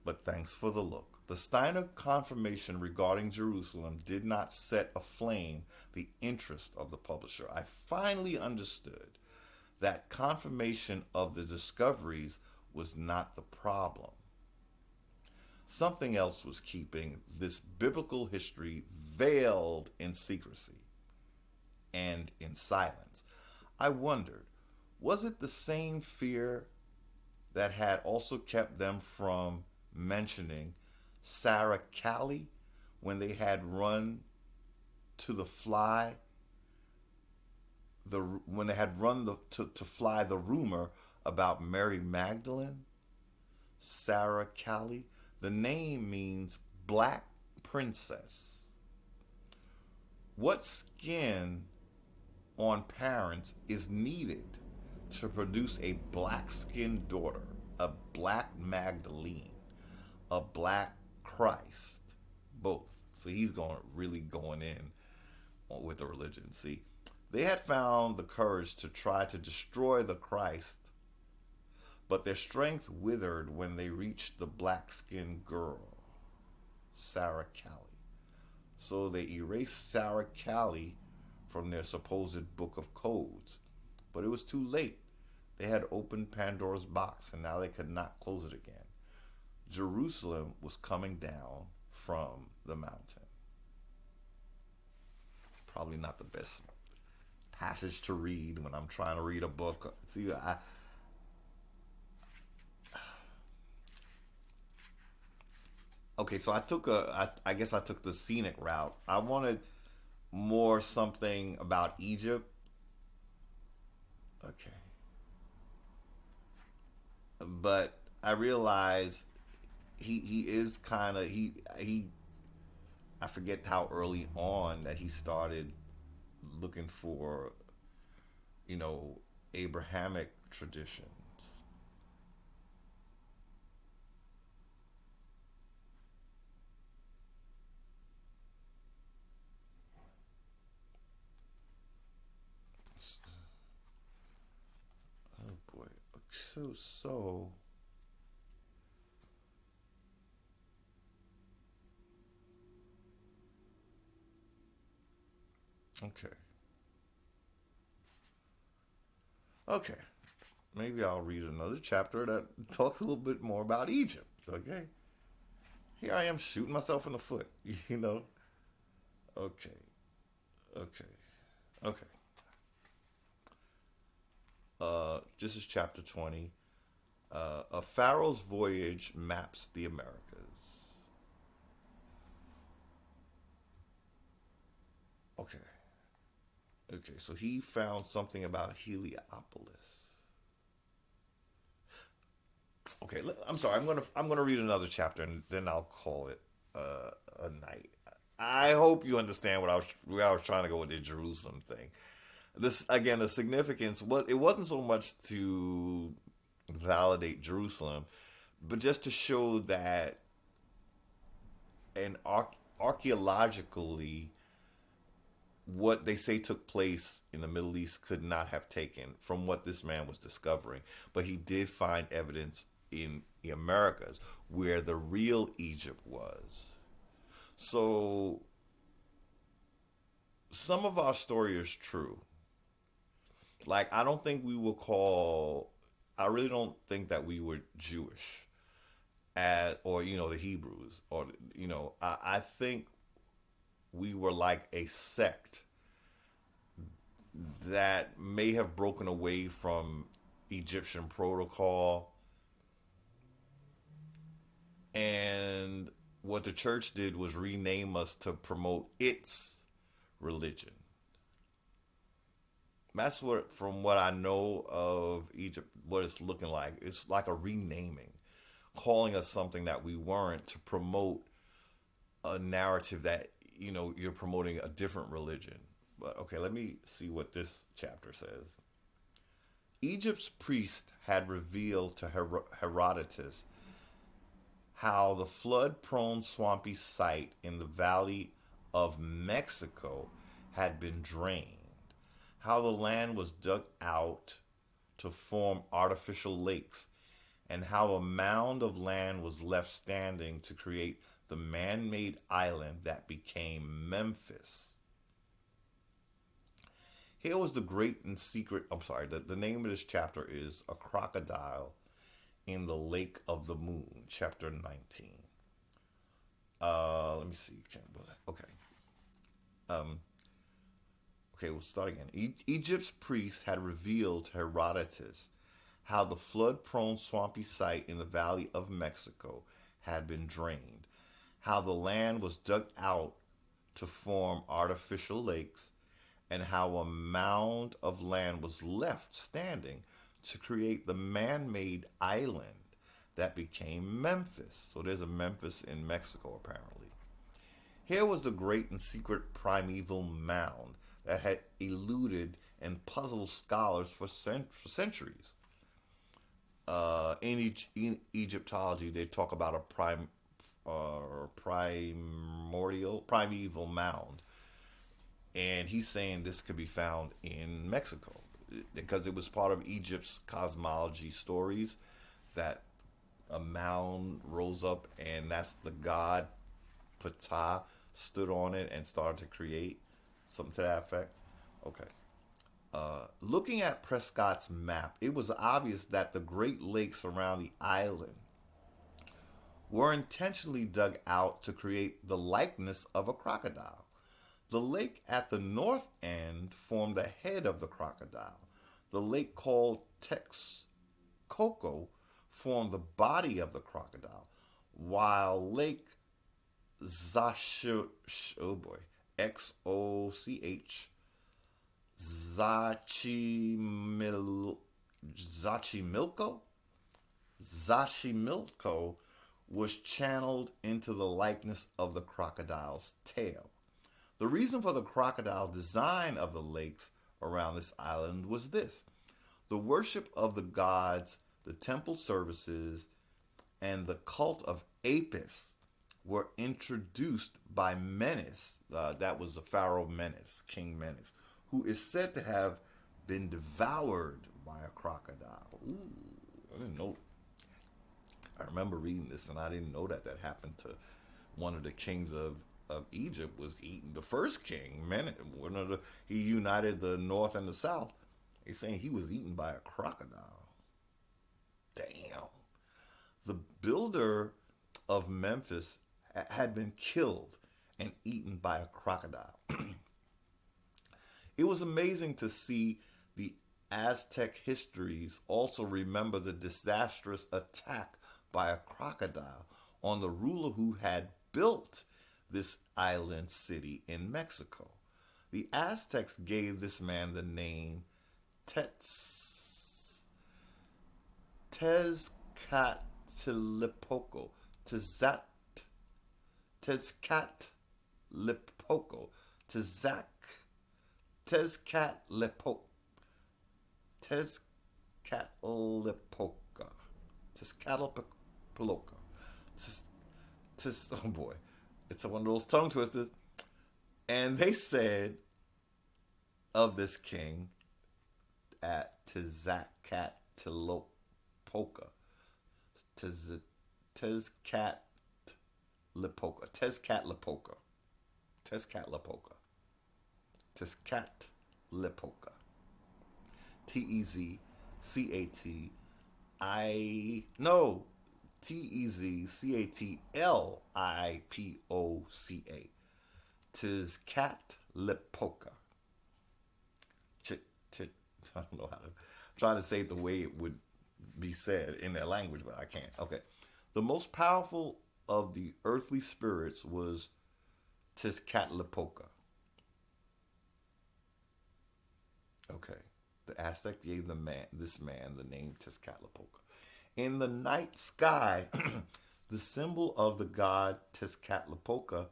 but thanks for the look. The Steiner confirmation regarding Jerusalem did not set aflame the interest of the publisher. I finally understood that confirmation of the discoveries was not the problem. Something else was keeping this biblical history veiled in secrecy and in silence. I wondered, was it the same fear that had also kept them from mentioning Sarah Callie when they had run to the fly when they had run to fly the rumor about Mary Magdalene? Sarah Callie, the name means black princess. What skin on parents is needed to produce a black skinned daughter, a black Magdalene, a black Christ? Both. So he's going in with the religion. See, they had found the courage to try to destroy the Christ, but their strength withered when they reached the black skinned girl, Sarah Callie. So they erased Sarah Callie from their supposed book of codes. But it was too late. They had opened Pandora's box and now they could not close it again. Jerusalem was coming down from the mountain. Probably not the best passage to read when I'm trying to read a book. See, okay, so I guess I took the scenic route. I wanted more something about Egypt. Okay. But I realize he is kind of he I forget how early on that he started looking for, you know, Abrahamic traditions. Oh boy. So okay. Okay. Maybe I'll read another chapter that talks a little bit more about Egypt. Okay. Here I am shooting myself in the foot, you know. Okay. Okay. Okay. This is chapter 20. A Pharaoh's voyage maps the Americas. Okay. Okay, so he found something about Heliopolis. Okay, I'm sorry. I'm gonna read another chapter and then I'll call it a night. I hope you understand where I was trying to go with the Jerusalem thing. This again, the significance was it wasn't so much to validate Jerusalem, but just to show that an archaeologically what they say took place in the Middle East could not have taken from what this man was discovering. But he did find evidence in the Americas where the real Egypt was. So some of our story is true. Like, I don't think we will call, I really don't think that we were Jewish. Or, the Hebrews. Or, I think we were like a sect that may have broken away from Egyptian protocol. And what the church did was rename us to promote its religion. That's what, from what I know of Egypt, what it's looking like. It's like a renaming, calling us something that we weren't to promote a narrative that, you're promoting a different religion. But okay, let me see what this chapter says. Egypt's priest had revealed to Herodotus how the flood-prone swampy site in the valley of Mexico had been drained, how the land was dug out to form artificial lakes, and how a mound of land was left standing to create the man-made island that became Memphis. Here was the great and secret, the name of this chapter is A Crocodile in the Lake of the Moon, chapter 19. Let me see. Okay. Okay, we'll start again. Egypt's priests had revealed to Herodotus how the flood-prone swampy site in the Valley of Mexico had been drained, how the land was dug out to form artificial lakes, and how a mound of land was left standing to create the man-made island that became Memphis. So there's a Memphis in Mexico, apparently. Here was the great and secret primeval mound that had eluded and puzzled scholars for centuries. In Egyptology, they talk about a primeval mound. And he's saying this could be found in Mexico because it was part of Egypt's cosmology stories that a mound rose up and that's the god Ptah stood on it and started to create something to that effect. Okay. Looking at Prescott's map, it was obvious that the Great Lakes around the island were intentionally dug out to create the likeness of a crocodile. The lake at the north end formed the head of the crocodile. The lake called Texcoco formed the body of the crocodile, while Lake Xochimilco, Xochimilco was channeled into the likeness of the crocodile's tail. The reason for the crocodile design of the lakes around this island was this: the worship of the gods, the temple services, and the cult of Apis were introduced by Menes, that was the Pharaoh Menes, King Menes, who is said to have been devoured by a crocodile. Ooh, I didn't know. I remember reading this, and I didn't know that happened to one of the kings of Egypt. Was eaten. The first king, Menes, he united the north and the south. He's saying he was eaten by a crocodile. Damn. The builder of Memphis had been killed and eaten by a crocodile. It was amazing to see the Aztec histories also remember the disastrous attack by a crocodile on the ruler who had built this island city in Mexico. The Aztecs gave this man the name Tez, Tezcatlipoco. Tezat, Tezcatlipoco. Tezcatlipoco. Tezcatlipoca. Tezcatlipoca. Oh boy. It's one of those tongue twisters. And they said of this king at Tezcatlipoca. Tezcatlipoca. Tezcatlipoca. Tezcatlipoca. Tezcatlipoca. T-E-Z-C-A-T-I... No. Tezcatlipoca. Tezcatlipoca. I don't know how to... I'm trying to say it the way it would be said in their language, but I can't. Okay. The most powerful of the earthly spirits was Tezcatlipoca. Okay. The Aztec gave this man the name Tezcatlipoca. In the night sky, the symbol of the god Tezcatlipoca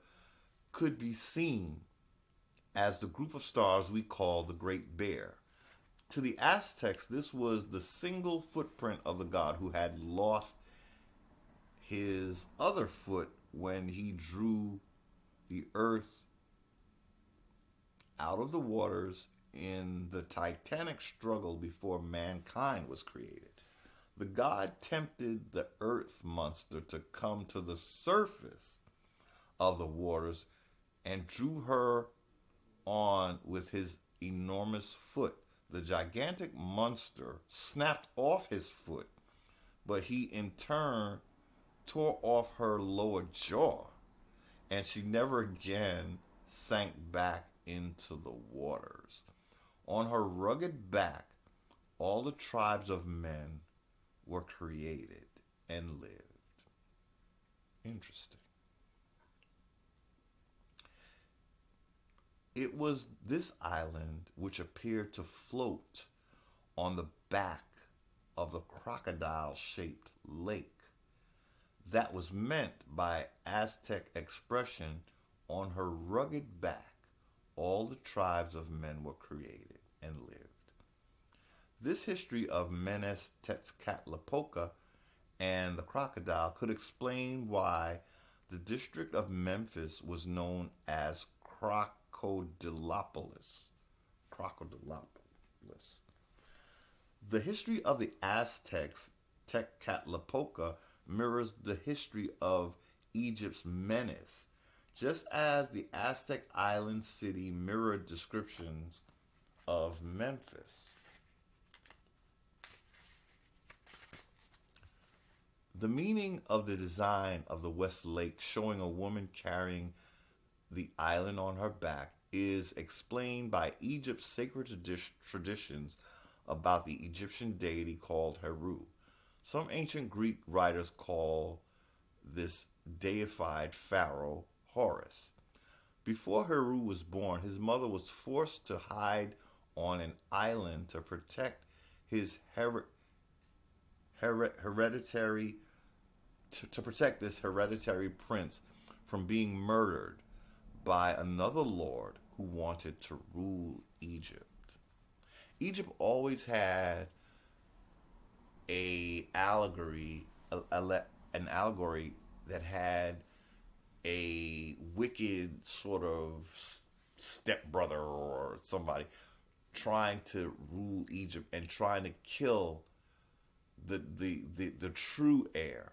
could be seen as the group of stars we call the Great Bear. To the Aztecs, this was the single footprint of the god who had lost his other foot when he drew the earth out of the waters in the titanic struggle before mankind was created. The god tempted the earth monster to come to the surface of the waters and drew her on with his enormous foot. The gigantic monster snapped off his foot, but he in turn tore off her lower jaw, and she never again sank back into the waters. On her rugged back, all the tribes of men were created and lived. Interesting. It was this island which appeared to float on the back of the crocodile-shaped lake that was meant by Aztec expression, on her rugged back all the tribes of men were created and lived. This history of Menes Tezcatlipoca and the crocodile could explain why the district of Memphis was known as Crocodilopolis. Crocodilopolis. The history of the Aztecs, Tezcatlipoca, mirrors the history of Egypt's Menes, just as the Aztec island city mirrored descriptions of Memphis. The meaning of the design of the West Lake, showing a woman carrying the island on her back, is explained by Egypt's sacred traditions about the Egyptian deity called Heru. Some ancient Greek writers call this deified pharaoh Horus. Before Heru was born, his mother was forced to hide on an island to protect his hereditary prince from being murdered by another lord who wanted to rule Egypt. Egypt always had an allegory that had a wicked sort of stepbrother or somebody trying to rule Egypt and trying to kill the true heir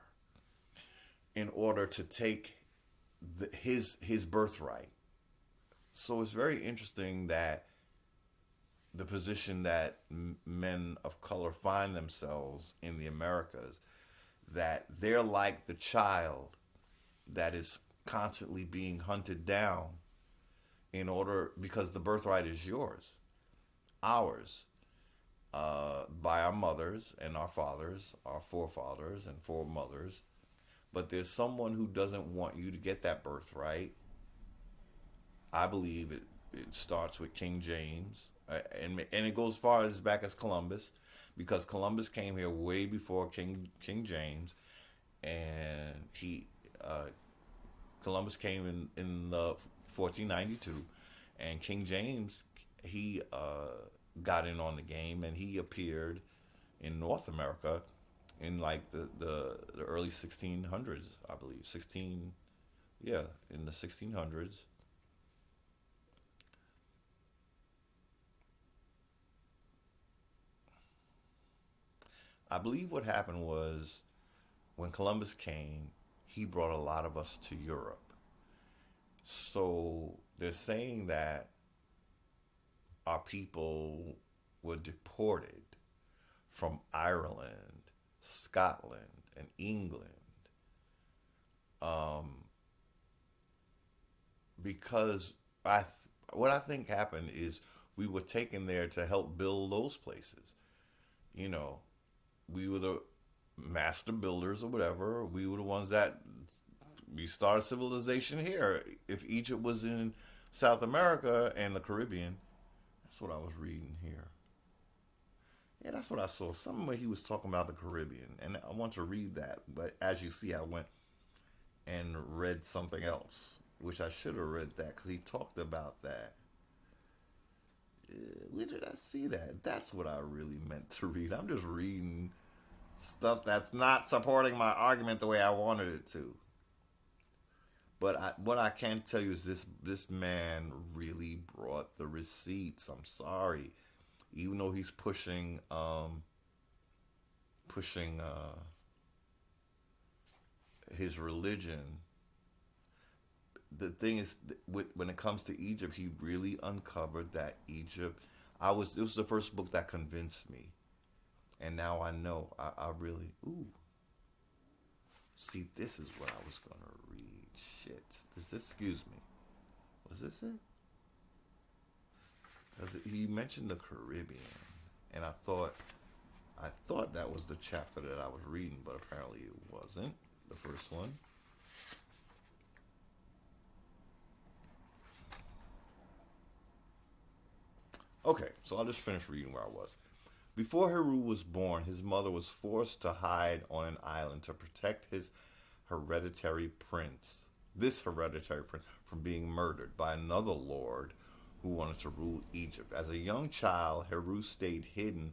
in order to take his birthright. So it's very interesting that the position that men of color find themselves in the Americas, that they're like the child that is constantly being hunted down because the birthright is ours, by our mothers and our fathers, our forefathers and foremothers. But there's someone who doesn't want you to get that birthright. I believe It starts with King James, and it goes far as back as Columbus, because Columbus came here way before King James, and he Columbus came in 1492, and King James he got in on the game, and he appeared in North America in like the early 1600s, I believe. 16, yeah, in the 1600s. I believe what happened was when Columbus came, he brought a lot of us to Europe. So they're saying that our people were deported from Ireland, Scotland, and England, um, because what I think happened is we were taken there to help build those places. You know, we were the master builders or whatever. We were the ones that we started civilization here. If Egypt was in South America and the Caribbean, that's what I was reading here. Yeah, that's what I saw. Somewhere he was talking about the Caribbean, and I want to read that. But as you see, I went and read something else, which I should have read that because he talked about that. Where did I see that? That's what I really meant to read. I'm just reading stuff that's not supporting my argument the way I wanted it to. But what I can tell you is this man really brought the receipts. I'm sorry, even though he's pushing his religion. The thing is, when it comes to Egypt, he really uncovered that Egypt. It was the first book that convinced me, and now I know. I really see. This is what I was gonna read. Shit. Excuse me. Was this it? Because he mentioned the Caribbean, and I thought that was the chapter that I was reading, but apparently it wasn't the first one. Okay, so I'll just finish reading where I was. Before Heru was born, his mother was forced to hide on an island to protect hereditary prince, this hereditary prince, from being murdered by another lord who wanted to rule Egypt. As a young child, Heru stayed hidden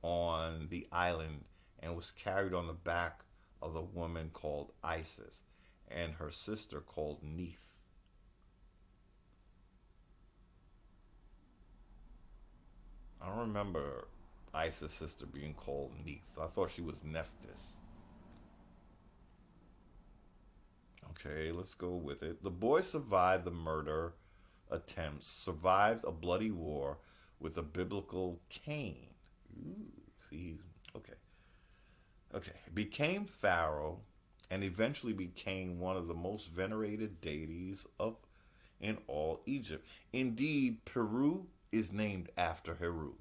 on the island and was carried on the back of a woman called Isis and her sister called Neith. I don't remember Isis' sister being called Neith. I thought she was Nephthys. Okay, let's go with it. The boy survived the murder attempts, survived a bloody war with a biblical Cain. Ooh, see, okay. Okay, became Pharaoh and eventually became one of the most venerated deities of in all Egypt. Indeed, Peru is named after Heru.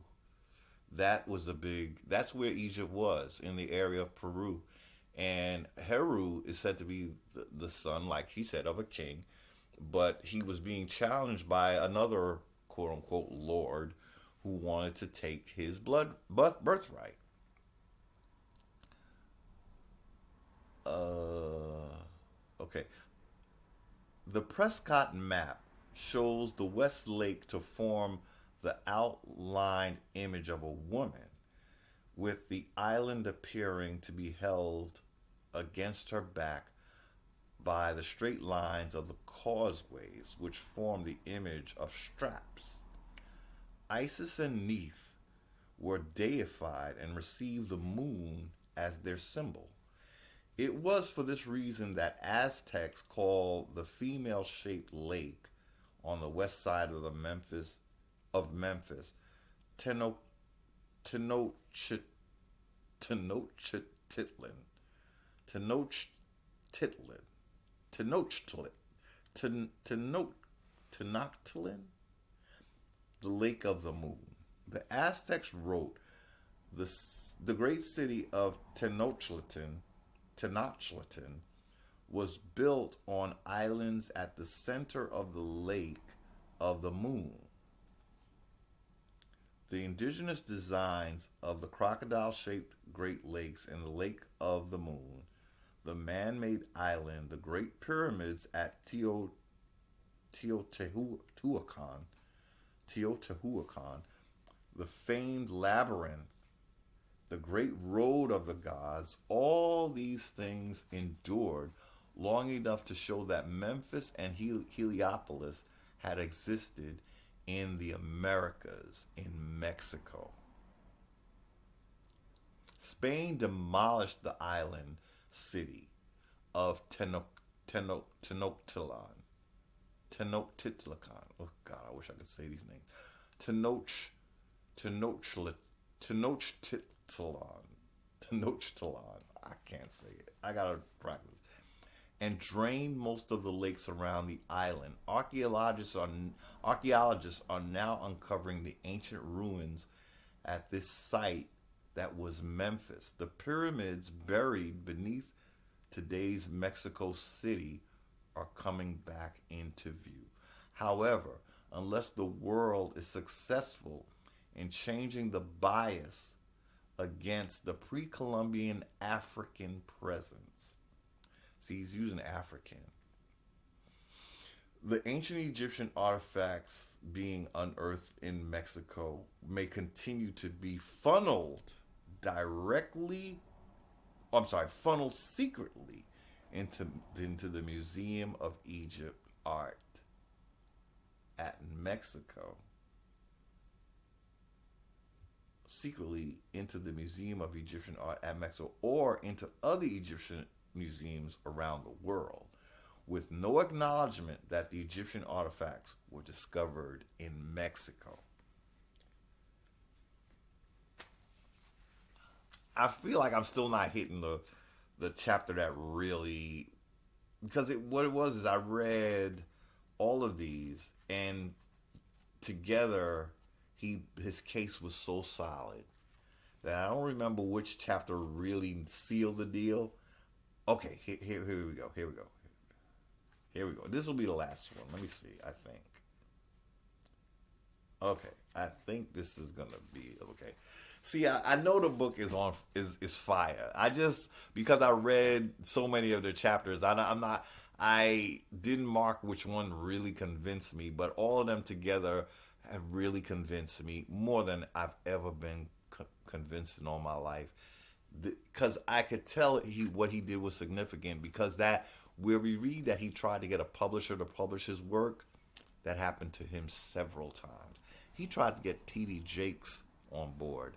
That's where Egypt was, in the area of Peru. And Heru is said to be the son, like he said, of a king, but he was being challenged by another quote unquote lord who wanted to take his birthright. Okay. The Prescott map shows the West Lake to form the outlined image of a woman, with the island appearing to be held against her back by the straight lines of the causeways, which form the image of straps. Isis and Neith were deified and received the moon as their symbol. It was for this reason that Aztecs called the female-shaped lake on the west side of Memphis Teno, Tenochtitlan. Tenochtitlan. Tenochtitlan. Tenochtitlan. Tenochtitlan. The Lake of the Moon. The Aztecs wrote the great city of Tenochtitlan was built on islands at the center of the lake of the moon. The indigenous designs of the crocodile-shaped Great Lakes and the Lake of the Moon, the man-made island, the Great Pyramids at Teotihuacan, the famed labyrinth, the great road of the gods, all these things endured long enough to show that Memphis and Heliopolis had existed in the Americas, in Mexico. Spain demolished the island city of Tenochtitlan. Oh God, I wish I could say these names. Tenochtitlan. I can't say it. I gotta practice. And drained most of the lakes around the island. Archaeologists are now uncovering the ancient ruins at this site that was Memphis. The pyramids buried beneath today's Mexico City are coming back into view. However, unless the world is successful in changing the bias against the pre-Columbian African presence. See, he's using African. The ancient Egyptian artifacts being unearthed in Mexico may continue to be funneled secretly into the Museum of Egypt art at Mexico. Secretly into the Museum of Egyptian Art at Mexico, or into other Egyptian museums around the world, with no acknowledgement that the Egyptian artifacts were discovered in Mexico. I feel like I'm still not hitting the chapter that really, because what it was is I read all of these, and together his case was so solid that I don't remember which chapter really sealed the deal. Okay, here we go. Here we go. This will be the last one. Let me see. I think. Okay, I think this is gonna be okay. See, I know the book is fire. I just, because I read so many of the chapters, I didn't mark which one really convinced me, but all of them together have really convinced me more than I've ever been convinced in all my life. Because I could tell what he did was significant, because that, where we read that he tried to get a publisher to publish his work, that happened to him several times. He tried to get T.D. Jakes on board,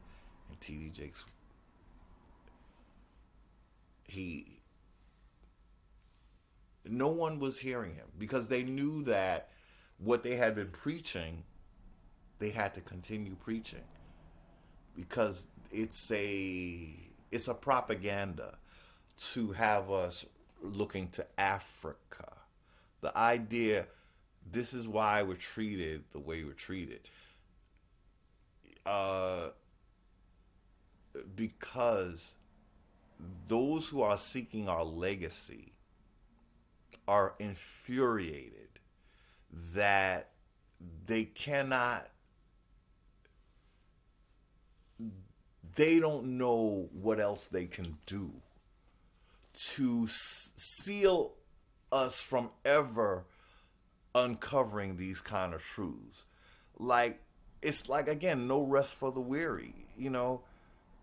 and T.D. Jakes, no one was hearing him, because they knew that what they had been preaching, they had to continue preaching, because it's a propaganda to have us looking to Africa. The idea, this is why we're treated the way we're treated. Because those who are seeking our legacy are infuriated that they don't know what else they can do to seal us from ever uncovering these kind of truths. Like, it's like, again, no rest for the weary.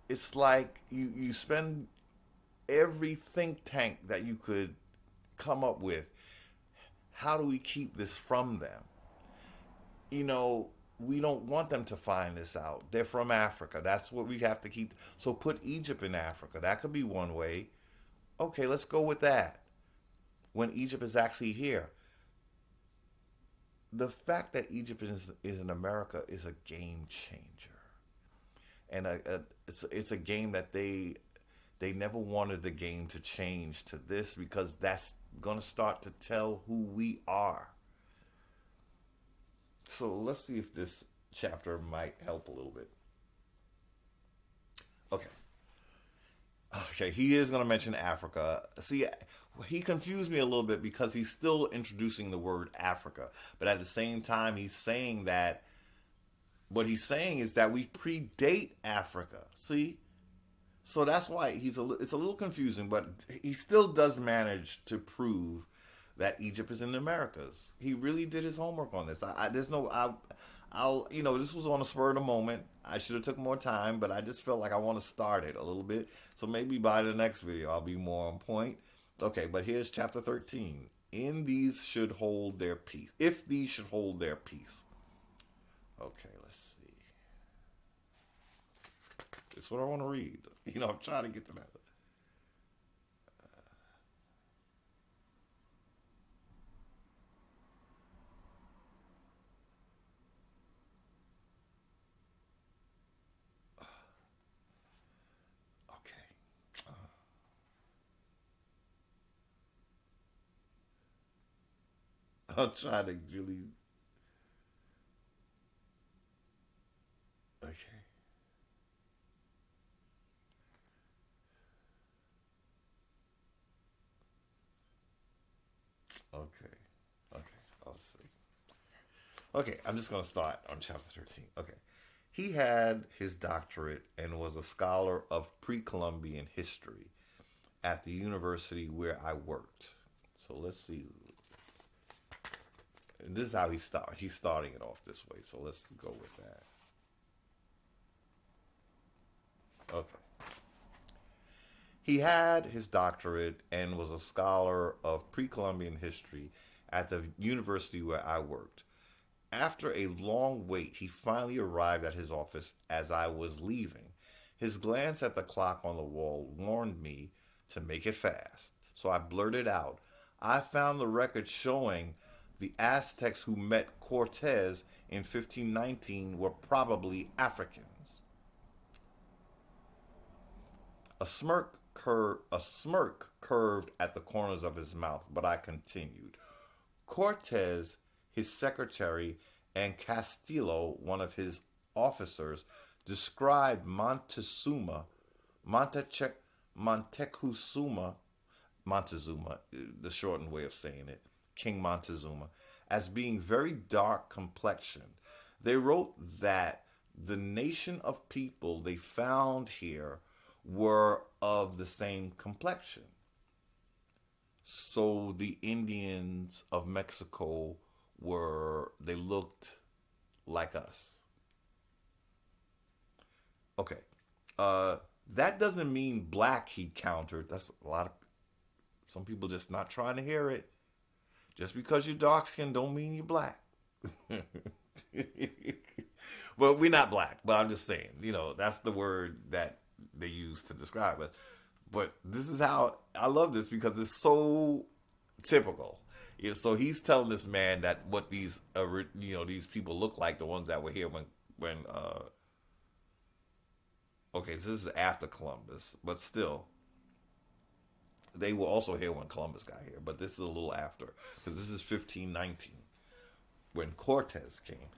It's like you spend every think tank that you could come up with. How do we keep this from them? We don't want them to find this out. They're from Africa. That's what we have to keep. So put Egypt in Africa. That could be one way. Okay, let's go with that. When Egypt is actually here. The fact that Egypt is in America is a game changer. And it's a game that they never wanted the game to change to this, because that's going to start to tell who we are. So let's see if this chapter might help a little bit. Okay. Okay, he is going to mention Africa. See, he confused me a little bit because he's still introducing the word Africa, but at the same time, he's saying that what he's saying is that we predate Africa. See, so that's why it's a little confusing, but he still does manage to prove that Egypt is in the Americas. He really did his homework on this. There's no I'll this was on a spur of the moment. I should have took more time, but I just felt like I want to start it a little bit. So maybe by the next video I'll be more on point. Okay, but here's chapter 13. In these should hold their peace. If these should hold their peace. Okay, let's see. It's what I want to read. I'm trying to get to that. Okay. I'm trying to really. Okay. Okay. Okay. Let's see. Okay, I'm just going to start on chapter 13. Okay. He had his doctorate and was a scholar of pre Columbian history at the university where I worked. So let's see. This is how he's starting it off this way. So let's go with that. Okay. He had his doctorate and was a scholar of pre Columbian history at the university where I worked. After a long wait, he finally arrived at his office as I was leaving. His glance at the clock on the wall warned me to make it fast. So I blurted out, I found the record showing the Aztecs who met Cortez in 1519 were probably Africans. A smirk curved at the corners of his mouth, but I continued. Cortez, his secretary, and Castillo, one of his officers, described Monteche, Montecuzuma, Montezuma, the shortened way of saying it, King Montezuma, as being very dark complexioned. They wrote that the nation of people they found here were of the same complexion. So the Indians of Mexico they looked like us. Okay. That doesn't mean black, he countered. That's a lot of, some people just not trying to hear it. Just because you're dark skinned don't mean you're black. Well, we're not black, but I'm just saying, that's the word that they use to describe us. But this is how I love this because it's so typical. So he's telling this man that what these people look like, the ones that were here when okay, so this is after Columbus, but still they were also here when Columbus got here, but this is a little after because this is 1519 when Cortez came.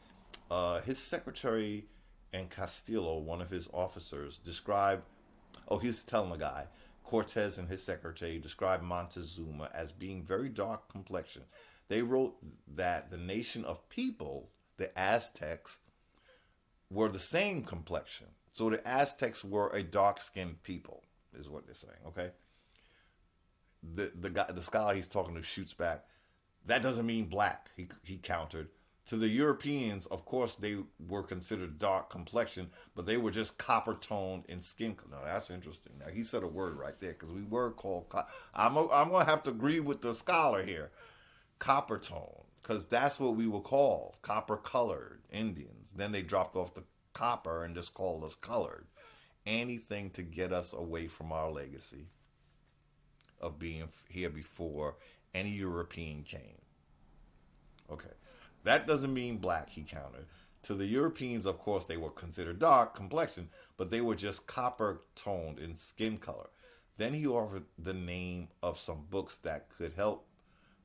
His secretary and Castillo, one of his officers, described. Oh, he's telling the guy. Cortez and his secretary described Montezuma as being very dark complexion. They wrote that the nation of people, the Aztecs, were the same complexion. So the Aztecs were a dark-skinned people, is what they're saying. Okay. The scholar he's talking to shoots back. That doesn't mean black. He countered. To the Europeans, of course, they were considered dark complexion, but they were just copper toned in skin color. Now, that's interesting. Now, he said a word right there because we were called. I'm going to have to agree with the scholar here. Copper tone, because that's what we were called. Copper colored Indians. Then they dropped off the copper and just called us colored. Anything to get us away from our legacy of being here before any European came. Okay. That doesn't mean black, he countered. To the Europeans, of course, they were considered dark complexion, but they were just copper toned in skin color. Then he offered the name of some books that could help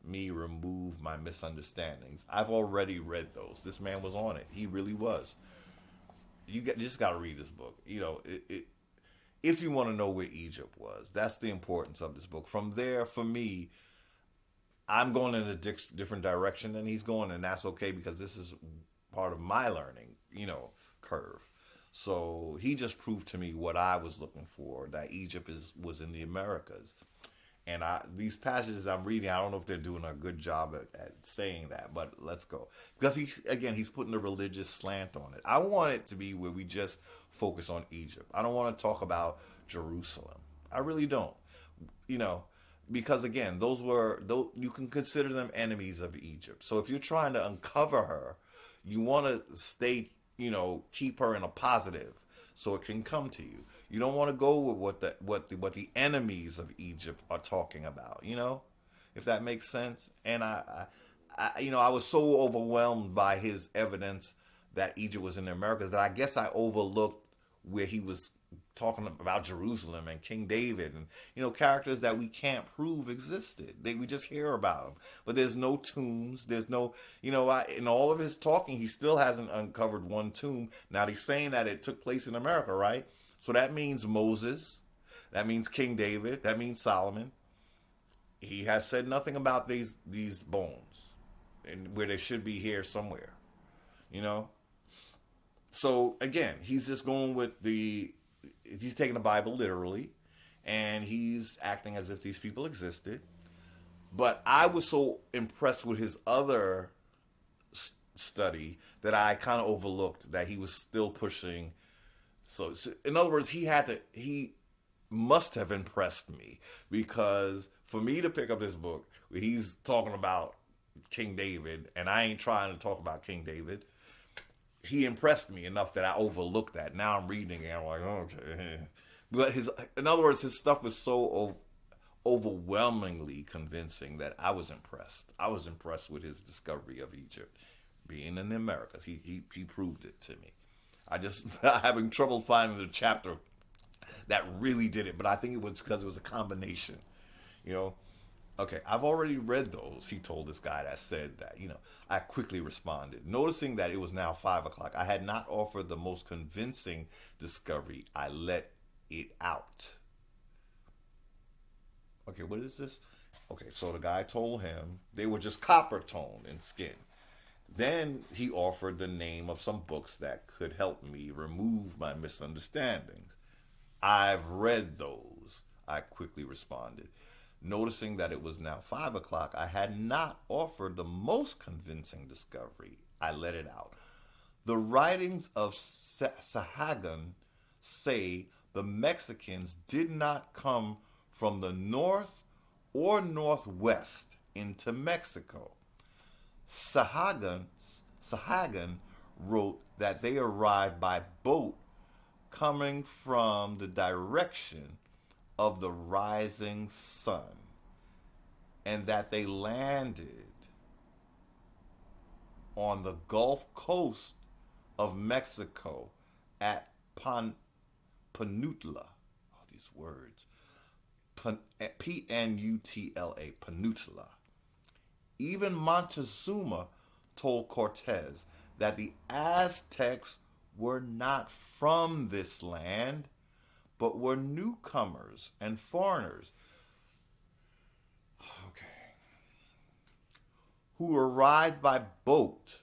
me remove my misunderstandings. I've already read those. This man was on it. He really was. You just got to read this book. if you want to know where Egypt was, that's the importance of this book. From there, for me, I'm going in a different direction than he's going, and that's okay because this is part of my learning, curve. So he just proved to me what I was looking for, that Egypt was in the Americas. And these passages I'm reading, I don't know if they're doing a good job at saying that, but let's go. Because he's putting a religious slant on it. I want it to be where we just focus on Egypt. I don't want to talk about Jerusalem. I really don't. Because again, those you can consider them enemies of Egypt. So if you're trying to uncover her, you want to stay, keep her in a positive so it can come to you. You don't want to go with what the enemies of Egypt are talking about, if that makes sense. And I was so overwhelmed by his evidence that Egypt was in the Americas that I guess I overlooked where he was talking about Jerusalem and King David and characters that we can't prove existed. We just hear about them, but there's no tombs. There's no in all of his talking, he still hasn't uncovered one tomb. Now he's saying that it took place in America, right? So that means Moses, that means King David, that means Solomon. He has said nothing about these bones and where they should be here somewhere, So again, he's just going with he's taking the Bible literally, and he's acting as if these people existed. But I was so impressed with his other study that I kind of overlooked that he was still pushing. So in other words, he must have impressed me, because for me to pick up this book where he's talking about King David, and I ain't trying to talk about King David, he impressed me enough that I overlooked that. Now I'm reading it, and I'm like, okay. But in other words, his stuff was so overwhelmingly convincing that I was impressed. I was impressed with his discovery of Egypt being in the Americas. He proved it to me. I just having trouble finding the chapter that really did it, but I think it was because it was a combination, Okay, I've already read those, he told this guy that said that, I quickly responded. Noticing that it was now 5 o'clock, I had not offered the most convincing discovery. I let it out. Okay, what is this? Okay, so the guy told him they were just copper tone in skin. Then he offered the name of some books that could help me remove my misunderstandings. I've read those, I quickly responded. Noticing that it was now 5 o'clock, I had not offered the most convincing discovery. I let it out. The writings of Sahagun say the Mexicans did not come from the north or northwest into Mexico. Sahagun wrote that they arrived by boat coming from the direction of the rising sun, and that they landed on the Gulf Coast of Mexico at Panutla. Oh, these words. P-N-U-T-L-A, Panutla. Even Montezuma told Cortez that the Aztecs were not from this land, but were newcomers and foreigners who arrived by boat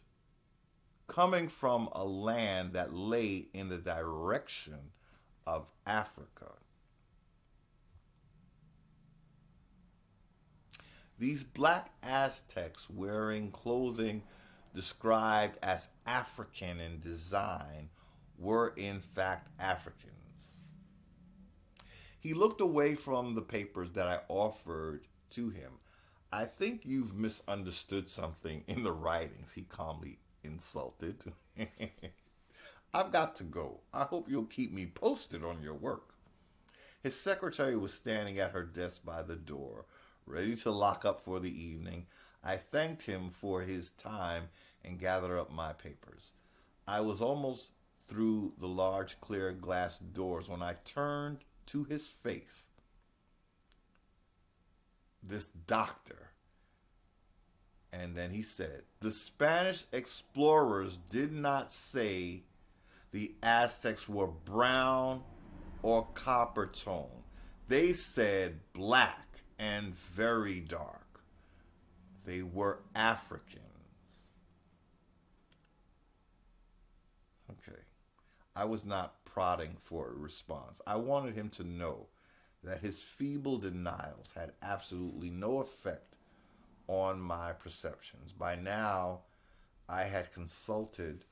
coming from a land that lay in the direction of Africa. These black Aztecs wearing clothing described as African in design were in fact Africans. He looked away from the papers that I offered to him. I think you've misunderstood something in the writings, he calmly insulted. I've got to go. I hope you'll keep me posted on your work. His secretary was standing at her desk by the door, ready to lock up for the evening. I thanked him for his time and gathered up my papers. I was almost through the large clear glass doors when I turned to his face. This doctor. And then he said, the Spanish explorers did not say the Aztecs were brown or copper tone. They said black and very dark. They were Africans. Okay. I was not prodding for a response. I wanted him to know that his feeble denials had absolutely no effect on my perceptions. By now, I had consulted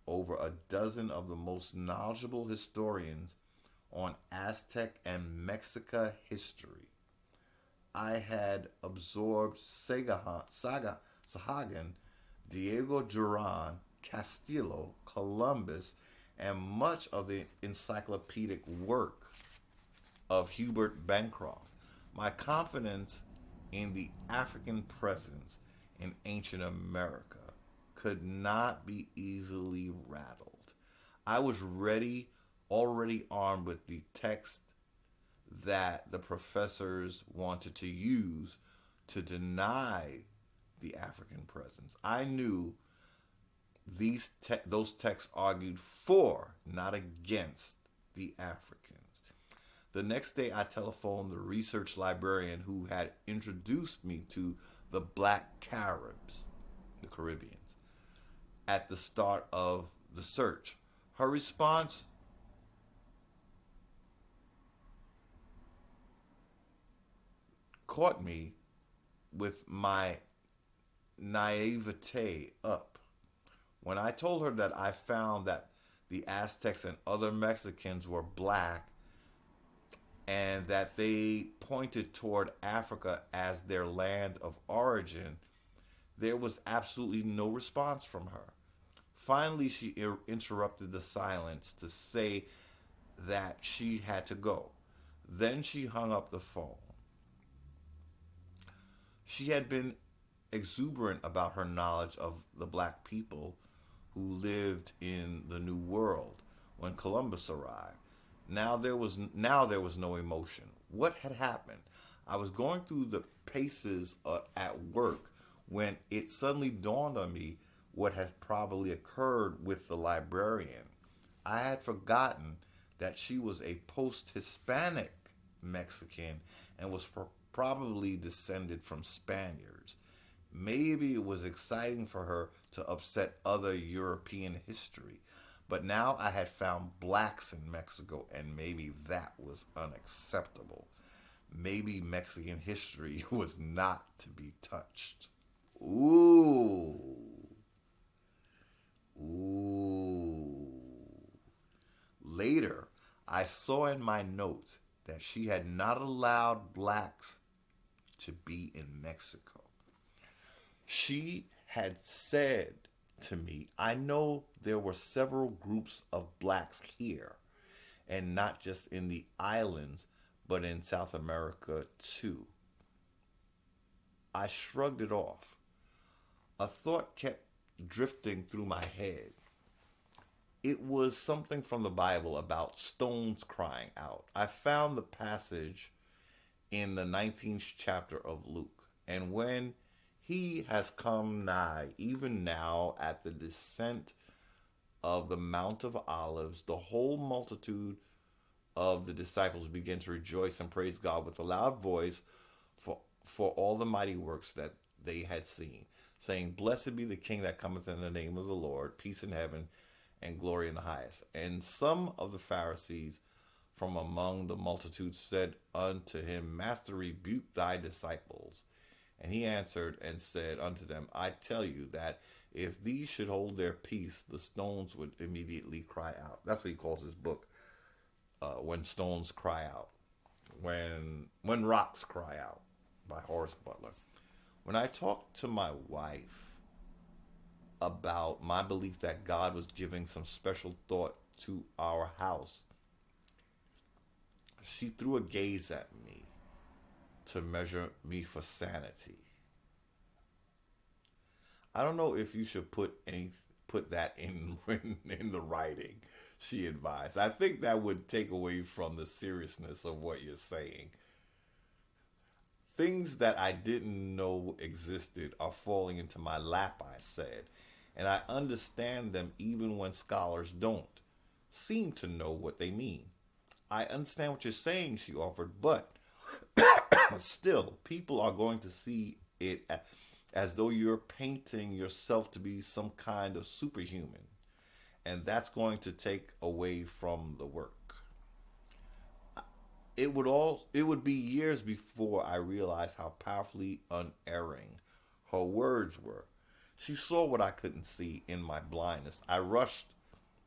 over a dozen of the most knowledgeable historians on Aztec and Mexica history. I had absorbed Sahagan, Diego Duran, Castillo, Columbus, and much of the encyclopedic work of Hubert Bancroft. My confidence in the African presence in ancient America could not be easily rattled. I was already armed with the text that the professors wanted to use to deny the African presence. I knew those texts argued for, not against, the Africans. The next day, I telephoned the research librarian who had introduced me to the Black Caribs, the Caribbeans, at the start of the search. Her response caught me with my naivete up. When I told her that I found that the Aztecs and other Mexicans were black and that they pointed toward Africa as their land of origin, there was absolutely no response from her. Finally, she interrupted the silence to say that she had to go. Then she hung up the phone. She had been exuberant about her knowledge of the black people who lived in the New World when Columbus arrived. Now there was no emotion. What had happened? I was going through the paces at work when it suddenly dawned on me what had probably occurred with the librarian. I had forgotten that she was a post-Hispanic Mexican and was probably descended from Spaniards. Maybe it was exciting for her to upset other European history, but now I had found blacks in Mexico, and maybe that was unacceptable. Maybe Mexican history was not to be touched. Ooh. Ooh. Later, I saw in my notes that she had not allowed blacks to be in Mexico. She had said to me, I know there were several groups of blacks here, and not just in the islands, but in South America too. I shrugged it off. A thought kept drifting through my head. It was something from the Bible about stones crying out. I found the passage in the 19th chapter of Luke. And when he has come nigh, even now at the descent of the Mount of Olives, the whole multitude of the disciples began to rejoice and praise God with a loud voice for all the mighty works that they had seen, saying, Blessed be the King that cometh in the name of the Lord, peace in heaven and glory in the highest. And some of the Pharisees from among the multitude said unto him, Master, rebuke thy disciples. And he answered and said unto them, I tell you that if these should hold their peace, the stones would immediately cry out. That's what he calls his book, When Stones Cry Out. When Rocks Cry Out, by Horace Butler. When I talked to my wife about my belief that God was giving some special thought to our house, she threw a gaze at me to measure me for sanity. I don't know if you should put that in in the writing, she advised. I think that would take away from the seriousness of what you're saying. Things that I didn't know existed are falling into my lap, I said, and I understand them even when scholars don't seem to know what they mean. I understand what you're saying, she offered, but still, people are going to see it as though you're painting yourself to be some kind of superhuman. And that's going to take away from the work. It would be years before I realized how powerfully unerring her words were. She saw what I couldn't see in my blindness. I rushed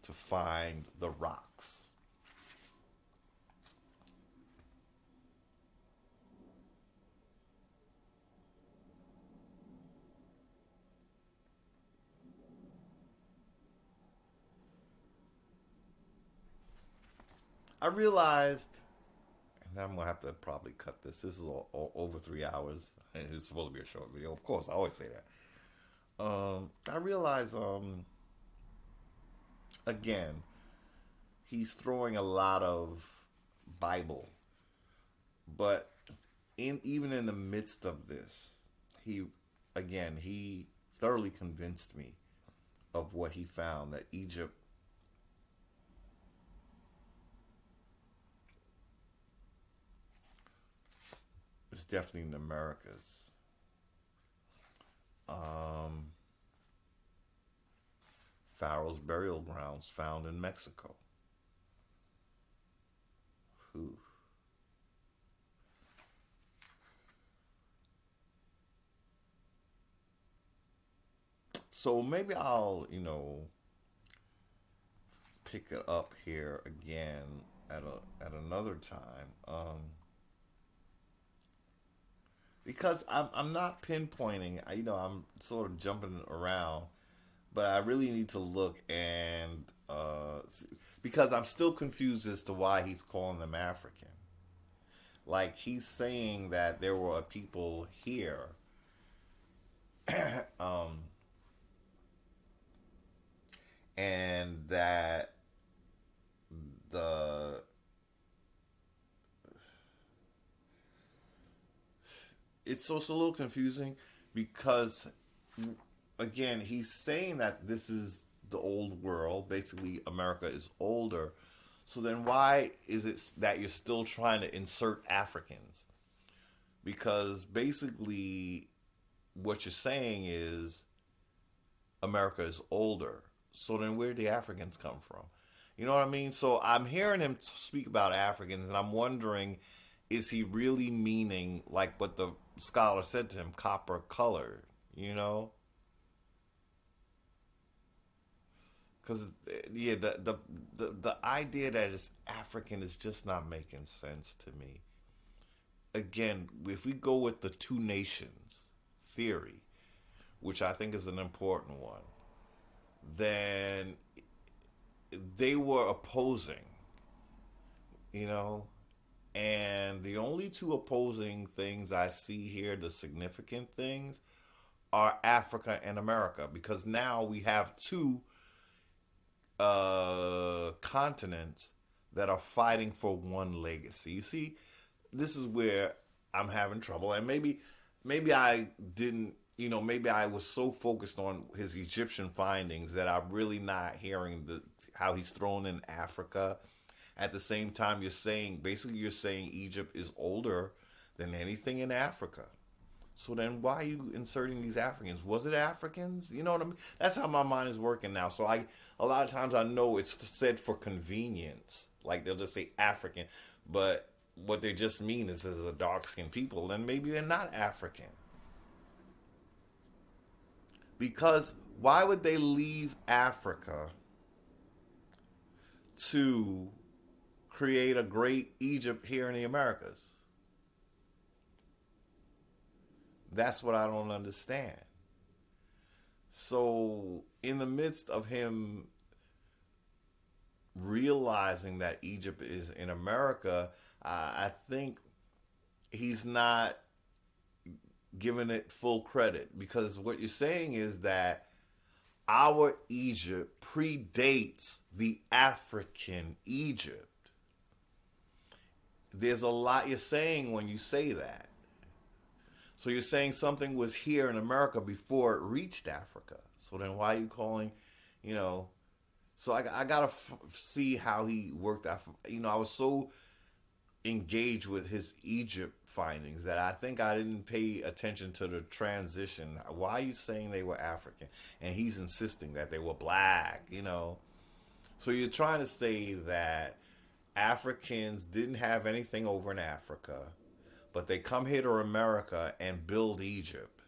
to find the rocks. I realized, and I'm gonna have to probably cut this. This is all over 3 hours, and it's supposed to be a short video. Of course, I always say that. I realized, again, he's throwing a lot of Bible, but in even in the midst of this, he he thoroughly convinced me of what he found, that Egypt is definitely in the Americas. Um, Pharaoh's burial grounds found in Mexico. Whew. So maybe I'll, pick it up here again at another time. Because I'm not pinpointing. I'm sort of jumping around, but I really need to look and because I'm still confused as to why he's calling them African. Like, he's saying that there were people here, um, and that the it's a little confusing because, again, he's saying that this is the old world. Basically, America is older. So then why is it that you're still trying to insert Africans? Because basically what you're saying is America is older. So then where do the Africans come from? You know what I mean? So I'm hearing him speak about Africans, and I'm wondering, is he really meaning like what the scholar said to him, copper colored? You know, because yeah, the idea that it's African is just not making sense to me. Again, if we go with the two nations theory, which I think is an important one, then they were opposing, you know, and the only two opposing things I see here, the significant things, are Africa and America, because now we have two continents that are fighting for one legacy. You see, this is where I'm having trouble, and maybe I didn't. Maybe I was so focused on his Egyptian findings that I'm really not hearing the how he's thrown in Africa. At the same time, you're saying Egypt is older than anything in Africa. So then why are you inserting these Africans? Was it Africans? You know what I mean? That's how my mind is working now. So a lot of times I know it's said for convenience. Like, they'll just say African, but what they just mean is as a dark skinned people, then maybe they're not African. Because why would they leave Africa to create a great Egypt here in the Americas? That's what I don't understand. So, in the midst of him realizing that Egypt is in America, I think he's not giving it full credit, because what you're saying is that our Egypt predates the African Egypt. There's a lot you're saying when you say that. So you're saying something was here in America before it reached Africa. So then why are you calling, you know, So I gotta see how he worked out. I was so engaged with his Egypt findings that I think I didn't pay attention to the transition. Why are you saying they were African? And he's insisting that they were black. So you're trying to say that Africans didn't have anything over in Africa, but they come here to America and build Egypt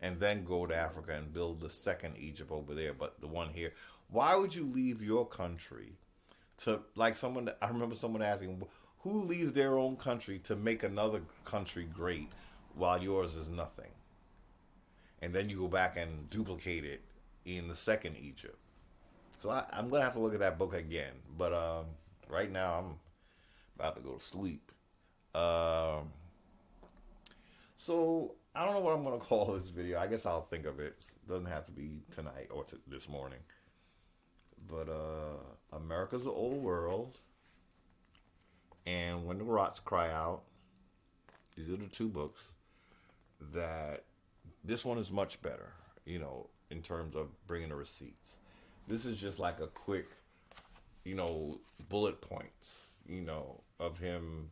and then go to Africa and build the second Egypt over there, but the one here. Why would you leave your country to, like, someone? I remember someone asking, who leaves their own country to make another country great while yours is nothing? And then you go back and duplicate it in the second Egypt. So I'm gonna have to look at that book again. But right now I'm about to go to sleep. Um, so I don't know what I'm gonna call this video. I guess I'll think of it. It doesn't have to be tonight or this morning. But America's the old world, and When the Rocks Cry Out. These are the two books that this one is much better, in terms of bringing the receipts. This is just like a quick, bullet points, of him,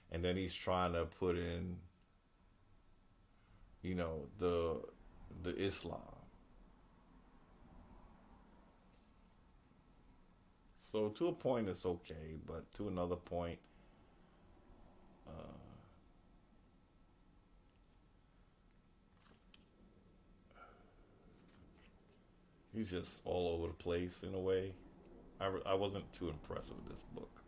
and then he's trying to put in, the Islam. So to a point it's okay, but to another point, he's just all over the place in a way. I wasn't too impressed with this book.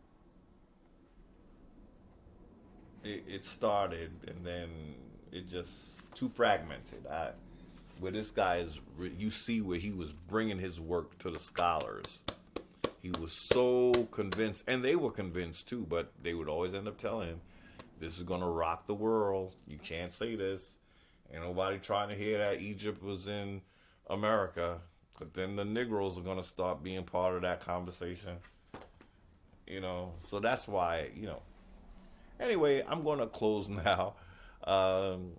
It started and then it just too fragmented. Where this guy is, you see where he was bringing his work to the scholars. He was so convinced, and they were convinced too, but they would always end up telling him, this is going to rock the world. You can't say this. Ain't nobody trying to hear that Egypt was in America. But then the Negroes are going to start being part of that conversation. So that's why, Anyway, I'm going to close now. Um,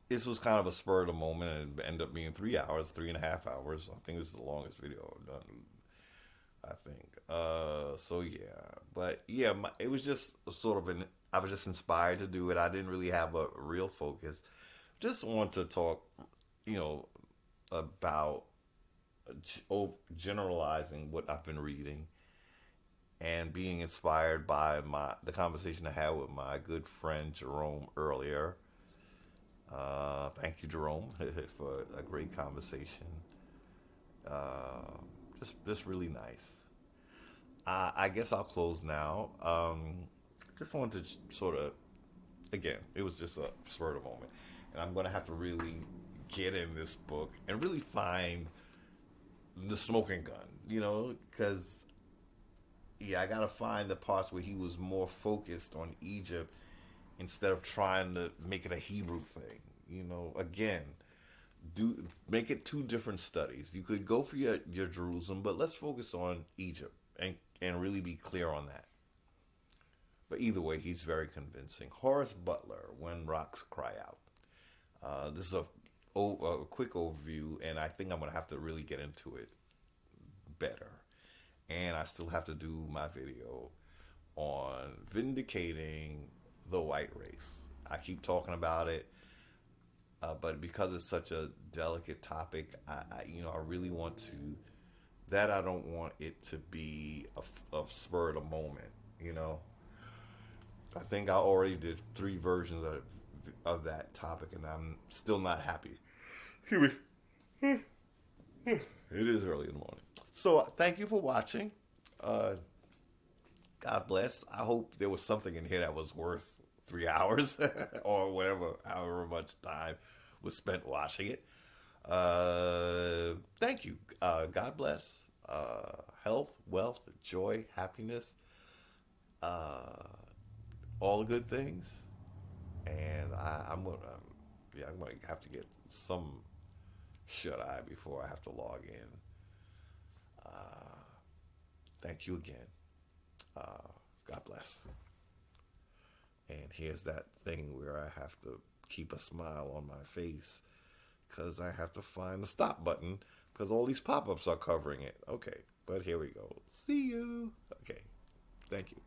this was kind of a spur of the moment, and it ended up being 3 hours, 3.5 hours. I think this is the longest video I've done, I think. So yeah, but yeah, it was just sort of I was just inspired to do it. I didn't really have a real focus. Just want to talk, about generalizing what I've been reading and being inspired by the conversation I had with my good friend Jerome earlier. Thank you, Jerome, for a great conversation. Uh, just really nice. I guess I'll close now. Just wanted to sort of, again, it was just a spur of the moment, and I'm going to have to really get in this book and really find the smoking gun, because yeah, I got to find the parts where he was more focused on Egypt instead of trying to make it a Hebrew thing. Again, make it two different studies. You could go for your Jerusalem, but let's focus on Egypt and really be clear on that. But either way, he's very convincing. Horace Butler, When Rocks Cry Out. This is a quick overview, and I think I'm going to have to really get into it better. And I still have to do my video on vindicating the white race. I keep talking about it, but because it's such a delicate topic, I really want to. That I don't want it to be a spur of the moment. I think I already did 3 versions of that topic, and I'm still not happy. Excuse me. It is early in the morning. So thank you for watching. God bless. I hope there was something in here that was worth 3 hours or whatever, however much time was spent watching it. Thank you. God bless. Health, wealth, joy, happiness, all the good things. And I'm gonna have to get some shut eye before I have to log in. Thank you again. God bless. And here's that thing where I have to keep a smile on my face because I have to find the stop button because all these pop-ups are covering it. Okay, but here we go. See you. Okay, thank you.